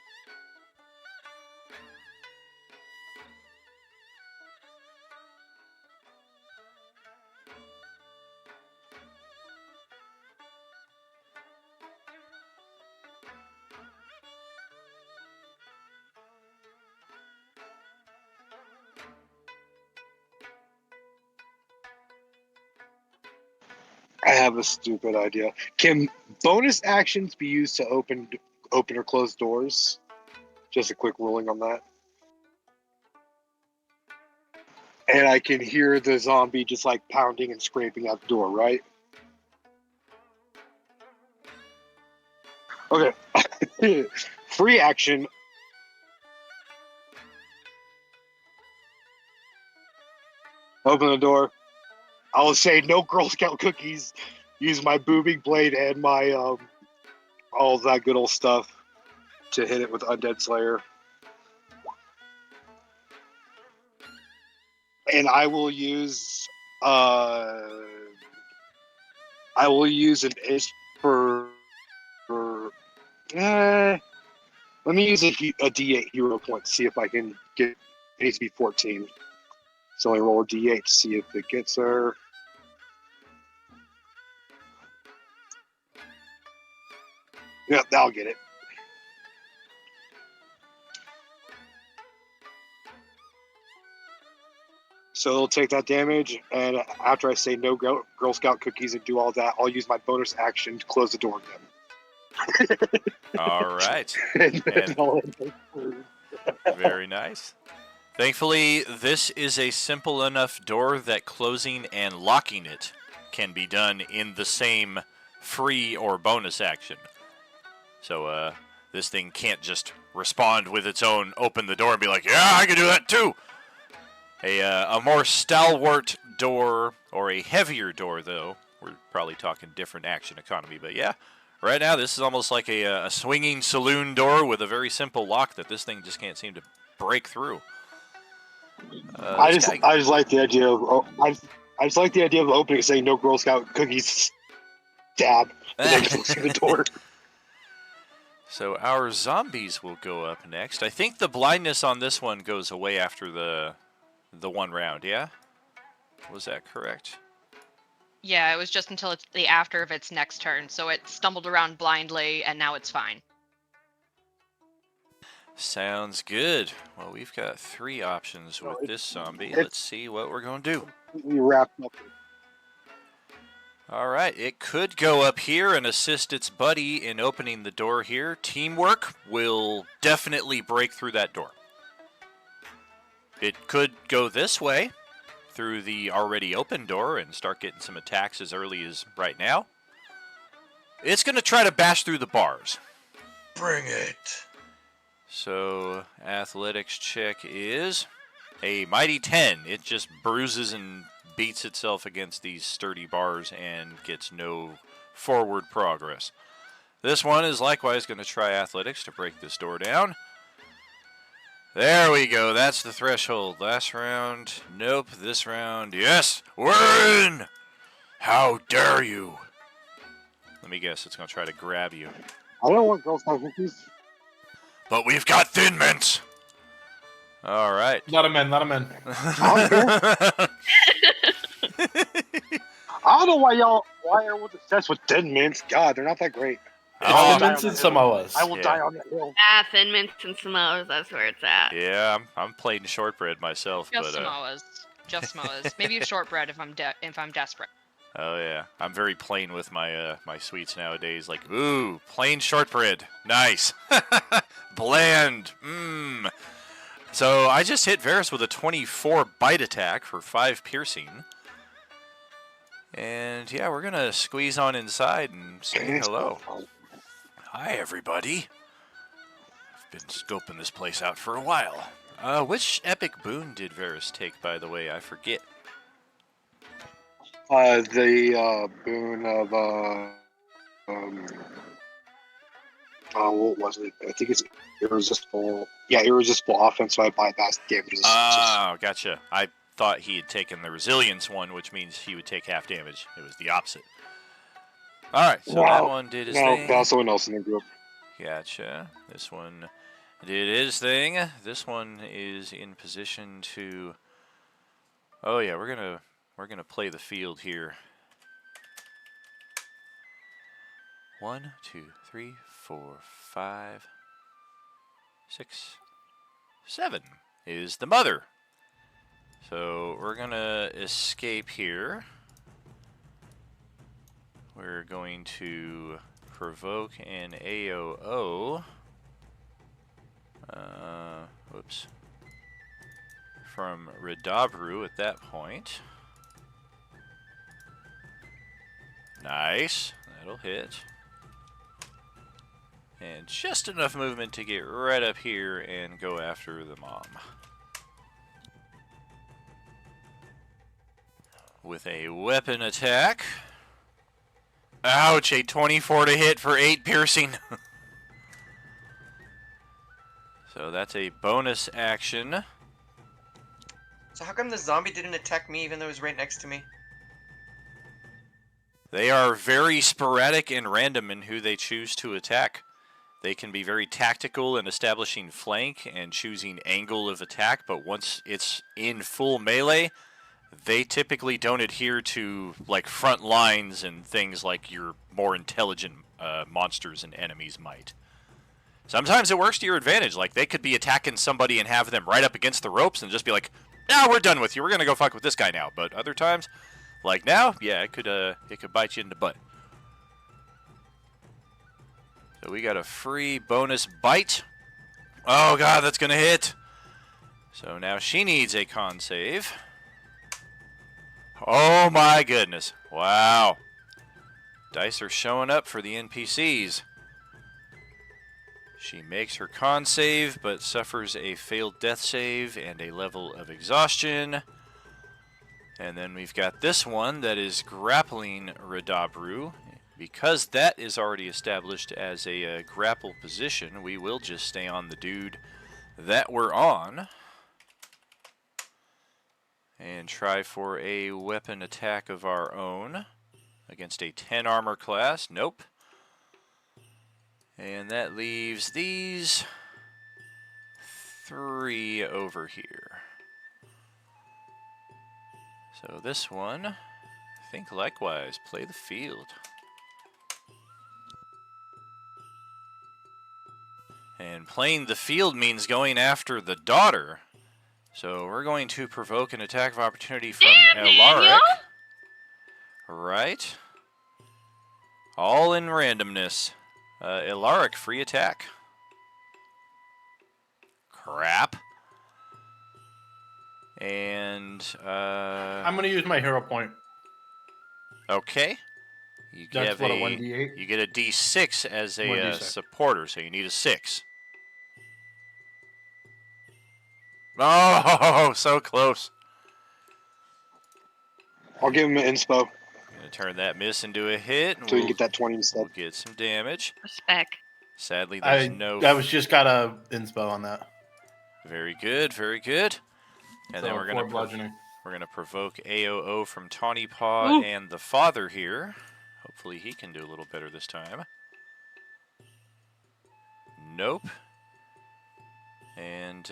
I have a stupid idea. Can bonus actions be used to open or close doors? Just a quick ruling on that. And I can hear the zombie just like pounding and scraping at the door, right? Okay. Free action. Open the door. I will say no Girl Scout cookies. Use my booming blade and my all that good old stuff to hit it with Undead Slayer. And I will use an itch for let me use a D8 hero point to see if I can get. It needs to be 14. So I roll a D8 to see if it gets there. Yeah, I'll get it. So it'll take that damage, and after I say no Girl Scout cookies and do all that, I'll use my bonus action to close the door again. All right. And Very nice. Thankfully, this is a simple enough door that closing and locking it can be done in the same free or bonus action. So, this thing can't just respond with its own open the door and be like, yeah, I can do that too. A more stalwart door or a heavier door, though, we're probably talking different action economy, but yeah, right now this is almost like a swinging saloon door with a very simple lock that this thing just can't seem to break through. I just like the idea of I just like the idea of opening saying no Girl Scout cookies, stab, and then closing the door. So our zombies will go up next. I think the blindness on this one goes away after the one round, yeah? Was that correct? Yeah, it was just until it's the after of its next turn, so it stumbled around blindly, and now it's fine. Sounds good. Well, we've got 3 options with this zombie. Let's see what we're going to do. We wrapped up. All right, it could go up here and assist its buddy in opening the door here. Teamwork will definitely break through that door. It could go this way through the already open door and start getting some attacks as early as right now. It's going to try to bash through the bars. Bring it. So, athletics check is a mighty 10. It just bruises and beats itself against these sturdy bars and gets no forward progress. This one is likewise going to try athletics to break this door down. There we go. That's the threshold. Last round. Nope. This round. Yes. We're in. How dare you? Let me guess. It's going to try to grab you. I don't want Girl Scout cookies. But we've got Thin Mints. All right. Not a man. I don't know why everyone's obsessed with Thin Mints. God, they're not that great. Thin Mints and Samoas. I will die on the hill. Thin Mints and Samoas, that's where it's at. Yeah, I'm playing shortbread myself. Just but, Samoas. Just Samoas. Maybe a shortbread if I'm desperate. Oh yeah, I'm very plain with my my sweets nowadays. Like, ooh, plain shortbread, nice, bland, mmm. So I just hit Varus with a 24 bite attack for 5 piercing, and yeah, we're gonna squeeze on inside and say hello. Hi everybody. I've been scoping this place out for a while. Which epic boon did Varus take, by the way? I forget. The boon of what was it? I think it's irresistible. Yeah, irresistible offense. So I bypass damages. Oh, gotcha. I thought he had taken the resilience one, which means he would take half damage. It was the opposite. All right, so that one did his thing. No, that's someone else in the group. Gotcha. This one did his thing. This one is in position to. Oh yeah, we're gonna play the field here. 1, 2, 3, 4, 5, 6, 7 is the mother. So we're gonna escape here. We're going to provoke an AOO. Whoops. From Redabru at that point. Nice. That'll hit. And just enough movement to get right up here and go after the mom. With a weapon attack. Ouch, a 24 to hit for 8 piercing. So that's a bonus action. So how come the zombie didn't attack me even though it was right next to me? They are very sporadic and random in who they choose to attack. They can be very tactical in establishing flank and choosing angle of attack, but once it's in full melee, they typically don't adhere to like front lines and things like your more intelligent monsters and enemies might. Sometimes it works to your advantage. Like they could be attacking somebody and have them right up against the ropes and just be like, "Nah, we're done with you. We're gonna go fuck with this guy now." But other times, like now, yeah, it could bite you in the butt. So we got a free bonus bite. Oh god, that's gonna hit. So now she needs a con save. Oh my goodness. Wow. Dice are showing up for the NPCs. She makes her con save, but suffers a failed death save and a level of exhaustion. And then we've got this one that is grappling Radabru. Because that is already established as a grapple position, we will just stay on the dude that we're on. And try for a weapon attack of our own against a 10 armor class. Nope. And that leaves these 3 over here. So this one, I think likewise, play the field. And playing the field means going after the daughter. So we're going to provoke an attack of opportunity from Damn, Elaric. Daniel! Right. All in randomness. Elaric, free attack. Crap. And, I'm going to use my hero point. okay. You That's have what, a 1d8? You get a d6 as a 1d6. supporter, so you need a 6. Oh, so close. I'll give him an inspo Gonna turn that miss into a hit, and until you we'll, get that 20 instead. we'll get some damage. Respect. Sadly, there's I was just got a inspo on that. Very good, very good. And then So we're 4 gonna bludgeoning. we're gonna provoke AOO from Tawny Paw Ooh. and the father here. Hopefully he can do a little better this time. Nope. And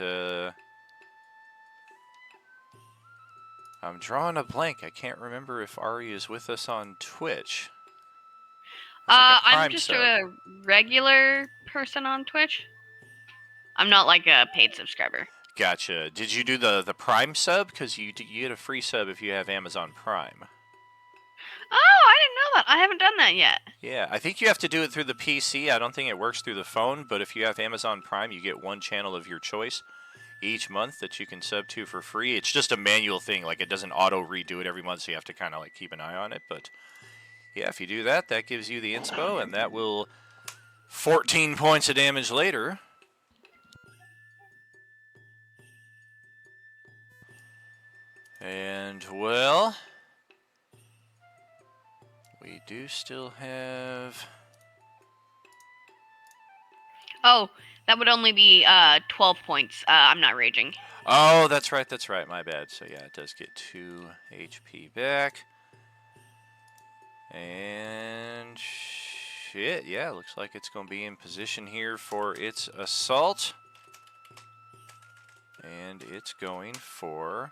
I'm drawing a blank. I can't remember if Ari is with us on Twitch. As like a I'm Prime just sub. a regular person on Twitch. I'm not like a paid subscriber. Gotcha. Did you do the Prime sub? Because you get a free sub if you have Amazon Prime. Oh, I didn't know that. I haven't done that yet. Yeah, I think you have to do it through the PC. I don't think it works through the phone, but if you have Amazon Prime, you get one channel of your choice each month that you can sub to for free. It's just a manual thing. Like, it doesn't auto redo it every month, so you have to kind of like keep an eye on it. But yeah, if you do that, that gives you the inspo, and that will 14 points of damage later. And, well, we do still have... Oh, that would only be 12 points. I'm not raging. Oh, that's right, my bad. So yeah, it does get 2 HP back. And shit, yeah, looks like it's going to be in position here for its assault. And it's going for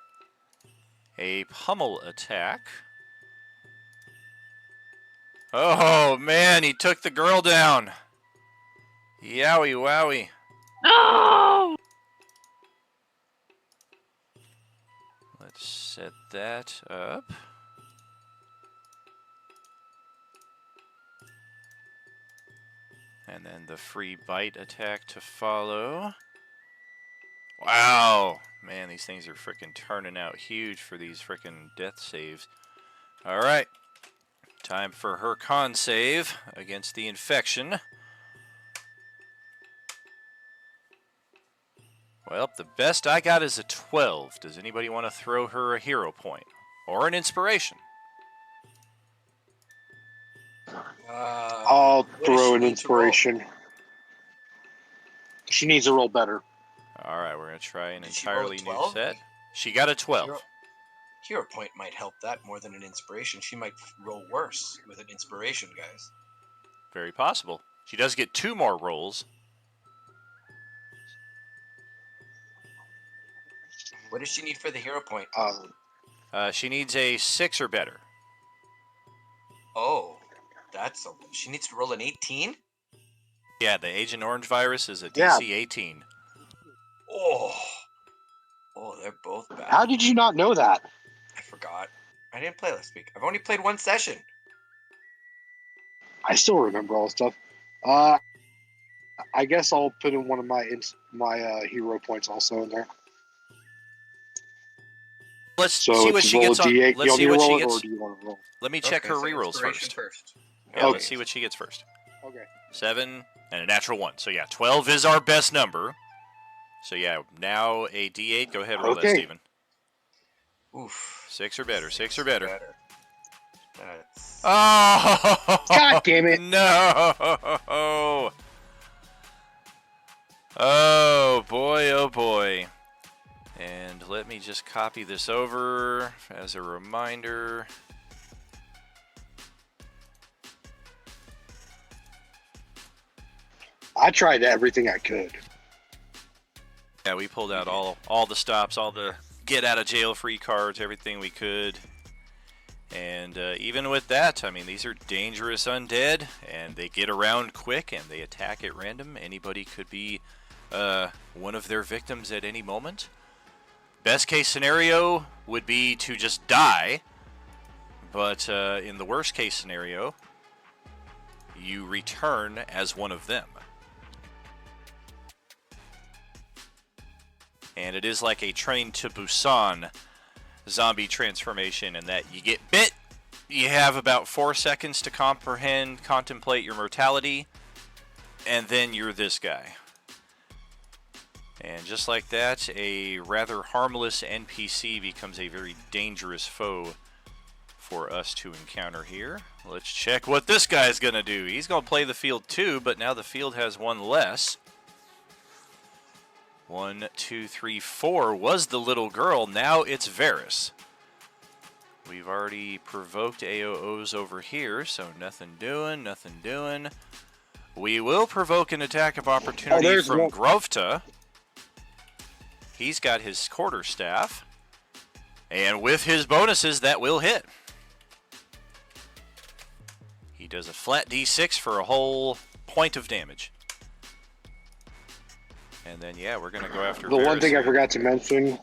a pummel attack. Oh man, he took the girl down. Yowie wowie. No! Let's set that up. And then the free bite attack to follow. Wow. Man, these things are freaking turning out huge for these freaking death saves. Alright. Time for her con save against the infection. Well, the best I got is a 12. Does anybody want to throw her a hero point? Or an inspiration? I'll what does throw she an need to roll? inspiration. She needs to roll better. Alright, we're going to try an Did she roll a entirely new 12? set. She got a 12. Hero point might help that more than an inspiration. She might roll worse with an inspiration, guys. Very possible. She does get 2 more rolls. What does she need for the hero point? She needs a 6 or better. Oh, she needs to roll an 18? Yeah, the Agent Orange virus is a DC Yeah. 18. Oh, they're both bad. How did you not know that? I forgot. I didn't play last week. I've only played one session. I still remember all the stuff. I guess I'll put in one of my hero points also in there. Let's So see what it's she roll gets a on. D8. Let's You see want me what to she roll it, or gets. do you want to roll? Let me check Okay, her so rerolls inspiration first. first. Yeah, Okay. let's see what she gets first. Okay. 7 and a natural 1. So yeah, 12 is our best number. So yeah, now a D8. Go ahead, roll that, Okay. Steven. Oof. 6 or better. 6 or better. That's Oh! God damn it. No! Oh boy, oh boy. And let me just copy this over as a reminder. I tried everything I could. Yeah, we pulled out all the stops, all the get out of jail free cards, everything we could. And even with that, I mean, these are dangerous undead, and they get around quick, and they attack at random. Anybody could be one of their victims at any moment. Best case scenario would be to just die, but in the worst case scenario, you return as one of them. And it is like a Train to Busan zombie transformation in that you get bit, you have about 4 seconds to contemplate your mortality, and then you're this guy. And just like that, a rather harmless NPC becomes a very dangerous foe for us to encounter here. Let's check what this guy's going to do. He's going to play the field too, but now the field has one less. 1, 2, 3, 4 was the little girl. Now it's Varys. We've already provoked AOOs over here, so nothing doing. We will provoke an attack of opportunity from one. Grovta. He's got his quarterstaff. And with his bonuses, that will hit. He does a flat D6 for a whole point of damage. And then, yeah, we're going to go after The one Varys thing I again. forgot to mention,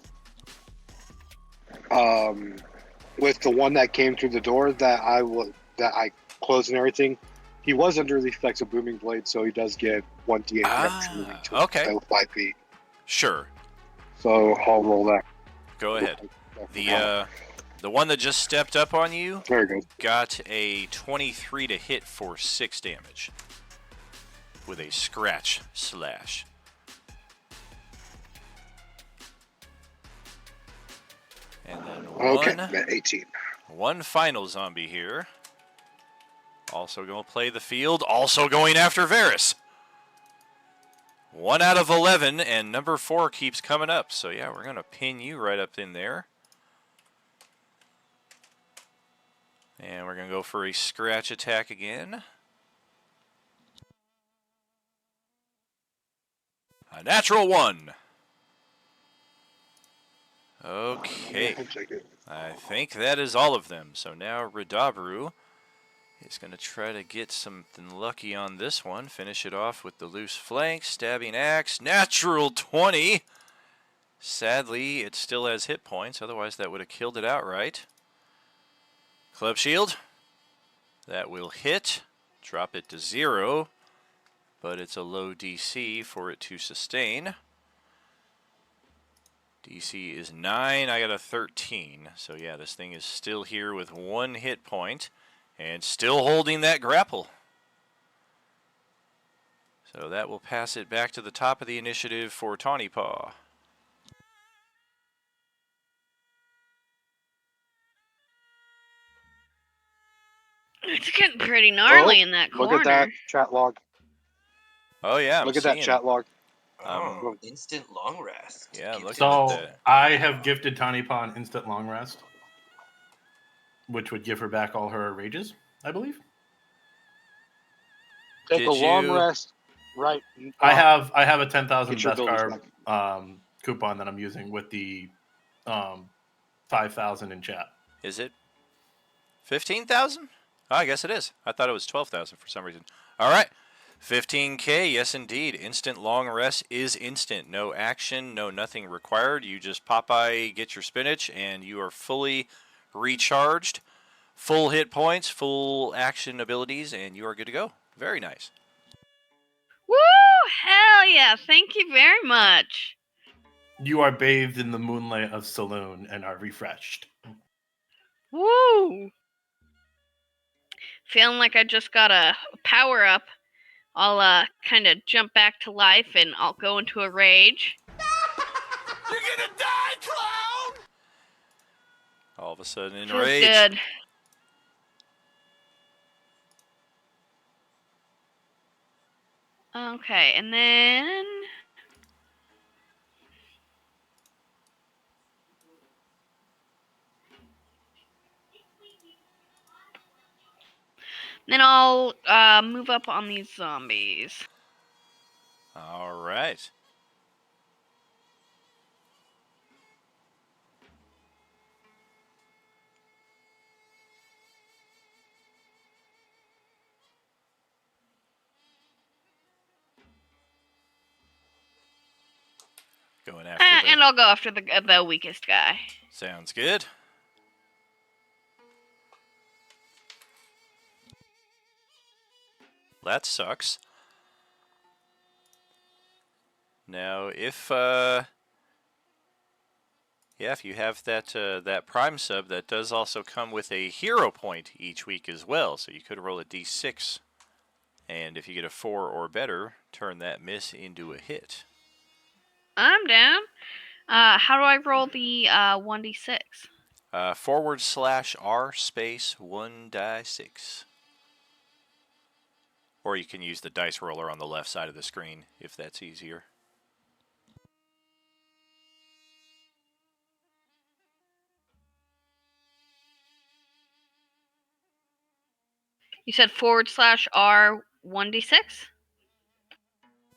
with the one that came through the door that I closed and everything, he was under the effects of Booming Blade, so he does get 1d8 for extra moving to okay. 5 feet. Sure. So I'll roll that. Go ahead. The one that just stepped up on you Very good. got a 23 to hit for 6 damage with a scratch slash. And then Okay, I'm at 18. one final zombie here. Also going to play the field. Also going after Varys. 1 out of 11, and number 4 keeps coming up. So yeah, we're going to pin you right up in there. And we're going to go for a scratch attack again. A natural 1. Okay. I think that is all of them. So now Radabru is going to try to get something lucky on this one. Finish it off with the loose flank, stabbing axe, natural 20. Sadly, it still has hit points. Otherwise, that would have killed it outright. Club shield. That will hit. Drop it to 0. But it's a low DC for it to sustain. DC is 9. I got a 13. So yeah, this thing is still here with 1 hit point. And still holding that grapple. So that will pass it back to the top of the initiative for Tawny Paw. It's getting pretty gnarly in that corner. Look at that chat log. Oh yeah, Look at that chat log. Oh, instant long rest. Yeah, Gives look him at So that. I have gifted Tawny Paw an instant long rest, which would give her back all her rages, I believe. Take a long rest. Right. I have a 10,000 get your buildings Beskar coupon that I'm using with the 5,000 in chat. Is it 15,000? Oh, I guess it is. I thought it was 12,000 for some reason. All right. 15K, yes indeed. Instant long rest is instant. No action, no nothing required. You just Popeye, get your spinach, and you are fully recharged. Full hit points, full action abilities, and you are good to go. Very nice. Woo! Hell yeah! Thank you very much. You are bathed in the moonlight of Saloon and are refreshed. Woo! Feeling like I just got a power up. I'll kind of jump back to life and I'll go into a rage. You're gonna die, clown! All of a sudden, Feels enraged. good. Okay, and then I'll move up on these zombies. All right. Going after And I'll go after the weakest guy. Sounds good. That sucks. Now, if you have that Prime sub, that does also come with a hero point each week as well. So you could roll a d6, and if you get a 4 or better, turn that miss into a hit. I'm down. How do I roll the 1d6? /R space 1d6. Or you can use the dice roller on the left side of the screen if that's easier. You said /R 1d6?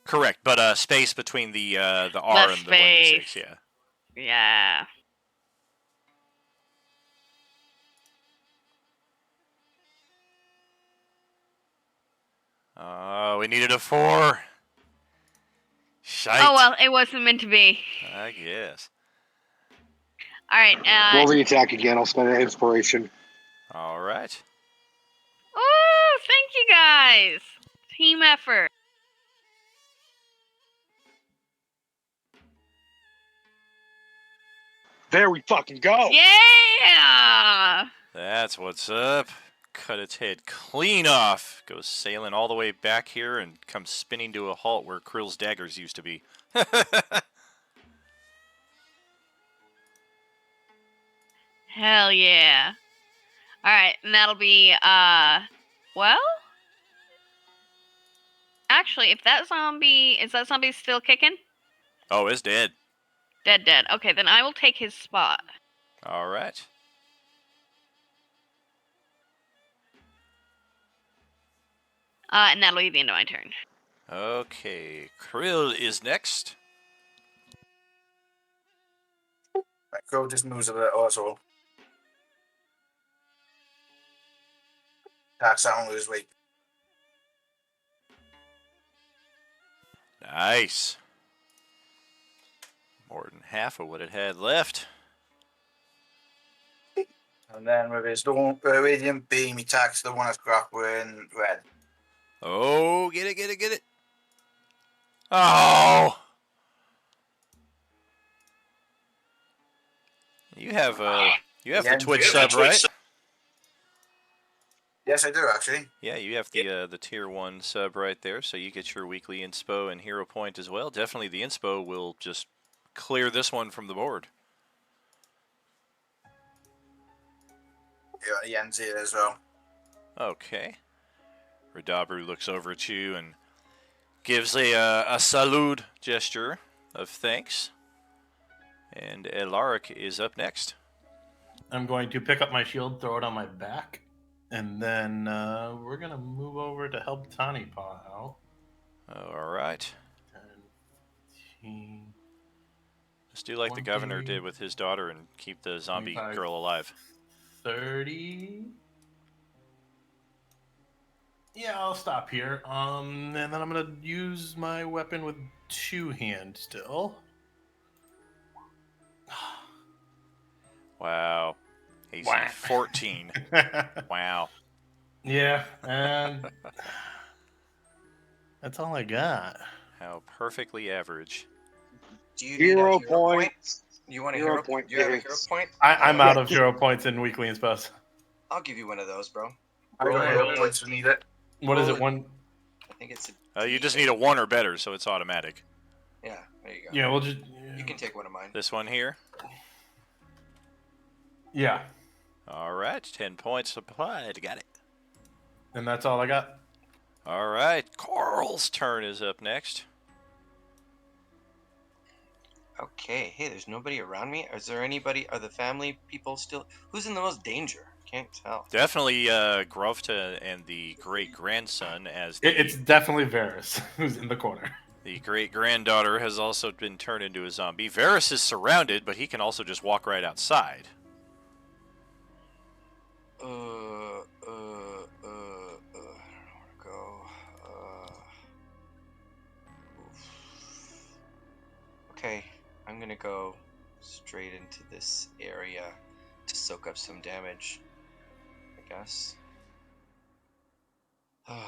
Correct, but space between the R and the 1d6, yeah. Yeah. Oh, we needed a 4. Shite. Oh well, it wasn't meant to be. I guess. All right. Roll the attack again. I'll spend an inspiration. All right. Oh, thank you guys. Team effort. There we fucking go. Yeah. That's what's up. Cut its head clean off. Goes sailing all the way back here and comes spinning to a halt where Krill's daggers used to be. Hell yeah. All right, and that'll be well. Actually, if that zombie is that zombie still kicking? Oh, it's dead. Dead. Okay, then I will take his spot. All right. And that'll be the end of my turn. Okay, Krill is next. Right, Crow just moves a bit also. Attacks that one with his weight. Nice. More than half of what it had left. And then with his radiant beam, he attacks the one that's grappling red. Oh, get it. Oh! You have the Twitch sub, right? Yes, I do actually. Yeah, you have the tier 1 sub right there, so you get your weekly inspo and hero point as well. Definitely the inspo will just clear this one from the board. Yeah, Yen's here as well. Okay. Radabru looks over at you and gives a salute gesture of thanks. And Elaric is up next. I'm going to pick up my shield, throw it on my back, and then we're going to move over to help Tani Paw out. All right. 10, 15, Let's do like the 20, governor did with his daughter and keep the zombie 25. girl alive. 30. Yeah, I'll stop here. And then I'm gonna use my weapon with 2 hands still. Wow. He's Wow. 14. Wow. Yeah, and that's all I got. How perfectly average. Do you need a Hero hero point? points. You want a Hero hero point. Do you have a hero point? I'm Yeah, out of hero points in weekly and spells. I'll give you one of those, bro. I don't have points to need it. What is Roll it? a- One. I think it's a You just D8. need a 1 or better, so it's automatic. Yeah, there you go. Yeah, we'll just. You can take one of mine. This one here. Yeah, All right, 10 points applied. Got it. and that's all I got. All right, Carl's turn is up next. Okay, hey, there's nobody around me. Is there anybody? Are the family people still? Who's in the most danger? Can't tell. Definitely Grovta and the great-grandson, as It's definitely Varys who's in the corner. the great-granddaughter has also been turned into a zombie. Varys is surrounded, but he can also just walk right outside. I don't know where to go. Oof. Okay, I'm gonna go straight into this area to soak up some damage, I guess. Let's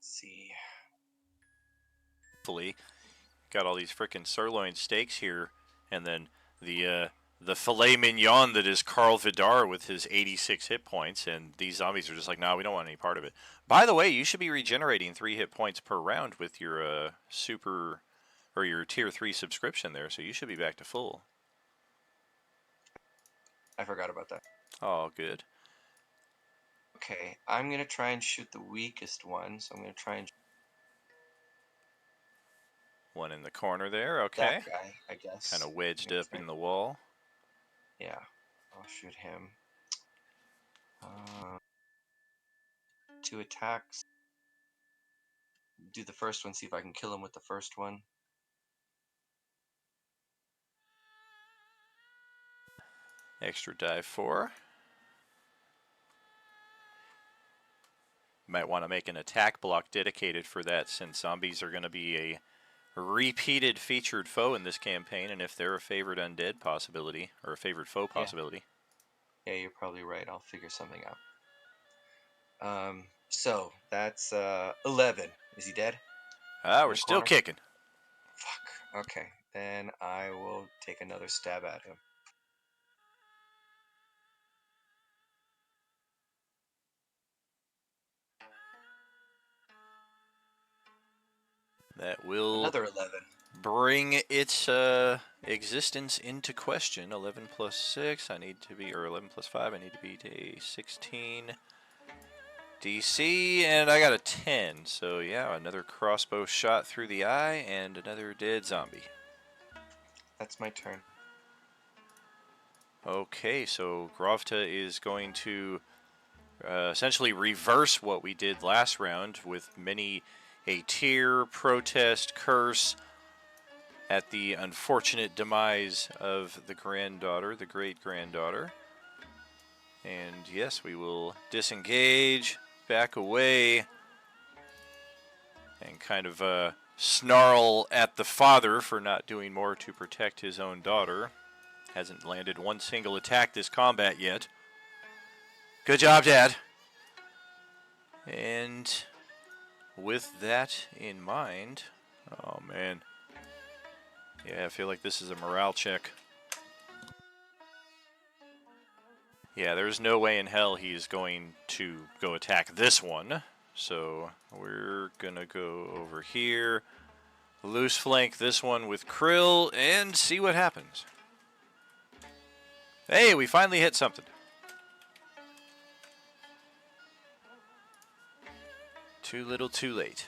see. Hopefully, got all these frickin' sirloin steaks here, and then the filet mignon that is Carl Vidar with his 86 hit points, and these zombies are just like, nah, we don't want any part of it. By the way, you should be regenerating 3 hit points per round with your super or your tier 3 subscription there, so you should be back to full. I forgot about that. Oh, good. Okay, I'm gonna try and shoot the weakest one, so I'm gonna try and One in the corner there, okay. that guy, I guess. Kind of wedged up in the wall. Yeah, I'll shoot him. 2 attacks. Do the first one, see if I can kill him with the first one. Extra die 4. Might want to make an attack block dedicated for that, since zombies are going to be a repeated featured foe in this campaign, and if they're a favorite undead possibility, or a favorite foe possibility. Yeah, you're probably right. I'll figure something out. So that's 11. Is he dead? We're still kicking. Fuck. Okay, then I will take another stab at him. That will Another 11. bring its existence into question. 11 plus 6, I need to be, or 11 plus 5, I need to beat a 16 DC, and I got a 10. So yeah, another crossbow shot through the eye, and another dead zombie. That's my turn. Okay, so Grovta is going to essentially reverse what we did last round with many a tear, protest, curse at the unfortunate demise of the granddaughter, the great-granddaughter. And yes, we will disengage, back away, and kind of snarl at the father for not doing more to protect his own daughter. Hasn't landed one single attack this combat yet. Good job, Dad. And with that in mind, oh man. Yeah, I feel like this is a morale check. Yeah, there's no way in hell he's going to go attack this one. So we're gonna go over here, loose flank this one with Krill, and see what happens. Hey, we finally hit something. Too little, too late.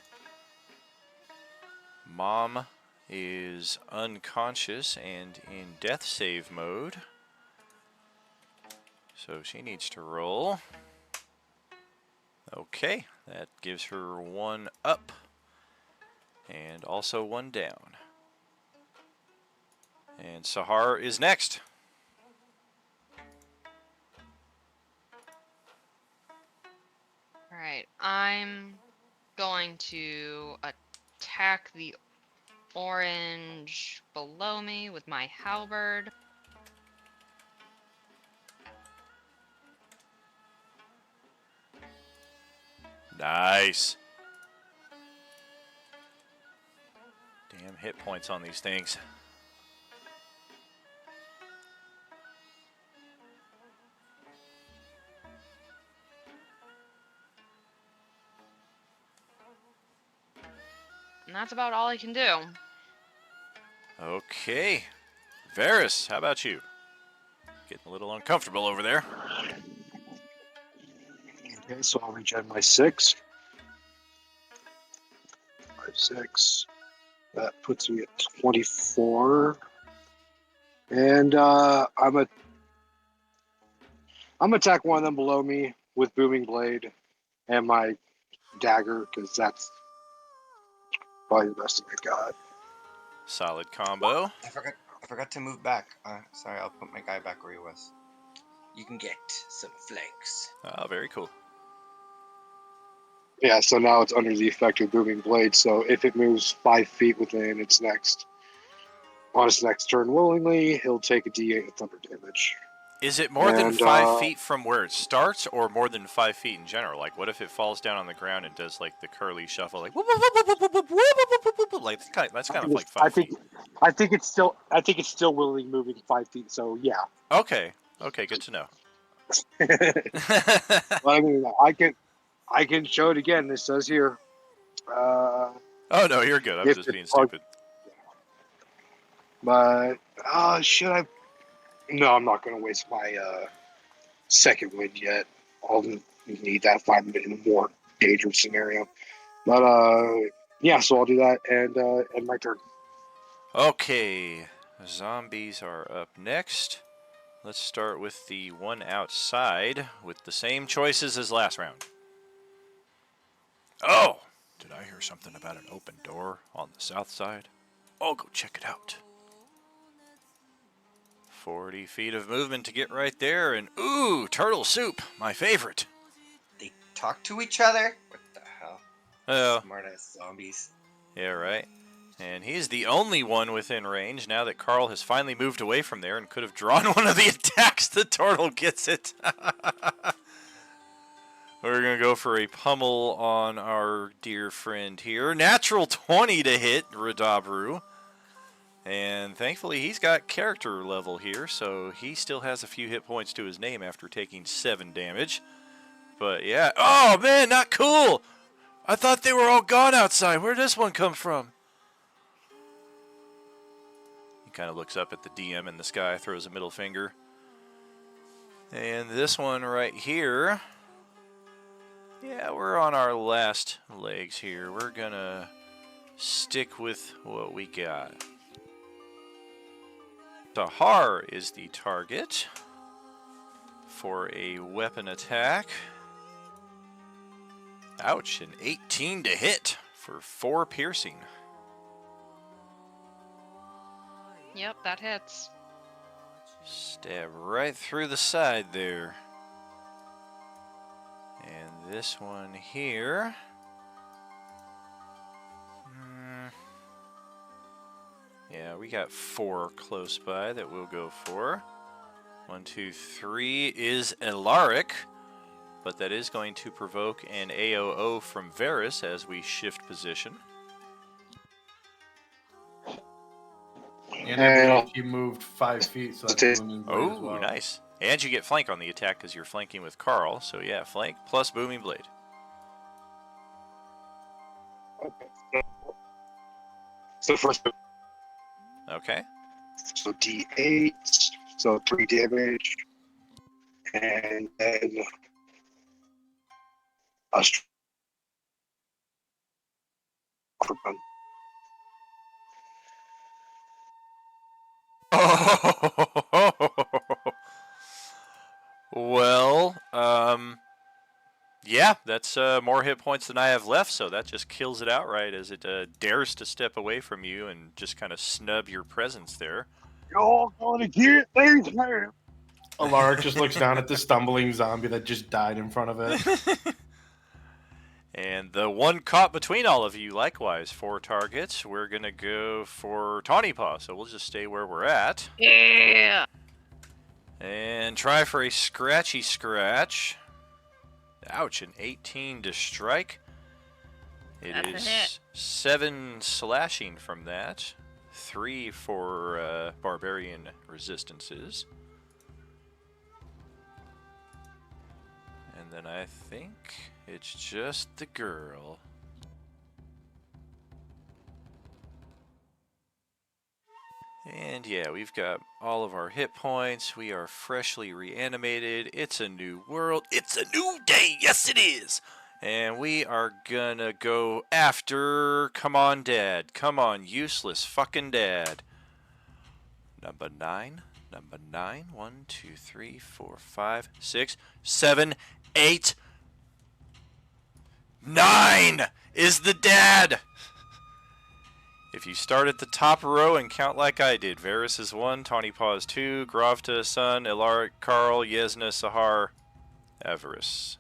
Mom is unconscious and in death save mode. So she needs to roll. Okay, that gives her 1 up and also 1 down. And Sahar is next. Alright, I'm going to attack the orange below me with my halberd. Nice. Damn hit points on these things. And that's about all I can do. Okay. Varys, how about you? Getting a little uncomfortable over there. Okay, so I'll regen my 6. 5, 6. That puts me at 24. And I'm gonna attack one of them below me with booming blade and my dagger, because that's probably the best I got. Solid combo. I forgot to move back. Sorry, I'll put my guy back where he was. You can get some flanks. Oh, very cool. Yeah, so now it's under the effect of booming blade. So if it moves 5 feet within its next turn willingly, he'll take a D8 of thunder damage. Is it more than And, 5 feet from where it starts, or more than 5 feet in general? Like, what if it falls down on the ground and does like the curly shuffle, like like that's kind of like 5 feet. I think it's still willingly moving 5 feet. So yeah. Okay, good to know. But I mean, I can show it again. It says here. Oh no, you're good. I'm If just the being target- stupid. But should I? No, I'm not going to waste my second wind yet. I'll need that 5 minute in a more dangerous scenario. But yeah, so I'll do that and my turn. Okay, zombies are up next. Let's start with the one outside with the same choices as last round. Oh, did I hear something about an open door on the south side? I'll go check it out. 40 feet of movement to get right there, and ooh, turtle soup, my favorite. They talk to each other? What the hell? Oh, Smart ass zombies. yeah, right. And he's the only one within range now that Carl has finally moved away from there and could have drawn one of the attacks. The turtle gets it. We're going to go for a pummel on our dear friend here. Natural 20 to hit Radabru. And thankfully he's got character level here, so he still has a few hit points to his name after taking 7 damage. But yeah, oh man, not cool! I thought they were all gone outside. Where'd this one come from? He kind of looks up at the DM in the sky, throws a middle finger. And this one right here, yeah, we're on our last legs here. We're gonna stick with what we got. Sahar is the target for a weapon attack. Ouch, an 18 to hit for 4 piercing. Yep, that hits. Stab right through the side there. And this one here. Yeah, we got 4 close by that we'll go for. 1, 2, 3 is Elaric, but that is going to provoke an AOO from Varys as we shift position. And he moved 5 feet, so that's booming blade as Oh, well. nice. And you get flank on the attack because you're flanking with Carl. So yeah, flank plus booming blade. So first, Okay. so D8, so 3 damage, and then a Well, yeah, that's more hit points than I have left, so that just kills it outright as it dares to step away from you and just kind of snub your presence there. You're gonna get things, man. Alaric just looks down at the stumbling zombie that just died in front of it. And the one caught between all of you, likewise, 4 targets. We're going to go for Tawny Paw, so we'll just stay where we're at. Yeah. And try for a scratchy scratch. Ouch, an 18 to strike. It That's a is hit. 7 slashing from that, 3 for barbarian resistances. And then I think it's just the girl. And yeah, we've got all of our hit points. We are freshly reanimated. It's a new world. It's a new day. Yes, it is. And we are gonna go after... Come on, Dad. Come on, useless fucking Dad. Number 9. Number 9. 1, 2, 3, 4, 5, 6, 7, 8... 9 is the Dad! If you start at the top row and count like I did, Varys is 1, Tawny Paw is 2, Gravta, Sun, Ilaric, Karl, Yesna, Sahar, Everus.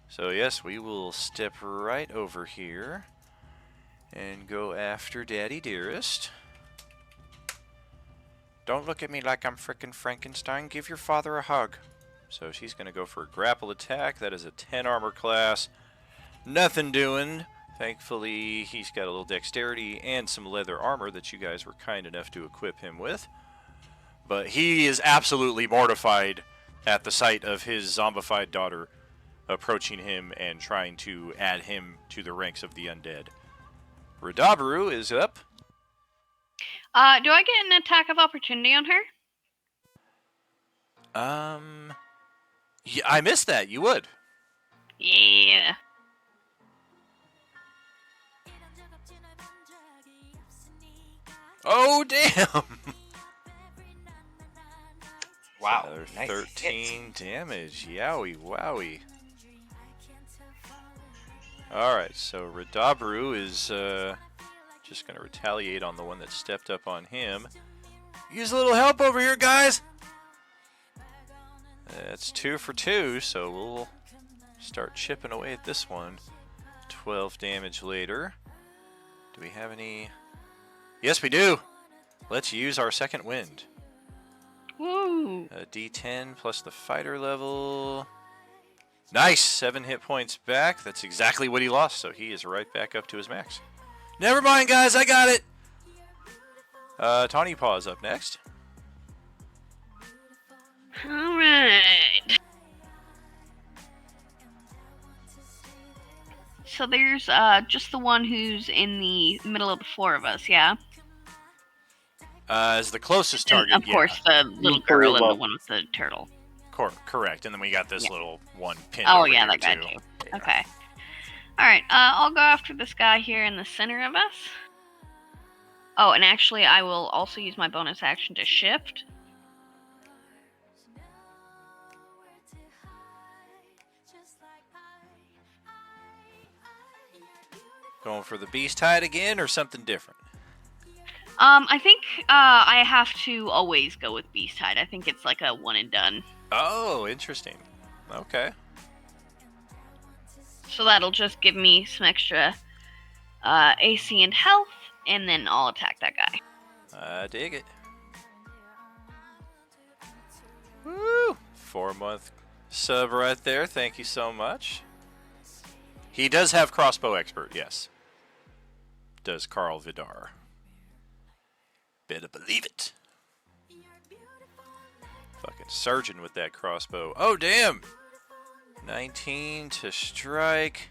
So yes, we will step right over here and go after Daddy Dearest. Don't look at me like I'm frickin' Frankenstein. Give your father a hug. So she's going to go for a grapple attack. That is a 10 armor class. Nothing doing. Thankfully, he's got a little dexterity and some leather armor that you guys were kind enough to equip him with. But he is absolutely mortified at the sight of his zombified daughter approaching him and trying to add him to the ranks of the undead. Radabaru is up. Do I get an attack of opportunity on her? Yeah, I missed that. You would. Yeah. Oh, damn! Wow. Another Nice 13 hit. damage. Yowie, wowie. Alright, so Radabaru is just going to retaliate on the one that stepped up on him. Use a little help over here, guys! That's 2 for 2, so we'll start chipping away at this one. 12 damage later. Do we have any... Yes, we do! Let's use our second wind. Woo. A D10 plus the fighter level. Nice! 7 hit points back. That's exactly what he lost, so he is right back up to his max. Never mind, guys, I got it! Tawny Paw is up next. Alright. So there's just the one who's in the middle of the four of us, yeah? As the closest And target, of course, the little Very girl and well. the one with the turtle. Correct, and then we got this Yeah. little one pinned Oh, over yeah, here, that guy too. too. Yeah. Okay. Alright, I'll go after this guy here in the center of us. Oh, and actually, I will also use my bonus action to shift. Going for the beast hide again, or something different? I think I have to always go with Beast Hide. I think it's like a one and done. Oh, interesting. Okay. So that'll just give me some extra AC and health, and then I'll attack that guy. I dig it. Woo! 4-month sub right there. Thank you so much. He does have crossbow expert, yes. Does Karl Vidar. Better believe it. Fucking surgeon with that crossbow. Oh, damn! 19 to strike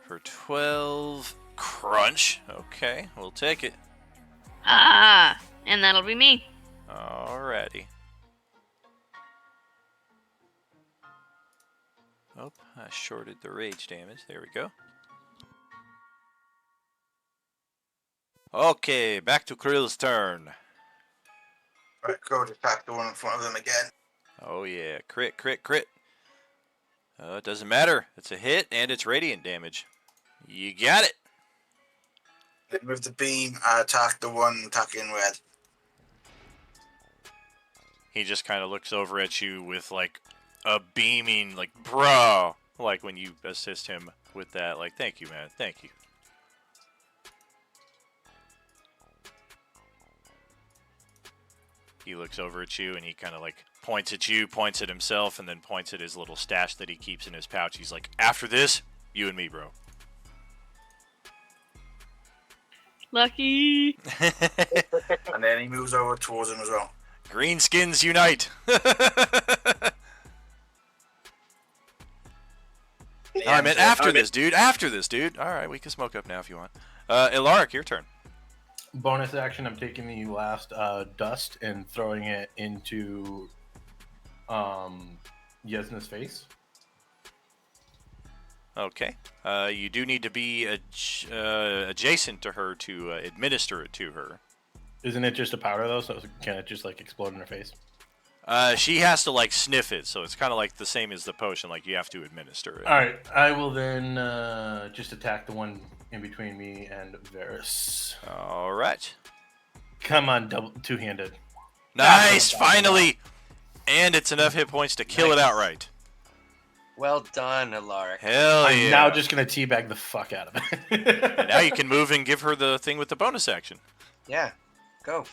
for 12. Crunch. Okay, we'll take it. Ah, and that'll be me. Alrighty. Oh, I shorted the rage damage. There we go. Okay, back to Krill's turn. Right, go to attack the one in front of them again. Oh yeah, crit, crit, crit. It doesn't matter. It's a hit and it's radiant damage. You got it. Then with the beam, I attack the one attacking red. He just kind of looks over at you with like a beaming, like, bro. Like when you assist him with that, like, thank you, man, thank you. He looks over at you and he kind of like points at you, points at himself, and then points at his little stash that he keeps in his pouch. He's like, after this, you and me, bro. Lucky. And then he moves over towards him as well. Greenskins unite! No, I meant after this, dude. After this, dude. All right, we can smoke up now if you want. Ilaric, your turn. Bonus action, I'm taking the last dust and throwing it into Yesna's face. Okay. You do need to be adjacent to her to administer it to her. Isn't it just a powder, though? So can it just, like, explode in her face? She has to, like, sniff it, so it's kind of like the same as the potion. Like, you have to administer it. All right. I will then just attack the one in between me and Varys. All right. Come on, two-handed. Nice, finally! And it's enough hit points to kill it outright. Well done, Alaric. Hell I'm yeah. now just going to teabag the fuck out of it. And now you can move and give her the thing with the bonus action. Yeah, go.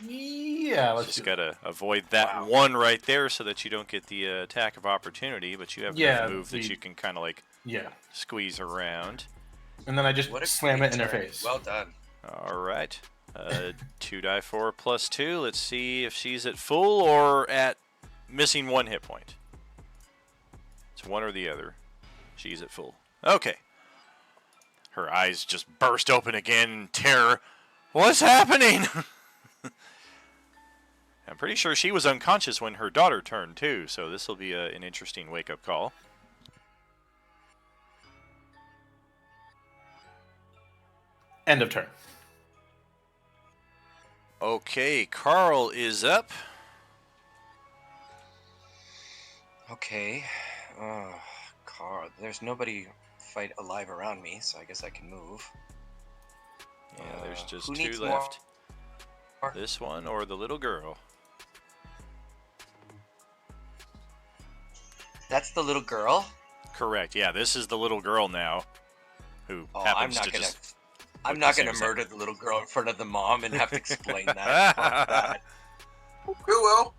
Yeah, let's Just do gotta avoid that one right there so that you don't get the attack of opportunity, but you have enough move that you can kind of like squeeze around. And then I just slam it in her turn. face. Well done. All right. 2d4 plus 2. Let's see if she's at full or at missing 1 hit point. It's one or the other. She's at full. Okay. Her eyes just burst open again in terror. What's happening? I'm pretty sure she was unconscious when her daughter turned, too, so this will be an interesting wake-up call. End of turn. Okay, Carl is up. Okay. Carl, there's nobody fight alive around me, so I guess I can move. Yeah, there's just who 2 needs left. more? This one or the little girl. That's the little girl? Correct. Yeah, this is the little girl now, who happens to just. I'm not gonna murder the little girl in front of the mom and have to explain that. Fuck that. Who will?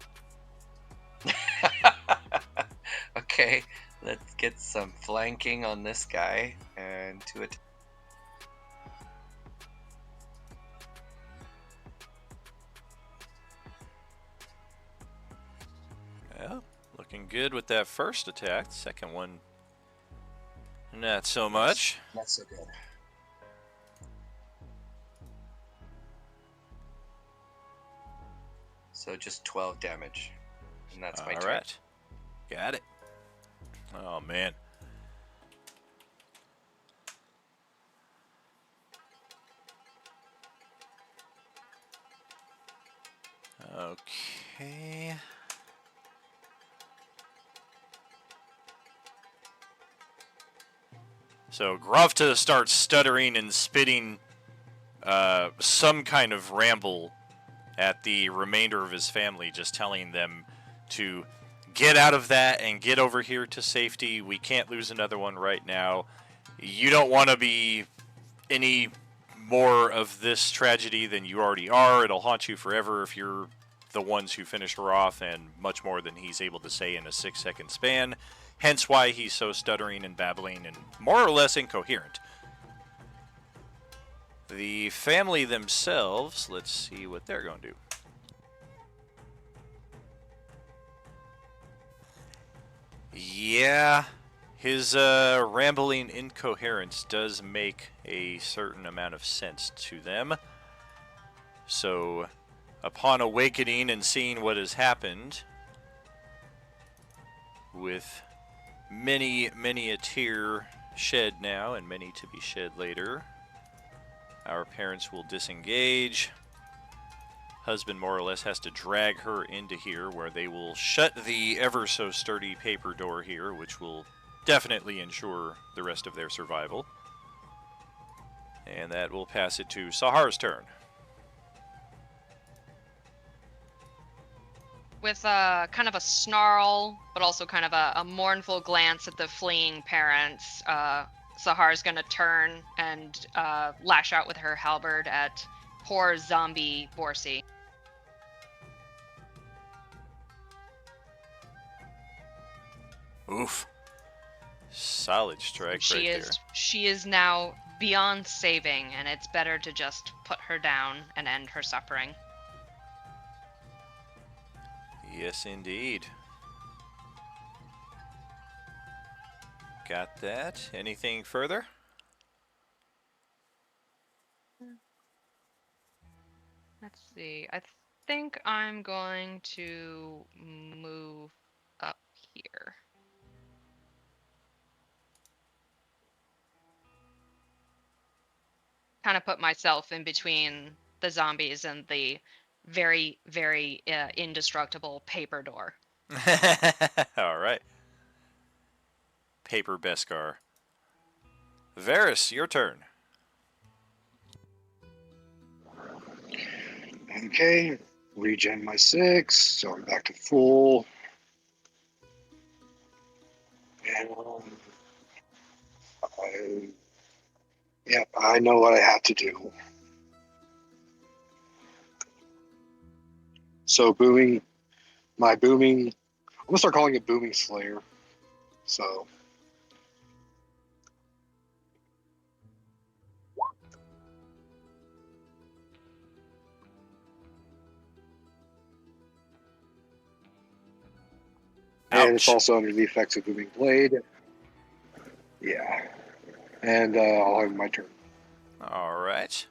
Okay, let's get some flanking on this guy and to it. Yeah, looking good with that first attack. Second one, not so much. Not so good. So just 12 damage, and that's my turn. All right, got it. Oh man. Okay. So Grovta starts stuttering and spitting some kind of ramble at the remainder of his family, just telling them to get out of that and get over here to safety. We can't lose another one right now. You don't want to be any more of this tragedy than you already are. It'll haunt you forever if you're the ones who finish her off, and much more than he's able to say in a 6-second span. Hence why he's so stuttering and babbling and more or less incoherent. The family themselves, let's see what they're going to do. Yeah, his rambling incoherence does make a certain amount of sense to them. So, upon awakening and seeing what has happened, with many, many a tear shed now and many to be shed later, our parents will disengage. Husband more or less has to drag her into here, where they will shut the ever so sturdy paper door here, which will definitely ensure the rest of their survival. And that will pass it to Sahar's turn. With kind of a snarl, but also kind of a mournful glance at the fleeing parents, Sahar's gonna turn and lash out with her halberd at poor zombie Borsi. Oof. Solid strike right there. She is now beyond saving, and it's better to just put her down and end her suffering. Yes, indeed. Got that. Anything further? Let's see. I think I'm going to move up here. Kind of put myself in between the zombies and the very, very indestructible paper door. All right. Paper Beskar. Varys, your turn. Okay, regen my 6, so I'm back to full. And I know what I have to do. So booming, I'm gonna start calling it Booming Slayer. So and it's Ouch. also under the effects of Booming Blade. Yeah, and I'll have my turn. All right.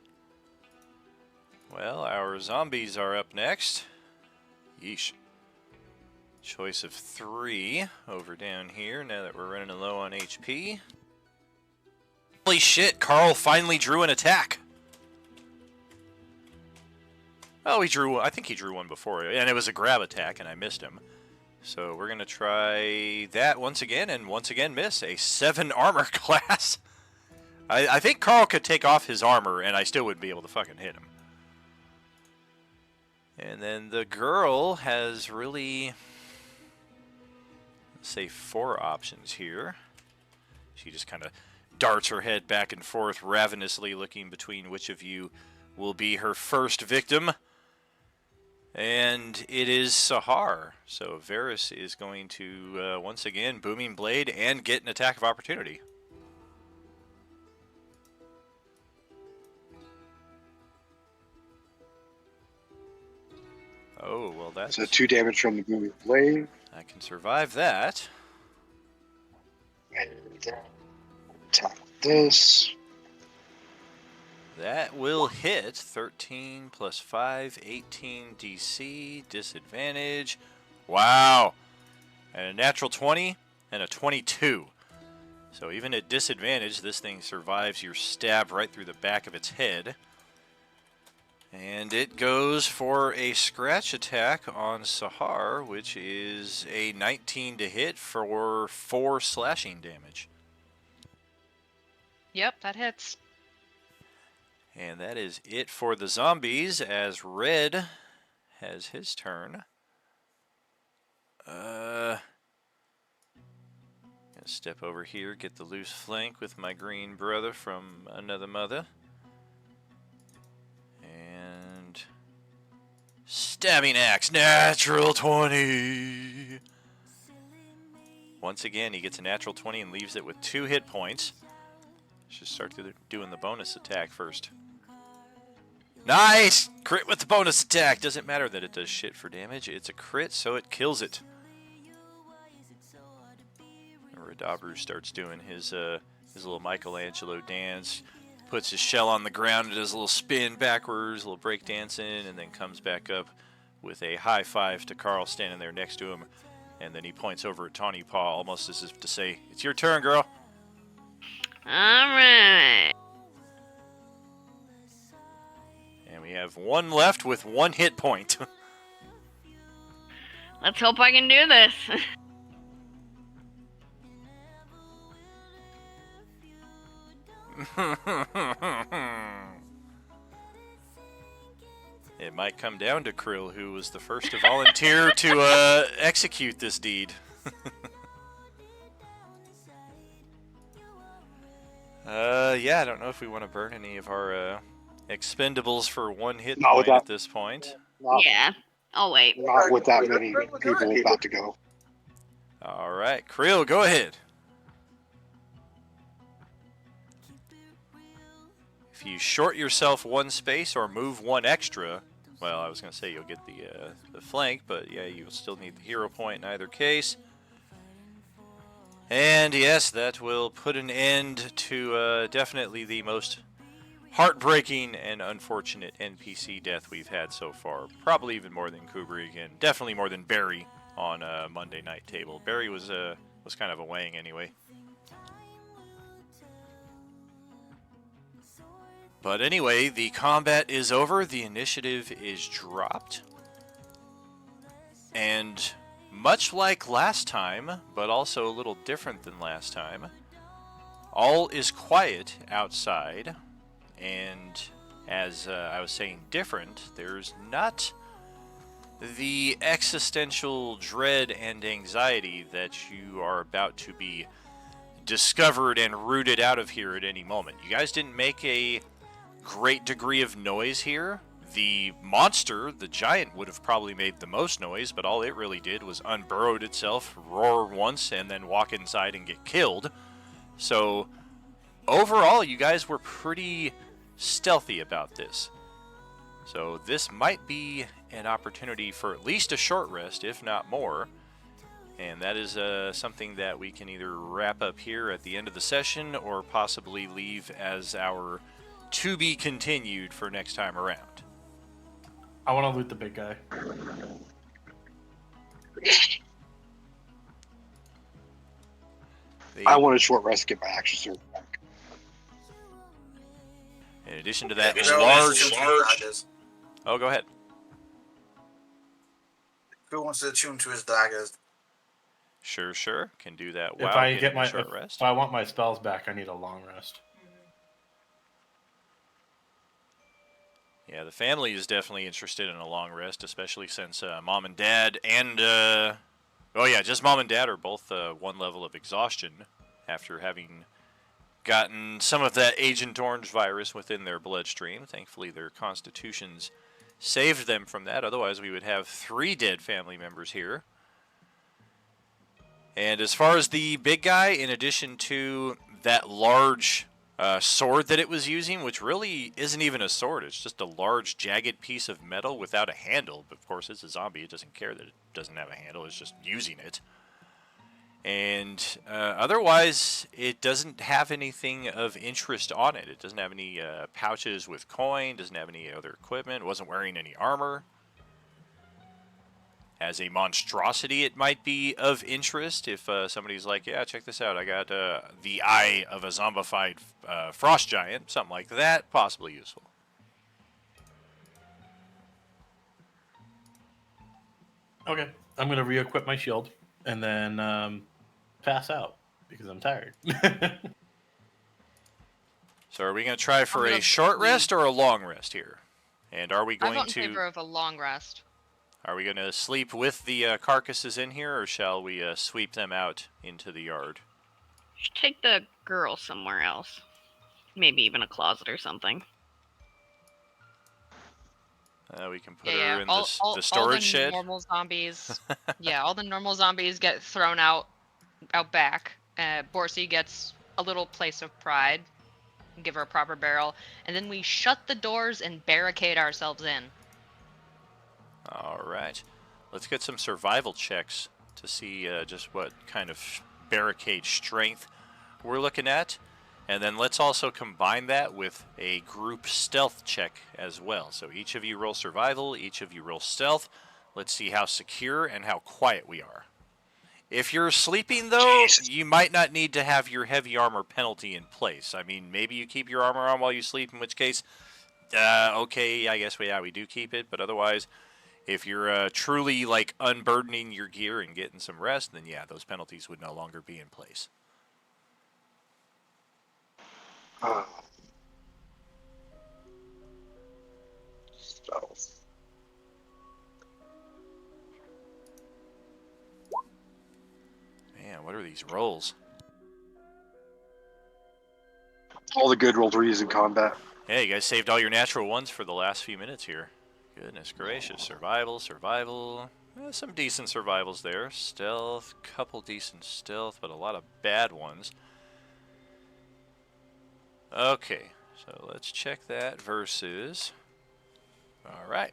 Well, our zombies are up next. Yeesh. Choice of 3 over down here now that we're running low on HP. Holy shit, Carl finally drew an attack. Oh, I think he drew one before, and it was a grab attack, and I missed him. So we're going to try that once again, and once again miss. A 7 armor class. I think Carl could take off his armor, and I still wouldn't be able to fucking hit him. And then the girl has really, let's say, 4 options here. She just kind of darts her head back and forth, ravenously looking between which of you will be her first victim. And it is Sahar. So Varys is going to, once again, Booming Blade and get an attack of opportunity. Oh, well, that's... So 2 damage from the Booming Blade. I can survive that. And attack this. That will hit. 13 plus 5, 18 DC, disadvantage. Wow. And a natural 20 and a 22. So even at disadvantage, this thing survives your stab right through the back of its head. And it goes for a scratch attack on Sahar, which is a 19 to hit for 4 slashing damage. Yep, that hits. And that is it for the zombies, as Red has his turn. Gonna step over here, get the loose flank with my green brother from another mother. And stabbing axe, natural 20. Once again, he gets a natural 20 and leaves it with 2 hit points. Should start doing the bonus attack first. Nice! Crit with the bonus attack. Doesn't matter that it does shit for damage. It's a crit, so it kills it. And Radabru starts doing his little Michelangelo dance. Puts his shell on the ground and does a little spin backwards, a little break dancing, and then comes back up with a high five to Carl standing there next to him. And then he points over at Tawny Paw, almost as if to say, "It's your turn, girl." Alright. And we have 1 left with 1 hit point. Let's hope I can do this. It might come down to Krill, who was the first to volunteer to execute this deed. Yeah, I don't know if we want to burn any of our expendables for 1 hit Not point with at this point. Yeah. Oh, wait. Not with that many people about to go. All right, Krill, go ahead. you short yourself one space or move one extra, well, I was going to say you'll get the flank, but yeah, you'll still need the hero point in either case. And yes, that will put an end to definitely the most heartbreaking and unfortunate NPC death we've had so far. Probably even more than Kubrick, and definitely more than Barry on Monday Night Table. Barry was kind of a wang anyway. But anyway, the combat is over. The initiative is dropped. And much like last time, but also a little different than last time, all is quiet outside. And as I was saying, different, there's not the existential dread and anxiety that you are about to be discovered and rooted out of here at any moment. You guys didn't make a great degree of noise here. The monster, the giant, would have probably made the most noise, but all it really did was unburrowed itself, roar once, and then walk inside and get killed. So overall, you guys were pretty stealthy about this. So this might be an opportunity for at least a short rest, if not more. And that is something that we can either wrap up here at the end of the session or possibly leave as our to be continued for next time around. I want to loot the big guy. I want a short rest to get my action surge back. In addition to that large. Oh, go ahead. Who wants to attune to his daggers? Sure. Can do that If while I getting get a my, short if rest. I want my spells back, I need a long rest. Yeah, the family is definitely interested in a long rest, especially since mom and dad and, just mom and dad are both one level of exhaustion after having gotten some of that Agent Orange virus within their bloodstream. Thankfully, their constitutions saved them from that. Otherwise, we would have 3 dead family members here. And as far as the big guy, in addition to that large sword that it was using, which really isn't even a sword, it's just a large jagged piece of metal without a handle. But of course, it's a zombie. It doesn't care that it doesn't have a handle. It's just using it. And otherwise, it doesn't have anything of interest on it. It doesn't have any pouches with coin, doesn't have any other equipment, wasn't wearing any armor. As a monstrosity, it might be of interest if somebody's like, yeah, check this out. I got the eye of a zombified frost giant. Something like that, possibly useful. Okay, I'm going to re-equip my shield and then pass out because I'm tired. So are we going to try for a short rest or a long rest here? And are we I'm going in favor of a long rest. Are we going to sleep with the carcasses in here, or shall we sweep them out into the yard? Should take the girl somewhere else. Maybe even a closet or something. We can put her in the storage all the shed. Normal zombies. Yeah, all the normal zombies get thrown out back. Borsi gets a little place of pride. Give her a proper burial, and then we shut the doors and barricade ourselves in. All right. Let's get some survival checks to see just what kind of barricade strength we're looking at. And then let's also combine that with a group stealth check as well. So each of you roll survival, each of you roll stealth. Let's see how secure and how quiet we are. If you're sleeping, though, you might not need to have your heavy armor penalty in place. I mean, maybe you keep your armor on while you sleep, in which case, okay, I guess we do keep it. But otherwise, if you're truly like unburdening your gear and getting some rest, then yeah, those penalties would no longer be in place. Stealth. Man, what are these rolls? All the good rolls were used in combat. Yeah, you guys saved all your natural ones for the last few minutes here. Goodness gracious. Survival. Some decent survivals there. Stealth, couple decent stealth, but a lot of bad ones. Okay, So let's check that versus. All right.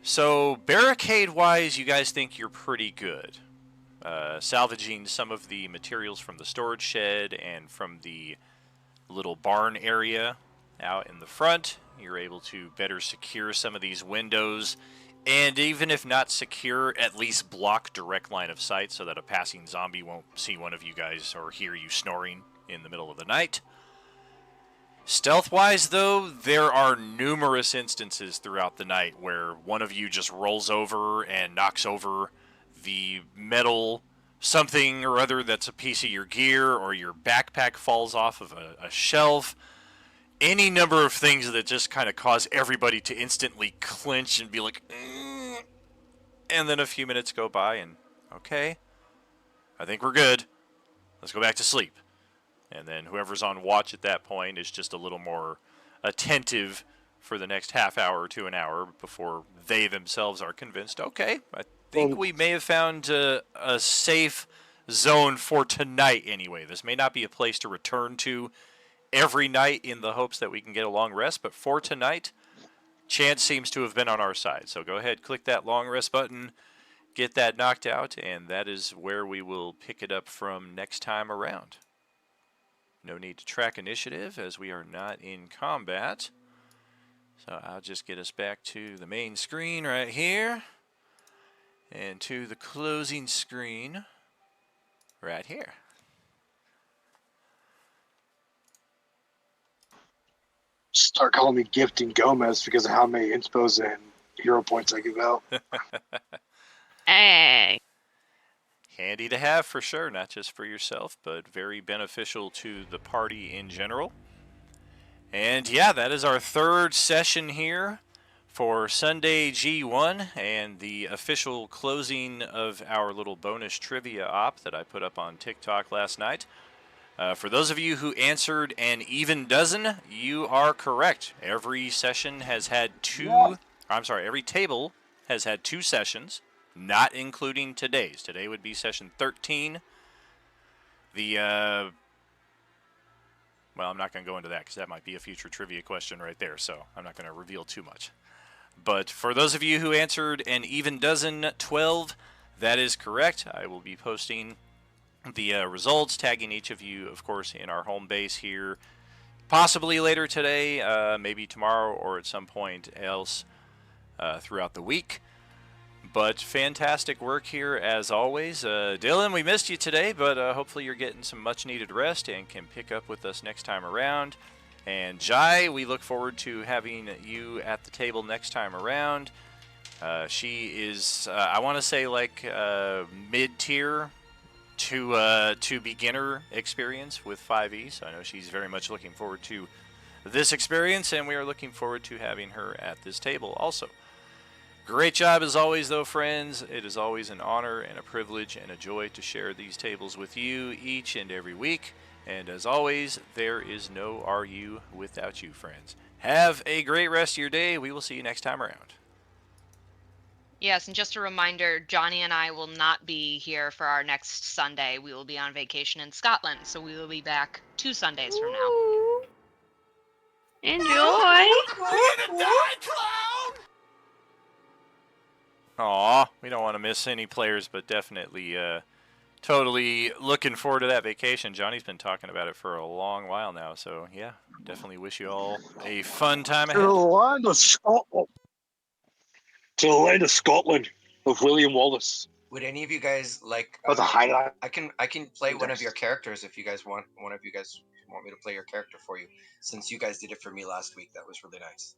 So barricade-wise, you guys think you're pretty good. Salvaging some of the materials from the storage shed and from the little barn area out in the front. You're able to better secure some of these windows, and even if not secure, at least block direct line of sight so that a passing zombie won't see one of you guys or hear you snoring in the middle of the night. Stealth-wise, though, there are numerous instances throughout the night where one of you just rolls over and knocks over the metal something or other that's a piece of your gear, or your backpack falls off of a shelf. Any number of things that just kind of cause everybody to instantly clinch and be like, and then a few minutes go by and, okay, I think we're good. Let's go back to sleep. And then whoever's on watch at that point is just a little more attentive for the next half hour to an hour before they themselves are convinced, okay, I think we may have found a safe zone for tonight anyway. This may not be a place to return to every night in the hopes that we can get a long rest, but for tonight, chance seems to have been on our side. So go ahead, click that long rest button, get that knocked out, and that is where we will pick it up from next time around. No need to track initiative as we are not in combat. So I'll just get us back to the main screen right here and to the closing screen right here. Start calling me Gifting Gomez because of how many inspos and hero points I give out. Hey. Handy to have for sure, not just for yourself, but very beneficial to the party in general. And yeah, that is our third session here for Sunday G1 and the official closing of our little bonus trivia op that I put up on TikTok last night. For those of you who answered an even dozen, you are correct. Every session has had every table has had 2 sessions, not including today's. Today would be session 13. Well, I'm not going to go into that because that might be a future trivia question right there, so I'm not going to reveal too much. But for those of you who answered an even dozen, 12, that is correct. I will be posting the results, tagging each of you, of course, in our home base here, possibly later today, maybe tomorrow, or at some point else throughout the week. But fantastic work here as always. Dylan, we missed you today, but hopefully you're getting some much needed rest and can pick up with us next time around. And Jai, we look forward to having you at the table next time around. She is, I want to say, like mid-tier to beginner experience with 5e. So I know she's very much looking forward to this experience, and we are looking forward to having her at this table also. Great job as always, though, friends. It is always an honor and a privilege and a joy to share these tables with you each and every week. And as always, there is no RU without you, friends. Have a great rest of your day. We will see you next time around. Yes, and just a reminder, Johnny and I will not be here for our next Sunday. We will be on vacation in Scotland, so we will be back 2 Sundays from now. Ooh. Enjoy. Aw, we don't want to miss any players, but definitely totally looking forward to that vacation. Johnny's been talking about it for a long while now, so yeah, definitely wish you all a fun time To the ahead. land of Scotland. To the land of Scotland of William Wallace. Would any of you guys like? Of the highlight. I can play one of your characters if you guys want. One of you guys want me to play your character for you, since you guys did it for me last week. That was really nice.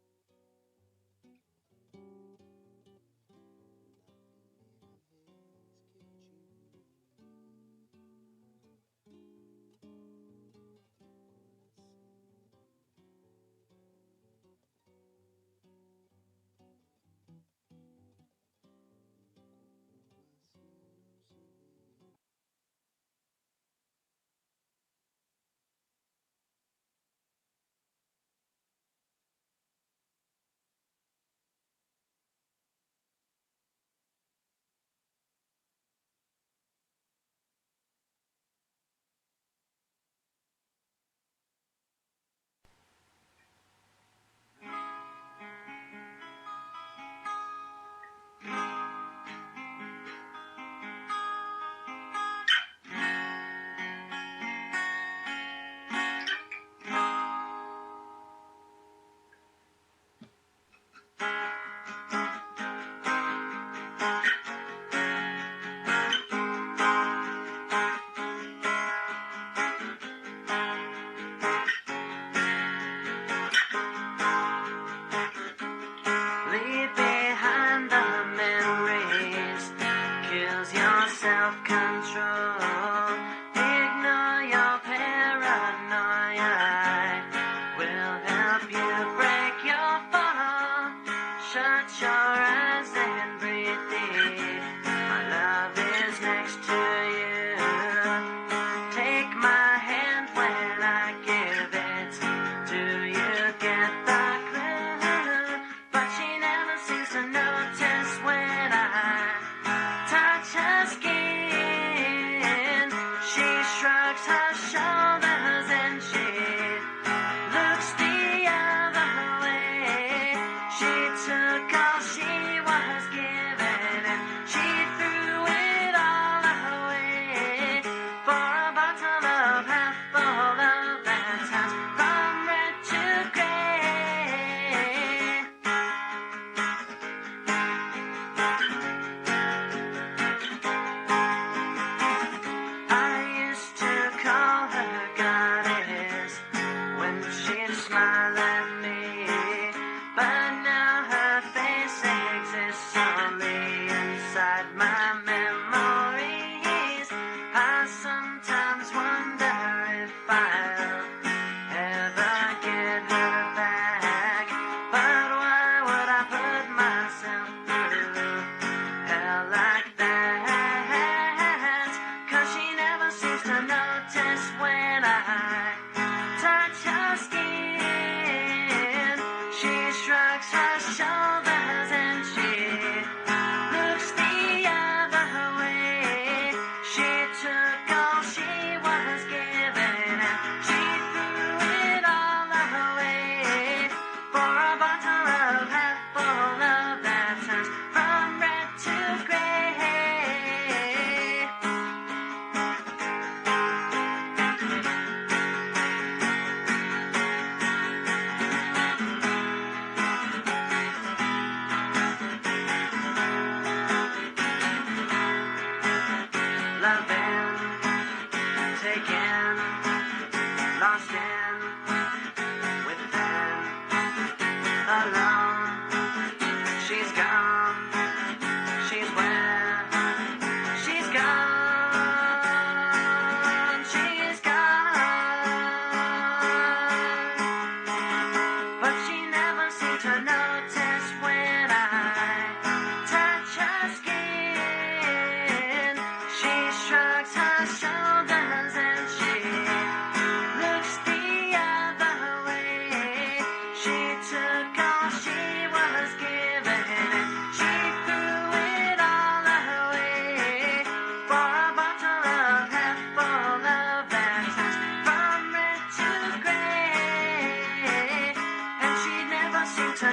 alone. She's gone. She's where? She's gone. She's gone. But she never seemed to notice when I touch her skin. She shrugs her shoulders and she looks the other way. She took all she was given and she threw it all away for a bottle of half full of accents from red to gray. And she never seemed to